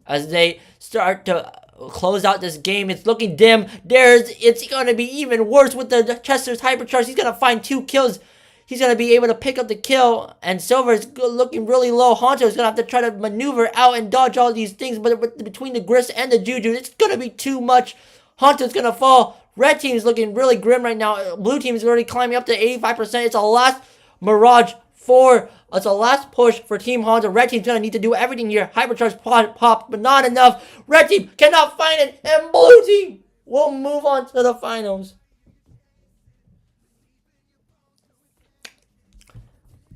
as they start to close out this game. It's looking dim. It's gonna be even worse with the Chester's hypercharge. He's gonna find 2 kills. He's gonna be able to pick up the kill, and Silver's looking really low. Honto's gonna have to try to maneuver out and dodge all these things, but between the Gris and the Juju, it's gonna be too much. Honto's gonna fall. Red team's looking really grim right now. Blue team is already climbing up to 85%. It's a last Mirage 4. It's a last push for Team Honto. Red team's gonna need to do everything here. Hypercharge pop, but not enough. Red team cannot find it, and blue team will move on to the finals.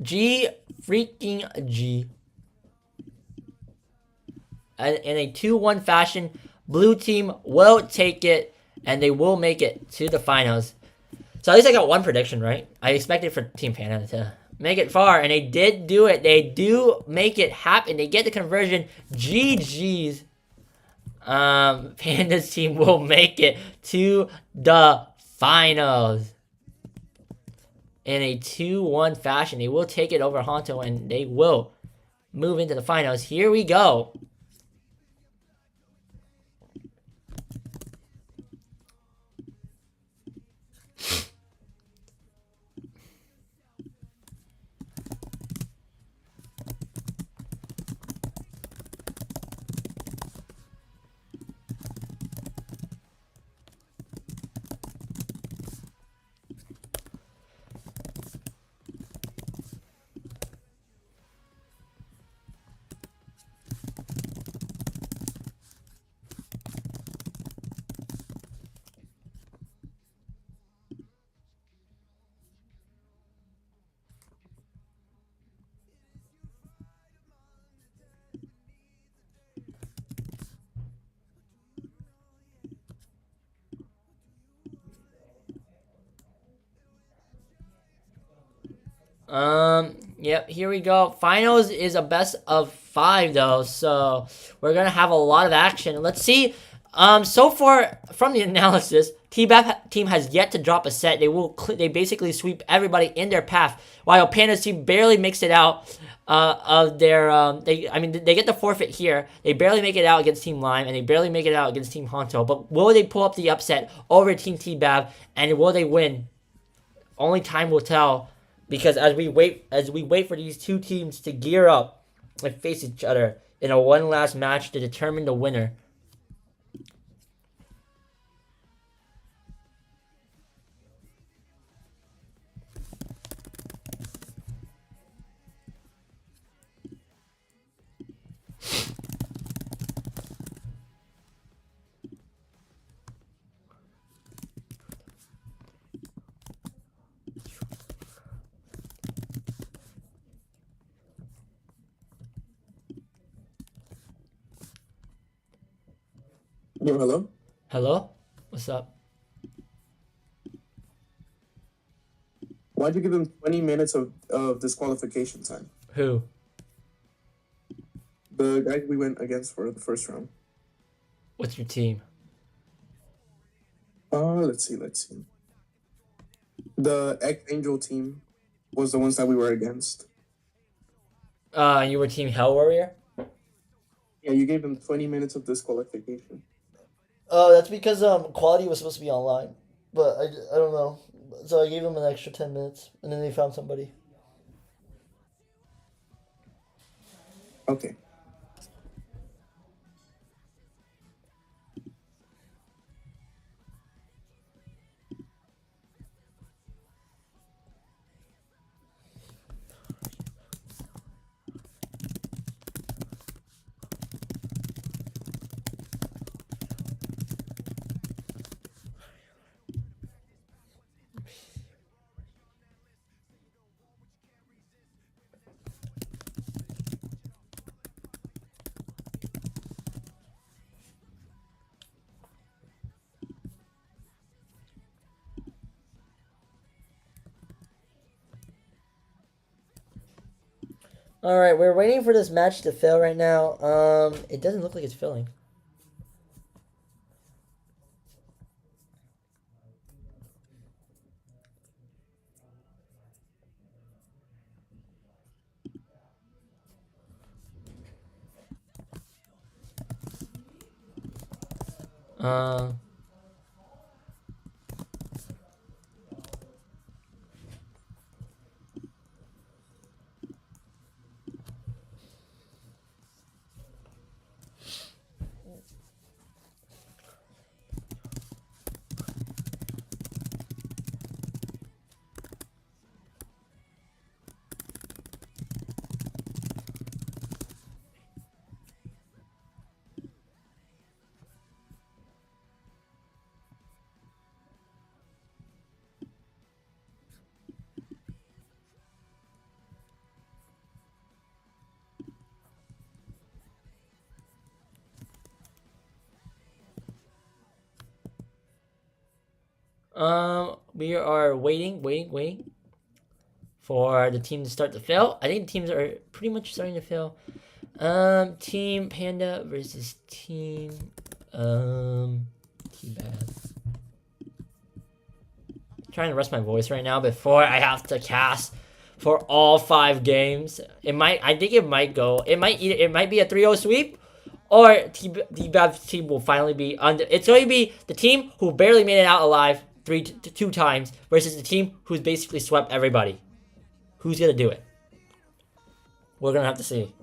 G freaking G. And in a 2-1 fashion, blue team will take it, and they will make it to the finals. So at least I got one prediction right. I expected for Team Panda to make it far, and they did do it. They do make it happen. They get the conversion. GG's. Panda's team will make it to the finals. In a 2-1 fashion, they will take it over Honto, and they will move into the finals. Here we go. Yep, here we go. Finals is a best of 5 though, so we're gonna have a lot of action. Let's see. So far from the analysis, T-Bap team has yet to drop a set. They basically sweep everybody in their path, while Panda's team barely makes it out of their they get the forfeit here. They barely make it out against Team Lime, and they barely make it out against Team Honto. But will they pull up the upset over Team T-Bap, and will they win? Only time will tell. Because as we wait for these two teams to gear up and face each other in a one last match to determine the winner. Hello? Hello? What's up? Why'd you give him 20 minutes of disqualification time? Who? The guy we went against for the first round. What's your team? Let's see. The X-Angel team was the ones that we were against. You were Team Hell Warrior? Yeah, you gave him 20 minutes of disqualification. Oh, that's because quality was supposed to be online, but I don't know. So I gave them an extra 10 minutes, and then they found somebody. Okay. All right, we're waiting for this match to fill right now. It doesn't look like it's filling. Um. We are waiting for the team to start to fill. I think the teams are pretty much starting to fill. Team Panda versus Team T-Bath. Trying to rest my voice right now before I have to cast for all 5 games. I think it might go. It might be a 3-0 sweep, or T-Bav's team will finally be under. It's going to be the team who barely made it out alive 2 times versus the team who's basically swept everybody. Who's gonna do it? We're gonna have to see.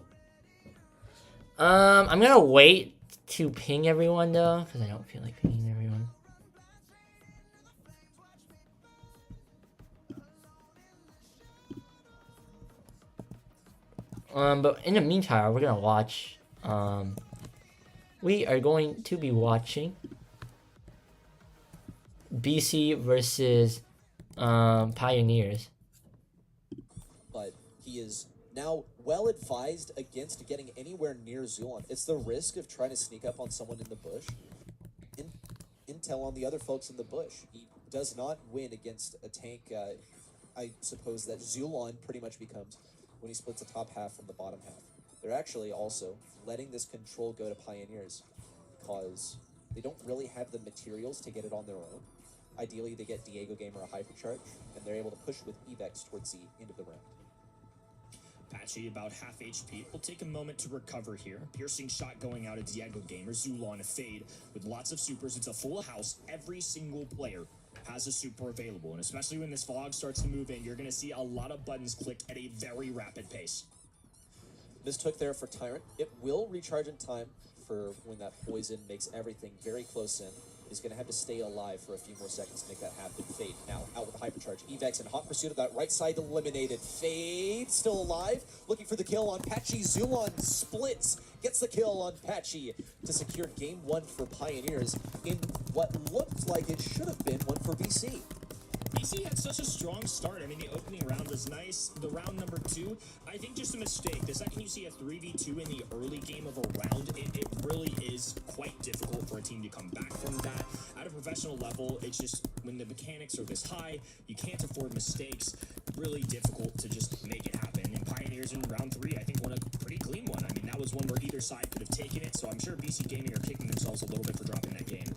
I'm gonna wait to ping everyone though, because I don't feel like pinging everyone. But in the meantime, we're gonna watch. We are going to be watching BC versus Pioneers. But he is now well advised against getting anywhere near Zulon. It's the risk of trying to sneak up on someone in the bush. Intel on the other folks in the bush. He does not win against a tank. I suppose that Zulon pretty much becomes when he splits the top half from the bottom half. They're actually also letting this control go to Pioneers because they don't really have the materials to get it on their own. Ideally, they get Diego Gamer a Hypercharge, and they're able to push with Evex towards the end of the round. Patchy about half HP. We'll take a moment to recover here. Piercing shot going out of Diego Gamer. Zulon a fade with lots of supers. It's a full house. Every single player has a super available, and especially when this fog starts to move in, you're going to see a lot of buttons clicked at a very rapid pace. Mistook there for Tyrant. It will recharge in time for when that poison makes everything very close in. He's going to have to stay alive for a few more seconds to make that happen. Fade now out with the Hypercharge. Evex in hot pursuit of that right side eliminated. Fade still alive, looking for the kill on Patchy. Zulon splits, gets the kill on Patchy to secure game 1 for Pioneers in what looked like it should have been one for BC. BC had such a strong start. I mean, the opening round was nice. The round number 2, I think just a mistake. The second you see a 3v2 in the early game of a round, it really is quite difficult for a team to come back from that. At a professional level, it's just when the mechanics are this high, you can't afford mistakes. Really difficult to just make it happen. And Pioneers in round 3, I think, won a pretty clean one. I mean, that was one where either side could have taken it, so I'm sure BC Gaming are kicking themselves a little bit for dropping that game.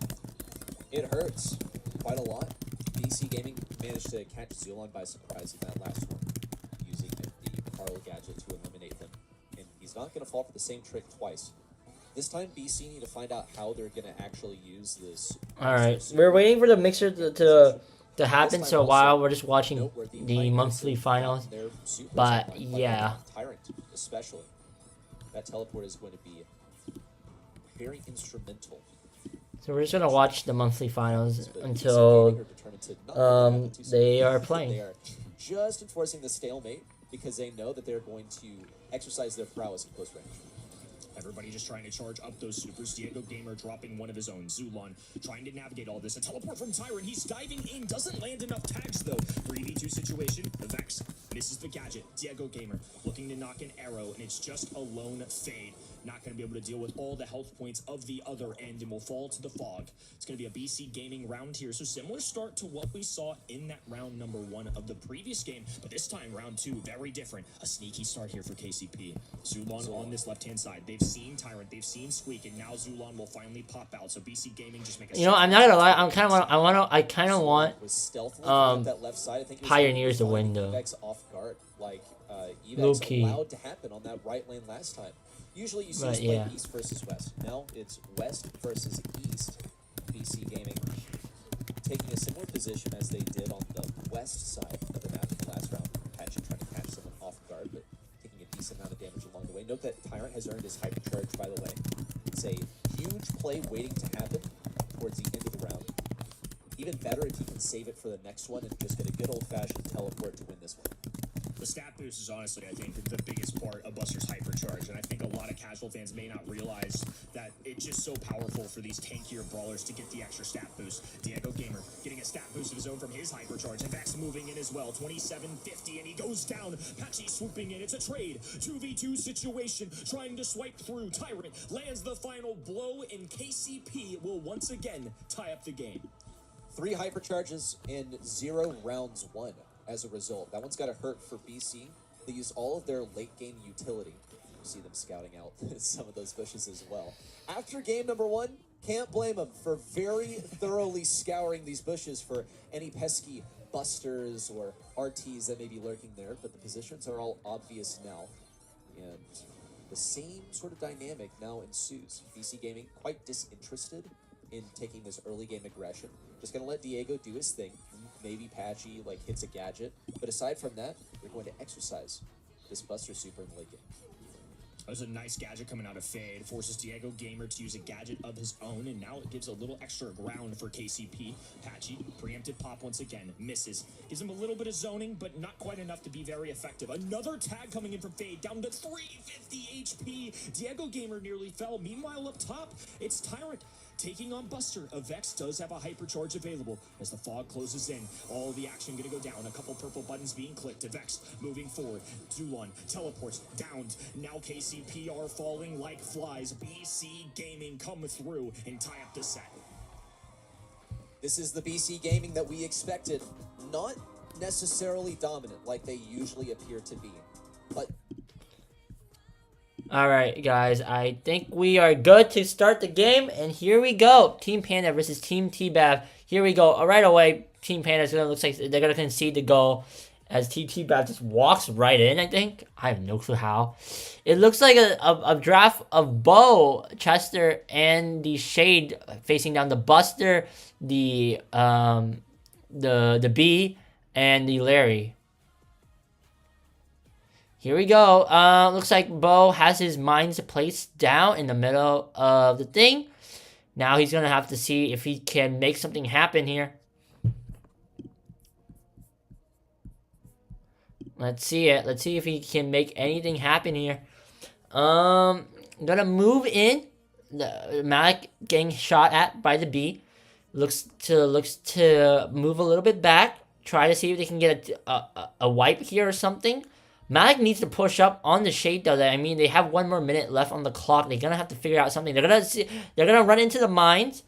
It hurts quite a lot. BC Gaming managed to catch Zulon by surprise in that last one, using the Carl gadget to eliminate him. And he's not going to fall for the same trick twice. This time, BC need to find out how they're going to actually use this. Alright, we're waiting for the mixer to happen, so while we're just watching the monthly finals. But yeah. Tyrant, especially. That teleport is going to be very instrumental. So we're just gonna watch the monthly finals until they are playing. They are just enforcing the stalemate because they know that they're going to exercise their prowess in close range. Everybody just trying to charge up those supers. Diego Gamer dropping one of his own. Zulon trying to navigate all this. A teleport from Tyrant. He's diving in. Doesn't land enough tags, though. 3v2 situation. The Vex misses the gadget. Diego Gamer looking to knock an arrow, and it's just a lone fade. Not going to be able to deal with all the health points of the other end and will fall to the fog. It's going to be a BC Gaming round here. So similar start to what we saw in that round number 1 of the previous game. But this time, round 2, very different. A sneaky start here for KCP. Zulon on this left-hand side. They've seen Tyrant, they've seen Squeak, and now Zulon will finally pop out. So BC Gaming just make a... You know, I'm not gonna lie. I kind of want that left side. I think Pioneers to win though. Off guard, like Low key. allowed to happen on that right lane last time. Usually you see us play east versus west. Now it's west versus east. BC Gaming taking a similar position as they did on the west side of the map in the last round. Patchy trying to catch someone off guard, but taking a decent amount of damage along the way. Note that Tyrant has earned his hypercharge, by the way. It's a huge play waiting to happen towards the end of the round. Even better if he can save it for the next one and just get a good old-fashioned teleport to win this one. The stat boost is honestly, I think, the biggest part of Buster's hypercharge, and I think a lot of casual fans may not realize that it's just so powerful for these tankier brawlers to get the extra stat boost. Diego Gamer getting a stat boost of his own from his hypercharge, and Vex moving in as well, 27-50, and he goes down. Patchy swooping in, it's a trade, 2v2 situation, trying to swipe through. Tyrant lands the final blow, and KCP will once again tie up the game. 3 hypercharges in 0 rounds won as a result. That one's got to hurt for BC. They use all of their late game utility. You see them scouting out some of those bushes as well. After game number 1, can't blame them for very thoroughly scouring these bushes for any pesky busters or RTs that may be lurking there, but the positions are all obvious now. And the same sort of dynamic now ensues. BC Gaming quite disinterested in taking this early game aggression. Just gonna let Diego do his thing. Maybe Patchy hits a gadget, but aside from that, they're going to exercise this Buster Super in the late game. That was a nice gadget coming out of Fade. Forces Diego Gamer to use a gadget of his own, and now it gives a little extra ground for KCP. Patchy, preemptive pop once again, misses. Gives him a little bit of zoning, but not quite enough to be very effective. Another tag coming in from Fade, down to 350 HP. Diego Gamer nearly fell. Meanwhile, up top, it's Tyrant taking on Buster. Vex does have a hypercharge available as the fog closes in. All the action gonna go down. A couple purple buttons being clicked. Vex moving forward. Zulon teleports, downed. Now KCP are falling like flies. BC Gaming come through and tie up the set. This is the BC Gaming that we expected. Not necessarily dominant like they usually appear to be, but Alright, guys, I think we are good to start the game, and here we go. Team Panda versus Team T-Bav. Here we go. Right away, Team Panda looks like they're going to concede the goal as Team T-Bav just walks right in, I think. I have no clue how. It looks like a draft of Bo, Chester, and the Shade facing down the Buster, the B, and the Larry. Here we go. Looks like Bo has his mines placed down in the middle of the thing. Now he's going to have to see if he can make something happen here. Let's see it. Let's see if he can make anything happen here. I'm going to move in. The Malik getting shot at by the B. Looks to move a little bit back. Try to see if they can get a wipe here or something. Malik needs to push up on the Shade though. I mean, they have 1 more minute left on the clock. They're gonna have to figure out something. They're gonna run into the mines,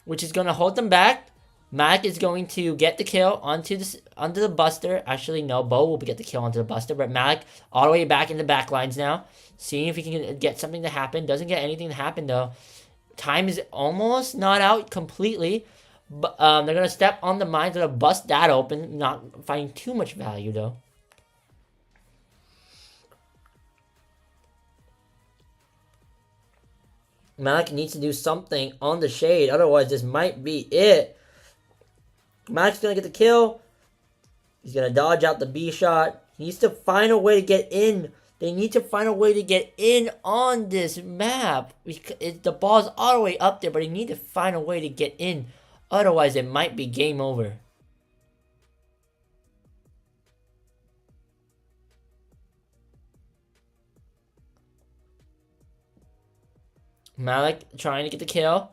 which is gonna hold them back. Malik is going to get the kill onto the Buster. Actually, no, Bo will get the kill onto the Buster, but Malik all the way back in the back lines now, seeing if he can get something to happen. Doesn't get anything to happen though. Time is almost not out completely, but they're gonna step on the mines. They're gonna bust that open. Not finding too much value though. Malik needs to do something on the Shade. Otherwise, this might be it. Malik's going to get the kill. He's going to dodge out the B shot. He needs to find a way to get in. They need to find a way to get in on this map. The ball's all the way up there, but they need to find a way to get in. Otherwise, it might be game over. Malik trying to get the kill.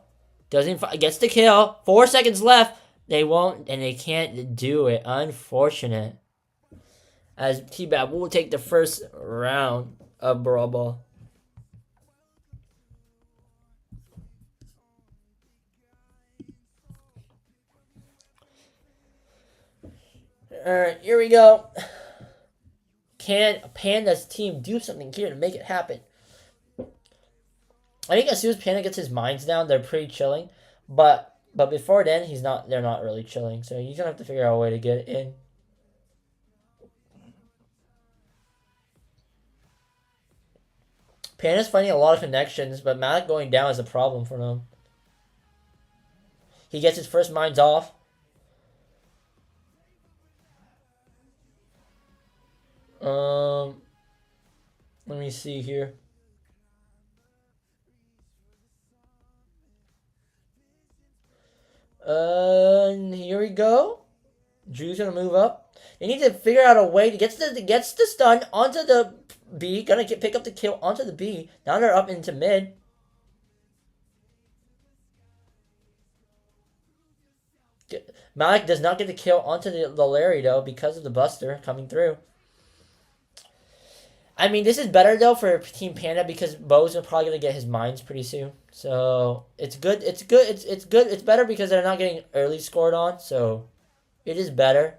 Gets the kill. 4 seconds left. They won't, and they can't do it. Unfortunate. As T-Bav will take the first round of Brawl Ball. Alright, here we go. Can Panda's team do something here to make it happen? I think as soon as Panda gets his mines down, they're pretty chilling. But before then, they're not really chilling. So he's gonna have to figure out a way to get in. Panda's finding a lot of connections, but Malik going down is a problem for them. He gets his first mines off. Let me see here. Here we go. Drew's gonna move up. They need to figure out a way to gets the stun onto the B. Gonna pick up the kill onto the B. Now they're up into mid. Malik does not get the kill onto the Larry though because of the Buster coming through. I mean, this is better though for Team Panda because Bo's probably gonna get his mines pretty soon. So it's good. It's good. It's good. It's better because they're not getting early scored on. So it is better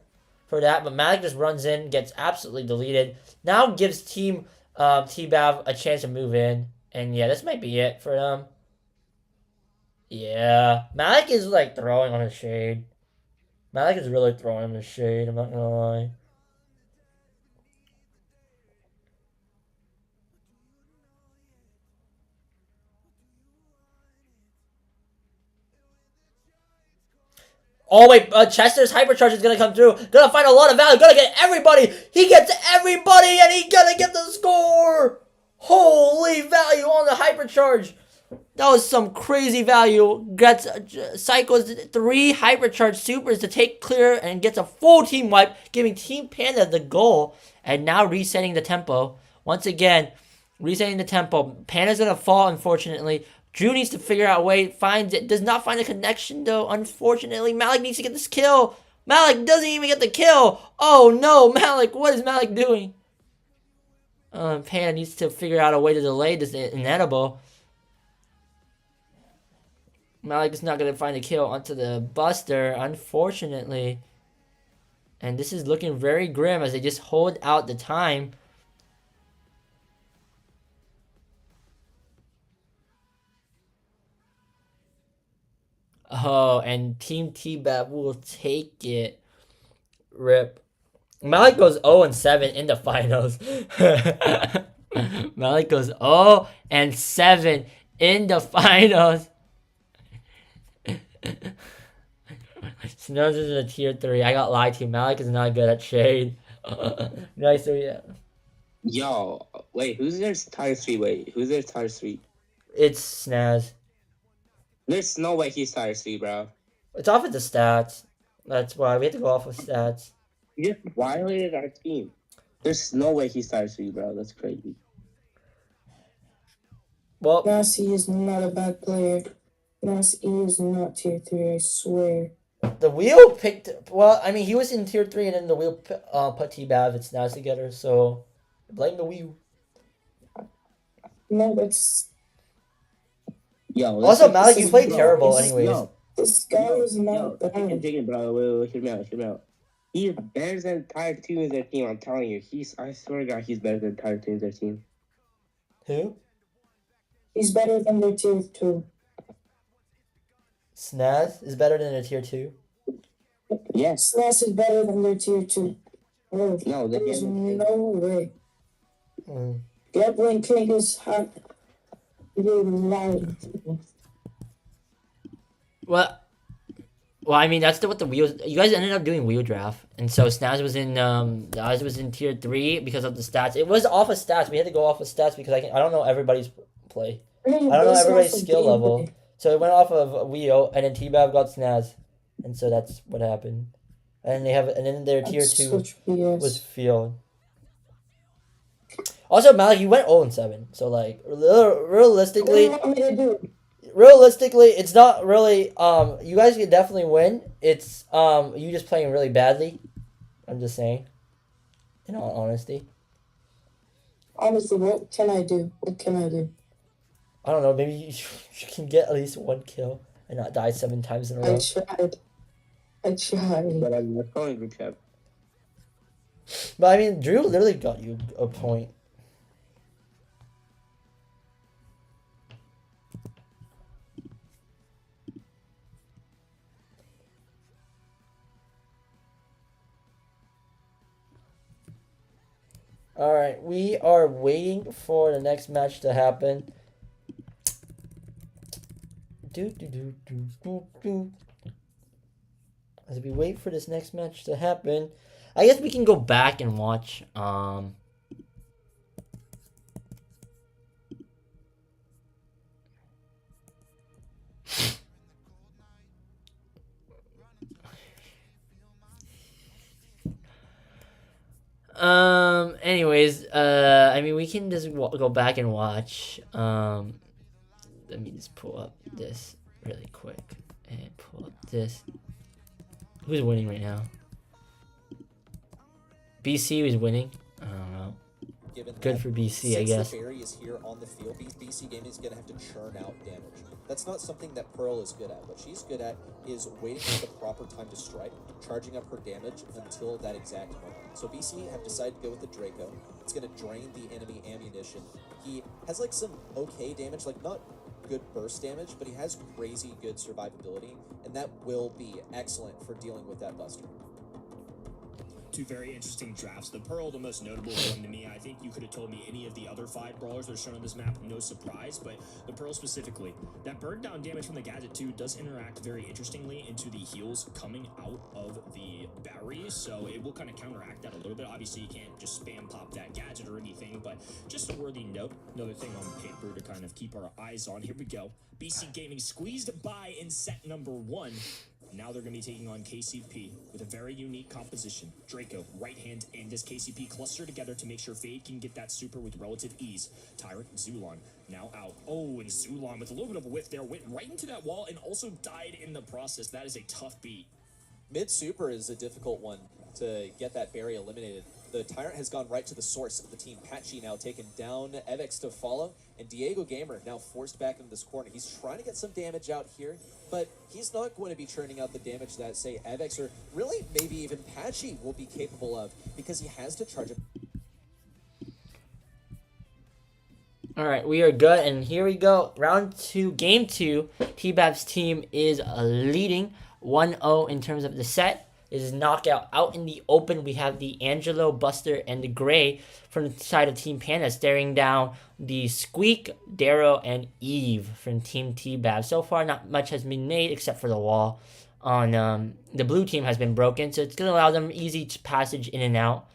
for that. But Malik just runs in, gets absolutely deleted. Now gives Team T-Bav a chance to move in. And yeah, this might be it for them. Yeah, Malik is like throwing on his shade. Malik is really throwing on his shade. I'm not gonna lie. Oh wait, Chester's hypercharge is gonna come through. Gonna find a lot of value. Gonna get everybody. He gets everybody, and he gonna get the score. Holy value on the hypercharge. That was some crazy value. Gets Psycho's 3 hypercharge supers to take clear and gets a full team wipe, giving Team Panda the goal. And now resetting the tempo. Once again, resetting the tempo. Panda's gonna fall, unfortunately. Drew needs to figure out a way, finds it, does not find a connection though, unfortunately. Malik needs to get this kill. Malik doesn't even get the kill. Oh no, Malik, what is Malik doing? Panda needs to figure out a way to delay this inedible. Malik is not going to find a kill onto the Buster, unfortunately. And this is looking very grim as they just hold out the time. Oh, and Team T-Bab will take it. Rip. Malik goes 0-7 in the finals. Malik goes 0-7 in the finals. Snows is a tier 3. I got lied to. Malik is not good at shade. Nice, so yeah. Yo, wait, who's their tier 3? Wait, who's their tier 3? It's Snaz. There's no way he's tier 3, bro. It's off of the stats. That's why we have to go off of stats. You just violated our team. There's no way he's tier 3, bro. That's crazy. Well, Nasi is not a bad player. Nasi is not tier 3, I swear. The wheel picked. Well, I mean, he was in tier 3, and then the wheel put T-Bav and Snaz together. So blame the wheel. No, it's. Yo, Also, Malik, you played terrible, anyways. Yo, This guy is not bad. Jacob, bro, wait, hear me out. He's better than tier 2 in their team. I'm telling you, I swear to God, he's better than tier 2 in their team. Who? He's better than their tier 2. Snaz is better than a tier 2. Yes. Snaz is better than their tier 2. Oh, No, there's no way. Mm. Gatling King is hot. You're lying. Well, I mean, that's what the wheels. You guys ended up doing wheel draft, and so Snaz was in tier 3 because of the stats. It was off of stats. We had to go off of stats because I don't know everybody's play. I don't know everybody's skill level. So it went off of Wheel, and then T-Bav got Snaz, and so that's what happened. And then their tier 2 was Field. Also, Malik, you went 0-7, so like realistically, it's not really. You guys can definitely win. It's you just playing really badly. I'm just saying. In all honesty. Honestly, what can I do? I don't know. Maybe you can get at least 1 kill and not die 7 times in a row. I tried. But I'm not calling group chat. But I mean, Drew literally got you a point. Alright, we are waiting for the next match to happen. as we wait for this next match to happen, I guess we can go back and watch. Anyways, I mean, we can just go back and watch. Let me just pull up this really quick and pull up this. Who's winning right now? BC is winning. I don't know. Good for BC, I guess. Since the Barry is here on the field, BC Gaming is going to have to churn out damage. That's not something that Pearl is good at. What she's good at is waiting for the proper time to strike, charging up her damage until that exact moment. So BC have decided to go with the Draco. It's going to drain the enemy ammunition. He has like some okay damage, like not good burst damage, but he has crazy good survivability, and that will be excellent for dealing with that Buster. Two very interesting drafts. The Pearl, the most notable one to me. I think you could have told me any of the other 5 brawlers that are shown on this map, no surprise, but the Pearl specifically. That burn down damage from the gadget too does interact very interestingly into the heals coming out of the Barry, so it will kind of counteract that a little bit. Obviously, you can't just spam pop that gadget or anything, but just a worthy note. Another thing on paper to kind of keep our eyes on. Here we go. BC Gaming squeezed by in set number 1. Now they're going to be taking on KCP with a very unique composition. Draco, right hand, and this KCP cluster together to make sure Fade can get that super with relative ease. Tyrant, Zulon, now out. Oh, and Zulon with a little bit of a whiff there, went right into that wall and also died in the process. That is a tough beat. Mid super is a difficult one to get that Barry eliminated. The Tyrant has gone right to the source of the team. Patchy now taken down, Evex to follow, and Diego Gamer now forced back into this corner. He's trying to get some damage out here, but he's not going to be churning out the damage that, say, Evex or really maybe even Patchy will be capable of, because he has to charge up. Alright, we are good, and here we go. Round 2, game 2. T-Bab's team is leading 1-0 in terms of the set. It is knockout out in the open. We have the Angelo, Buster, and the Gray from the side of Team Panda staring down the Squeak, Darrow, and Eve from Team T-Bab. So far, not much has been made except for the wall on the blue team has been broken, so it's going to allow them easy passage in and out.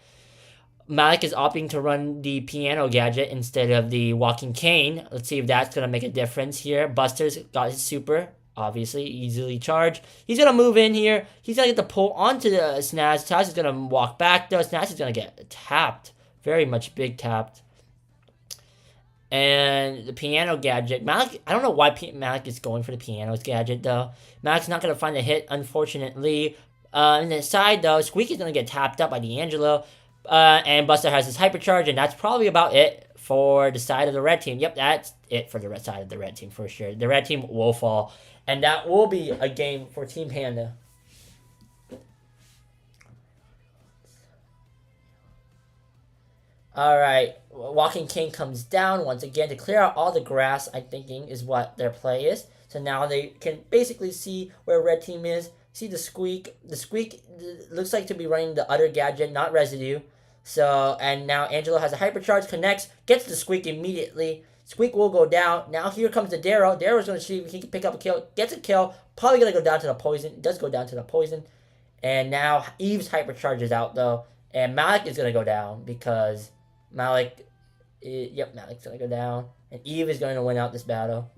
Malik is opting to run the piano gadget instead of the walking cane. Let's see if that's going to make a difference here. Buster's got his super. Obviously, easily charged. He's going to move in here. He's going to get the pull onto the Snaz. Taz is going to walk back, though. Snaz is going to get tapped. Very much big tapped. And the piano gadget. Malik, I don't know why Malik is going for the piano gadget, though. Malik's not going to find a hit, unfortunately. On the side, though, Squeak is going to get tapped up by D'Angelo. And Buster has his hypercharge, and that's probably about it for the side of the red team. Yep, that's it for the red side of the red team for sure. The red team will fall. And that will be a game for Team Panda. Alright, Walking King comes down once again to clear out all the grass, I'm thinking, is what their play is. So now they can basically see where red team is. See the Squeak. The Squeak looks like to be running the other gadget, not Residue. So, and now Angelo has a hypercharge, connects, gets the Squeak immediately. Squeak will go down. Now here comes the Darrow. Darrow's going to see if he can pick up a kill. Gets a kill. Probably going to go down to the poison. It does go down to the poison. And now Eve's hypercharge is out, though. And Malik is going to go down because Malik's going to go down. And Eve is going to win out this battle.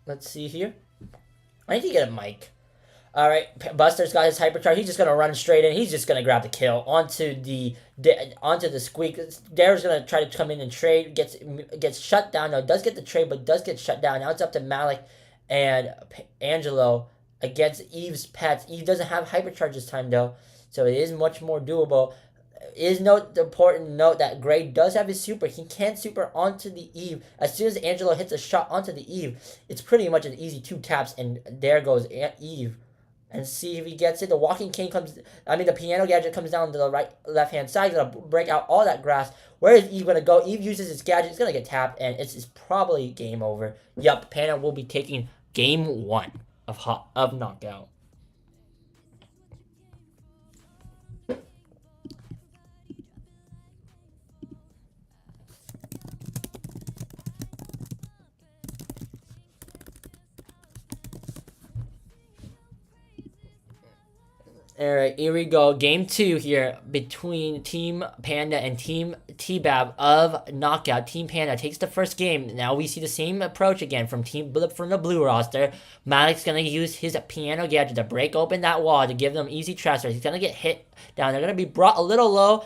Let's see here. I need to get a mic. Alright, Buster's got his hypercharge. He's just going to run straight in. He's just going to grab the kill onto the Squeak. Darrow's going to try to come in and trade. Gets shut down. No, does get the trade, but does get shut down. Now it's up to Malik and Angelo against Eve's pets. Eve doesn't have hypercharge this time, though, so it is much more doable. It is important to note that Gray does have his super. He can super onto the Eve. As soon as Angelo hits a shot onto the Eve, it's pretty much an easy 2 taps, and there goes Eve. and see if he gets it. The walking cane the piano gadget comes down to the left-hand side. He's gonna break out all that grass. Where is Eve gonna go? Eve uses his gadget. It's gonna get tapped, and it's probably game over. Yup, Panda will be taking game 1 of knockout. Alright, here we go. Game 2 here between Team Panda and Team T-Bab of Knockout. Team Panda takes the first game. Now we see the same approach again from the blue roster. Malik's going to use his piano gadget to break open that wall to give them easy transfers. He's going to get hit down. They're going to be brought a little low.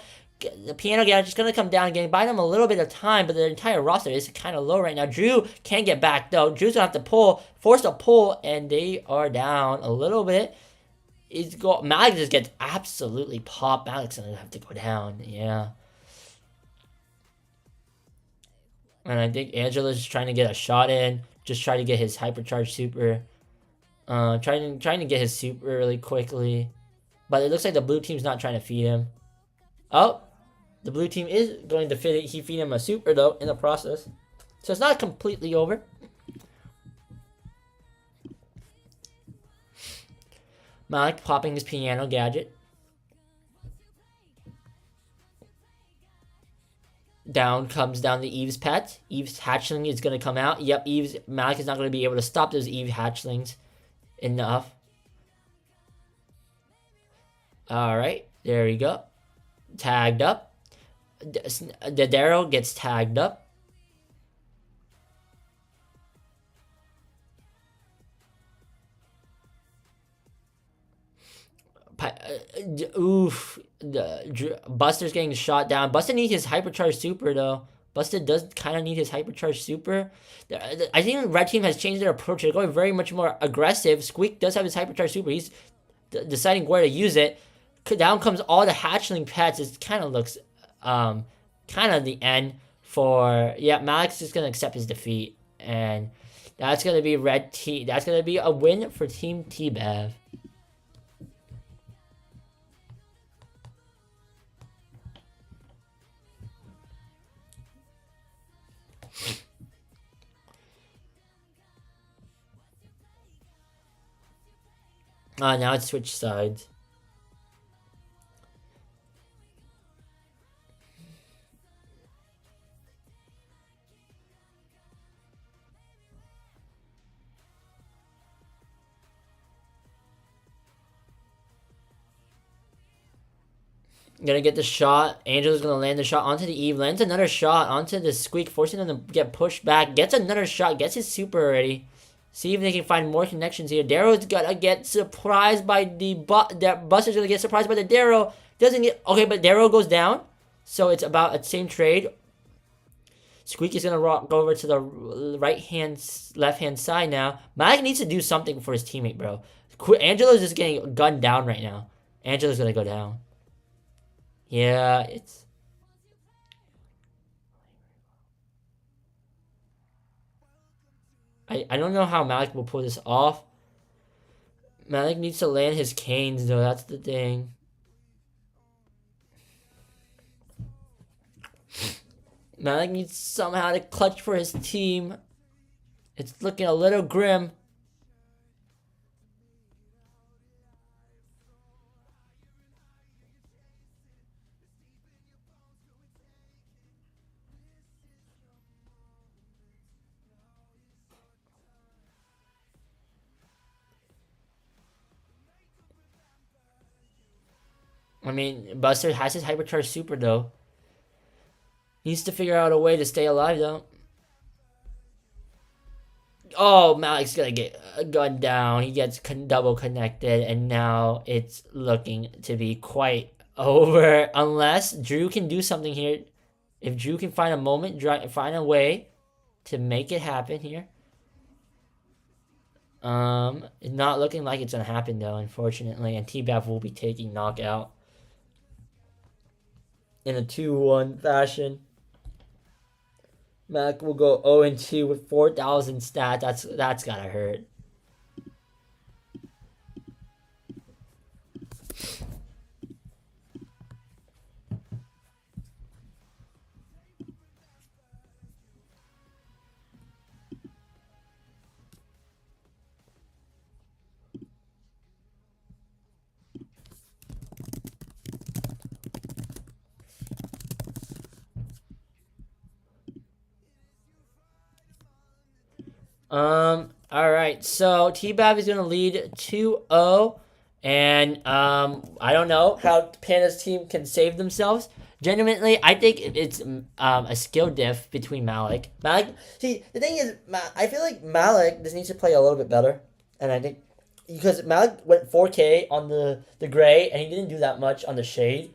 The piano gadget is going to come down again, buy them a little bit of time, but the entire roster is kind of low right now. Drew can't get back, though. Drew's going to have to force a pull, and they are down a little bit. Malik just gets absolutely popped. Malik's gonna have to go down. Yeah. And I think Angela's trying to get a shot in. Just trying to get his hypercharged super. Trying to get his super really quickly. But it looks like the blue team's not trying to feed him. Oh! The blue team is going to feed him a super, though, in the process. So it's not completely over. Malik popping his piano gadget. Down comes the Eve's pet. Eve's hatchling is going to come out. Yep, Malik is not going to be able to stop those Eve hatchlings enough. Alright, there we go. Tagged up. Dadero gets tagged up. Oof. Buster's getting shot down. Buster needs his hypercharged super, though. Buster does kind of need his hypercharged super. I think Red Team has changed their approach. They're going very much more aggressive. Squeak does have his hypercharged super. He's deciding where to use it. Down comes all the hatchling pets. It kind of looks kind of the end for... Yeah, Malik's just going to accept his defeat. And that's going to be Red Team. That's going to be a win for Team T-Bev. Now it's switch sides. Gonna get the shot. Angel's gonna land the shot onto the Eve. Lands another shot onto the Squeak, forcing him to get pushed back. Gets another shot. Gets his super already. See if they can find more connections here. Darrow's gonna get surprised by Buster's gonna get surprised by the Darrow. Doesn't get... Okay, but Darrow goes down. So it's about the same trade. Squeak is gonna go over to the left-hand side now. Malik needs to do something for his teammate, bro. Angelo's just getting gunned down right now. Angelo's gonna go down. Yeah, it's... I don't know how Malik will pull this off. Malik needs to land his canes, though. That's the thing. Malik needs somehow to clutch for his team. It's looking a little grim. I mean, Buster has his hypercharged super, though. Needs to figure out a way to stay alive, though. Oh, Malik's gonna get gunned down. He gets double connected, and now it's looking to be quite over. Unless Drew can do something here. If Drew can find a moment, find a way to make it happen here. It's not looking like it's gonna happen, though, unfortunately. And T-Bab will be taking knockout in a 2-1 fashion. Mac will go 0-2 with 4,000 stats. That's gotta hurt. All right. So T-Bab is gonna lead 2-0, and I don't know how Panda's team can save themselves. Genuinely, I think it's a skill diff between Malik. See, the thing is, I feel like Malik just needs to play a little bit better, and I think because Malik went 4K on the gray, and he didn't do that much on the shade.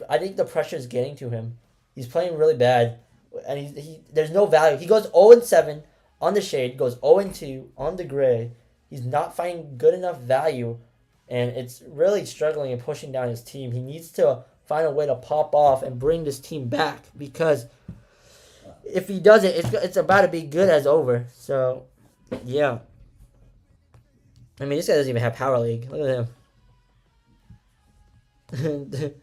I think the pressure is getting to him. He's playing really bad, and he there's no value. He goes 0-7 on the shade, goes 0-2 on the gray. He's not finding good enough value, and it's really struggling and pushing down his team. He needs to find a way to pop off and bring this team back, because if he doesn't, it's about to be good as over. So, yeah. I mean, this guy doesn't even have Power League. Look at him.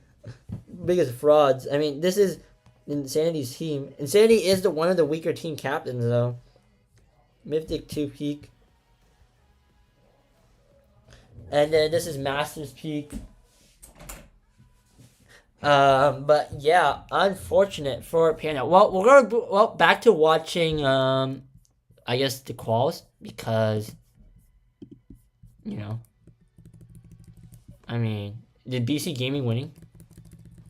Biggest frauds. I mean, this is Insanity's team. Insanity is one of the weaker team captains, though. Mythic 2 peak. And then this is Masters peak. But yeah, unfortunate for Panda. Well, we're gonna back to watching I guess the quals, because I mean, did BC Gaming winning?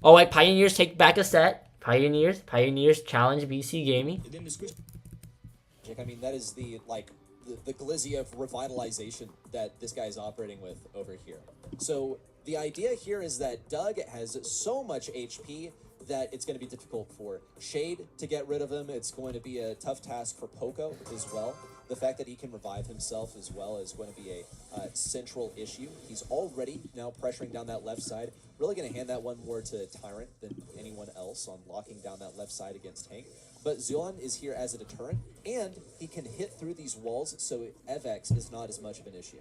Oh wait, Pioneers take back a set. Pioneers challenge BC Gaming. I mean, that is the glizzy of revitalization that this guy is operating with over here. So the idea here is that Doug has so much HP that it's going to be difficult for Shade to get rid of him. It's going to be a tough task for Poco as well. The fact that he can revive himself as well is going to be a central issue. He's already now pressuring down that left side. Really going to hand that one more to Tyrant than anyone else on locking down that left side against Hank. But Zulon is here as a deterrent, and he can hit through these walls, so FX is not as much of an issue.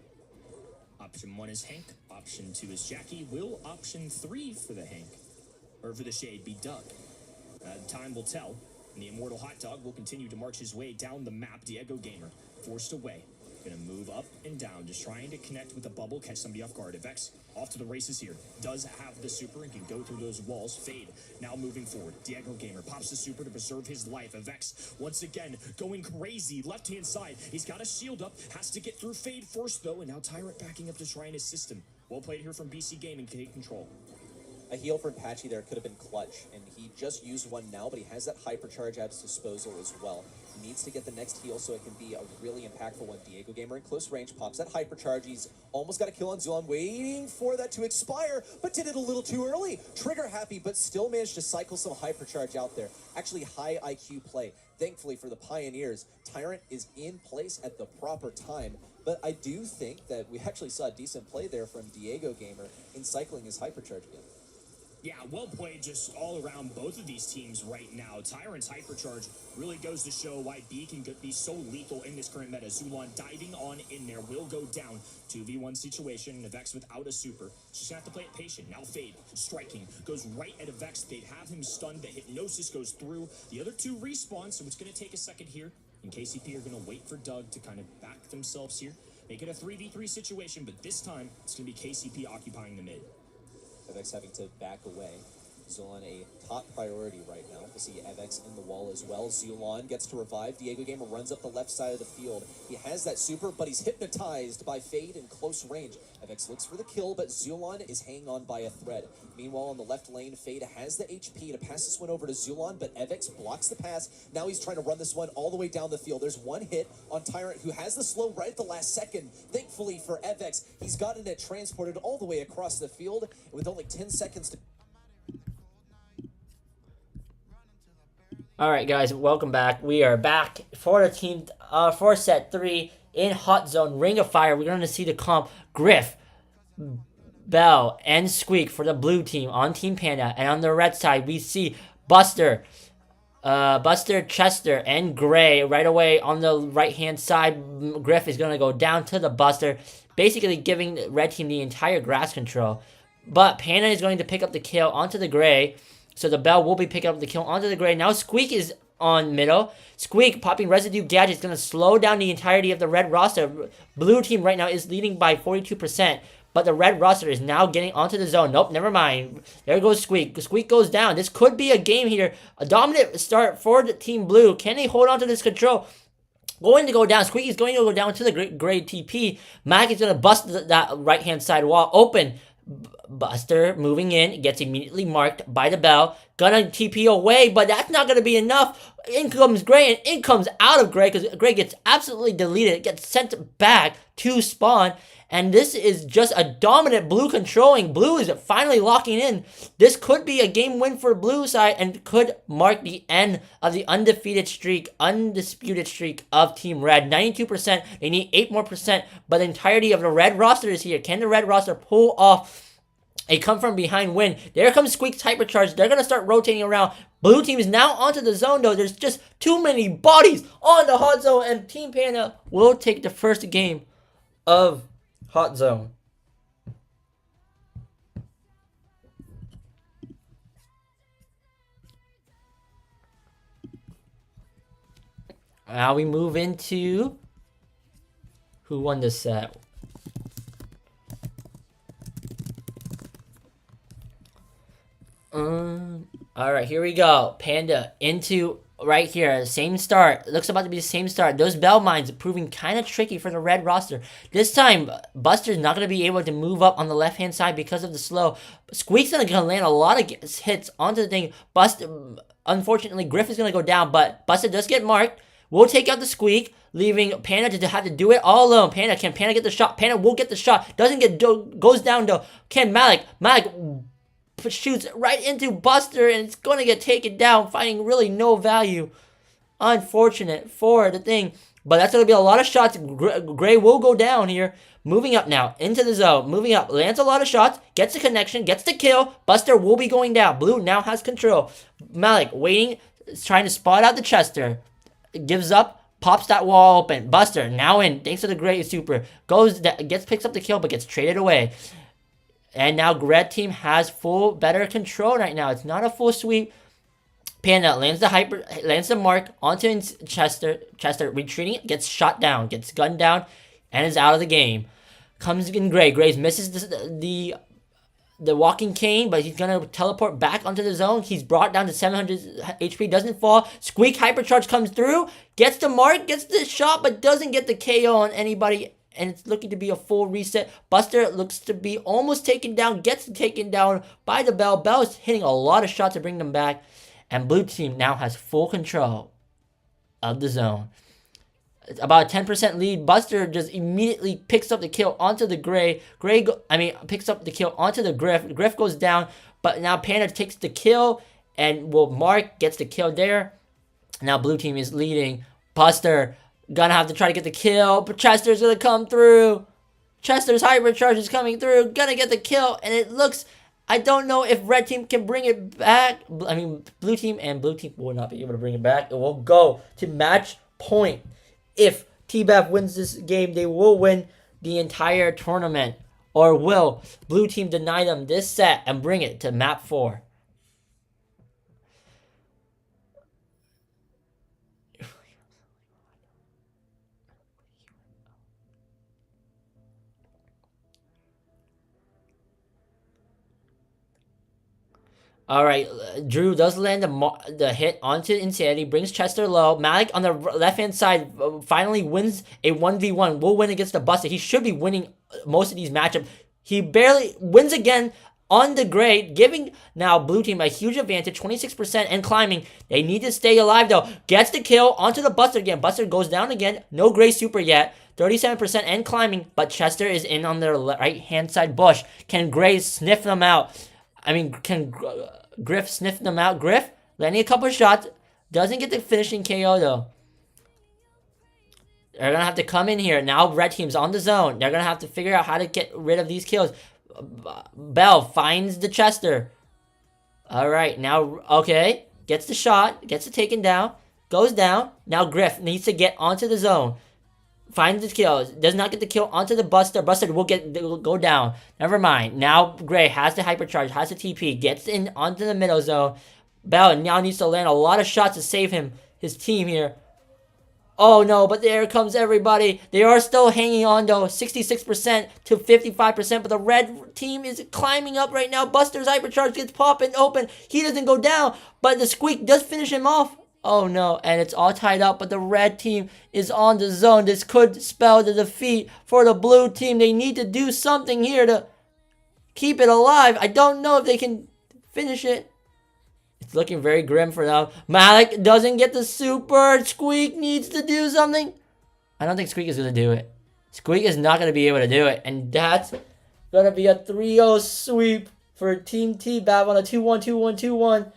Option 1 is Hank. Option 2 is Jackie. Will option 3 for the Hank, or for the Shade, be Doug? Time will tell. And the Immortal Hot Dog will continue to march his way down the map. Diego Gamer, forced away. Gonna move up and down, just trying to connect with the bubble, catch somebody off guard. Vex off to the races here. Does have the super and can go through those walls. Fade now moving forward. Diego Gamer pops the super to preserve his life. Vex once again going crazy. Left hand side. He's got a shield up. Has to get through Fade first though. And now Tyrant backing up to try and assist him. Well played here from BC Gaming to take control. A heal from Patchy there could have been clutch, and he just used one now, but he has that hypercharge at his disposal as well. He needs to get the next heal so it can be a really impactful one. Diego Gamer in close range, pops that hypercharge. He's almost got a kill on Zulon, waiting for that to expire, but did it a little too early. Trigger happy, but still managed to cycle some hypercharge out there. Actually, high IQ play. Thankfully for the Pioneers, Tyrant is in place at the proper time. But I do think that we actually saw a decent play there from Diego Gamer in cycling his hypercharge again. Yeah, well played just all around both of these teams right now. Tyrant's hypercharge really goes to show why B can be so lethal in this current meta. Zulon diving on in there will go down. 2v1 situation, Vex without a super. Just gonna have to play it patient. Now Fade, striking, goes right at Vex. They'd have him stunned. The hypnosis goes through. The other two respawn, so it's gonna take a second here. And KCP are gonna wait for Doug to kind of back themselves here. Make it a 3v3 situation, but this time it's gonna be KCP occupying the mid. FX having to back away. Zulon a top priority right now. We see FX in the wall as well. Zulon gets to revive. Diego Gamer runs up the left side of the field. He has that super, but he's hypnotized by Fade in close range. FX looks for the kill, but Zulon is hanging on by a thread. Meanwhile, on the left lane, Fade has the HP to pass this one over to Zulon, but FX blocks the pass. Now he's trying to run this one all the way down the field. There's one hit on Tyrant, who has the slow right at the last second. Thankfully for FX, he's gotten it transported all the way across the field, and with only 10 seconds to... All right, guys, welcome back. We are back for the team for set 3 in Hot Zone Ring of Fire. We're going to see the comp Griff, Bell, and Squeak for the blue team on Team Panda. And on the red side, we see Buster, Chester, and Gray right away on the right-hand side. Griff is going to go down to the Buster, basically giving the red team the entire grass control. But Panda is going to pick up the kill onto the Gray. So the Bell will be picking up the kill onto the Gray. Now Squeak is on middle. Squeak popping Residue Gadget is going to slow down the entirety of the red roster. Blue team right now is leading by 42%. But the red roster is now getting onto the zone. Nope, never mind. There goes Squeak. Squeak goes down. This could be a game here. A dominant start for the Team Blue. Can they hold on to this control? going to go down. Squeak is going to go down to the Gray TP. Mac is going to bust that right-hand side wall open. Buster moving in, gets immediately marked by the Bell. Gonna TP away, but that's not gonna be enough. In comes Gray, and in comes out of Gray, because Gray gets absolutely deleted, gets sent back to spawn. And this is just a dominant Blue controlling. Blue is finally locking in. This could be a game win for Blue side and could mark the end of the undisputed streak of Team Red. 92%. They need 8 more percent, but the entirety of the Red roster is here. Can the Red roster pull off a come from behind win? There comes Squeak's Hypercharge. They're going to start rotating around. Blue team is now onto the zone, though. There's just too many bodies on the hot zone, and Team Panda will take the first game of hot zone. Now we move into who won this set. All right, here we go. Panda into right here. Same start. Looks about to be the same start. Those Bell mines proving kind of tricky for the Red roster. This time, Buster's not going to be able to move up on the left-hand side because of the slow. Squeak's going to land a lot of hits onto the thing. Buster, unfortunately, Griff is going to go down, but Buster does get marked. We'll take out the Squeak, leaving Panda to have to do it all alone. Can Panda get the shot? Panda will get the shot. Doesn't get, goes down though. Can Malik shoots right into Buster, and it's going to get taken down, finding really no value. Unfortunate for the thing, but that's going to be a lot of shots. Gray will go down here. Moving up now into the zone. Moving up, lands a lot of shots, gets the connection, gets the kill. Buster will be going down. Blue now has control. Malik waiting, trying to spot out the Chester. Gives up, pops that wall open. Buster now in, thanks to the Gray super. Picks up the kill, but gets traded away. And now Red team has better control right now. It's not a full sweep. Panda lands the mark onto Chester. Chester retreating, gets shot down, gets gunned down, and is out of the game. Comes in Gray. Gray misses the walking cane, but he's gonna teleport back onto the zone. He's brought down to 700 HP, doesn't fall. Squeak Hypercharge comes through, gets the mark, gets the shot, but doesn't get the KO on anybody. And it's looking to be a full reset. Buster looks to be almost taken down, gets taken down by the Bell. Bell is hitting a lot of shots to bring them back. And Blue team now has full control of the zone. It's about a 10% lead. Buster just immediately picks up the kill onto the Gray. Picks up the kill onto the Griff. Griff goes down, but now Panda takes the kill and Mark gets the kill there. Now Blue team is leading. Buster gonna have to try to get the kill, but Chester's gonna come through. Chester's Hypercharge is coming through, gonna get the kill, and it looks, I don't know if Red team can bring it back. Blue team will not be able to bring it back. It will go to match point. If TBAF wins this game, they will win the entire tournament. Or will Blue team deny them this set and bring it to map 4? All right, Drew does land the hit onto Insanity, brings Chester low. Malik on the left-hand side finally wins a 1v1. Will win against the Buster. He should be winning most of these matchups. He barely wins again on the Gray, giving now Blue team a huge advantage, 26% and climbing. They need to stay alive, though. Gets the kill onto the Buster again. Buster goes down again. No Gray super yet. 37% and climbing, but Chester is in on their right-hand side bush. Can Gray sniff them out? Can Griff sniff them out? Griff landing a couple of shots. Doesn't get the finishing KO, though. They're going to have to come in here. Now Red team's on the zone. They're going to have to figure out how to get rid of these kills. Bell finds the Chester. All right, now, okay. Gets the shot. Gets it taken down. Goes down. Now Griff needs to get onto the zone. Finds the kill. Does not get the kill onto the Buster. Buster will go down. Never mind. Now Gray has the Hypercharge, has the TP, gets in onto the middle zone. Bell now needs to land a lot of shots to save his team here. Oh no, but there comes everybody. They are still hanging on though. 66% to 55%, but the Red team is climbing up right now. Buster's Hypercharge gets popping open. He doesn't go down, but the Squeak does finish him off. Oh no, and it's all tied up, but the red team is on the zone. This could spell the defeat for the blue team. They need to do something here to keep it alive. I don't know if they can finish it. It's looking very grim for them. Malik doesn't get the super. Squeak needs to do something. I don't think Squeak is going to do it. Squeak is not going to be able to do it. And that's going to be a 3-0 sweep for Team T-Bab on a 2-1, 2-1, 2-1.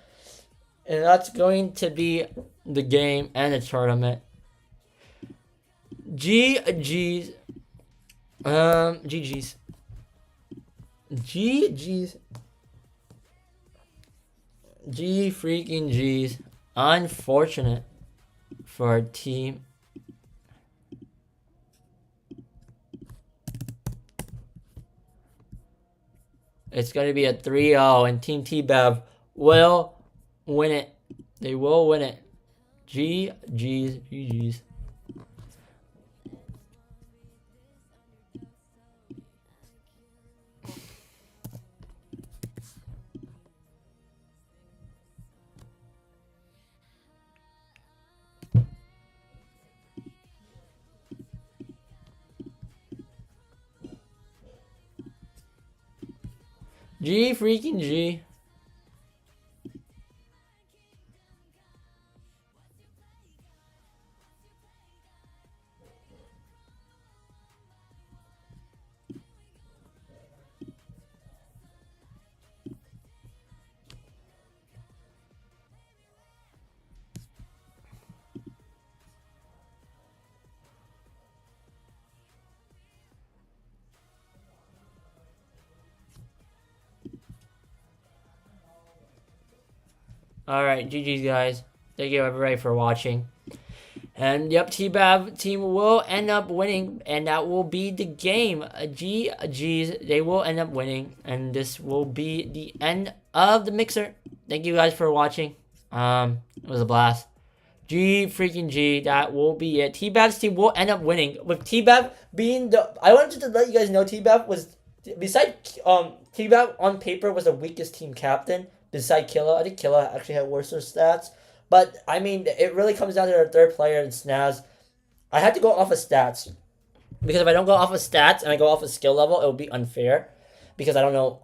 And that's going to be the game and the tournament. GG's. GG's. GG's. G freaking G's. Unfortunate for Team. It's going to be a 3-0 and Team T-Bev will win it. They will win it. GG's. GG's. G freaking G. Alright, GG's guys. Thank you everybody for watching. And yep, T-Bab team will end up winning, and that will be the game. GG's, they will end up winning, and this will be the end of the mixer. Thank you guys for watching. It was a blast. G freaking G, that will be it. T-Bab's team will end up winning, with T-Bab being the... I wanted to let you guys know T-Bab was... Besides, T-Bab on paper was the weakest team captain. Beside Killa, I think Killa actually had worse stats. But, I mean, it really comes down to their third player in Snaz. I had to go off of stats. Because if I don't go off of stats and I go off of skill level, it would be unfair. Because I don't know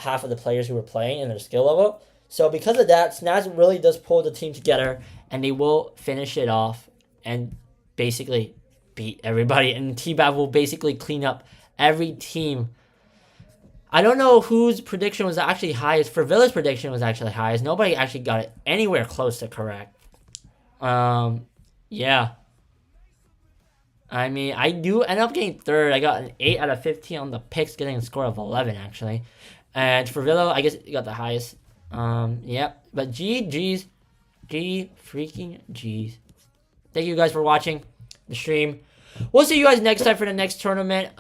half of the players who were playing and their skill level. So, because of that, Snaz really does pull the team together. And they will finish it off and basically beat everybody. And T-Bab will basically clean up every team. I don't know whose prediction was actually highest. For Villa's prediction was actually highest. Nobody actually got it anywhere close to correct. Yeah. I mean, I do end up getting third. I got an 8 out of 15 on the picks, getting a score of 11, actually. And for Villa, I guess you got the highest. Yep. But GG's. G freaking G's. Thank you guys for watching the stream. We'll see you guys next time for the next tournament.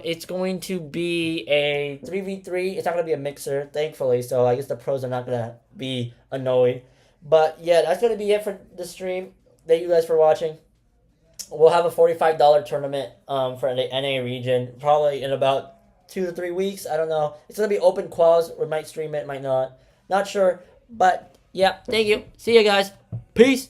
It's going to be a 3v3. It's not going to be a mixer, thankfully. So I guess the pros are not going to be annoyed. But yeah, that's going to be it for the stream. Thank you guys for watching. We'll have a $45 tournament for the NA region. Probably in about 2 to 3 weeks. I don't know. It's going to be open quals. We might stream it, might not. Not sure. But yeah, thank you. See you guys. Peace.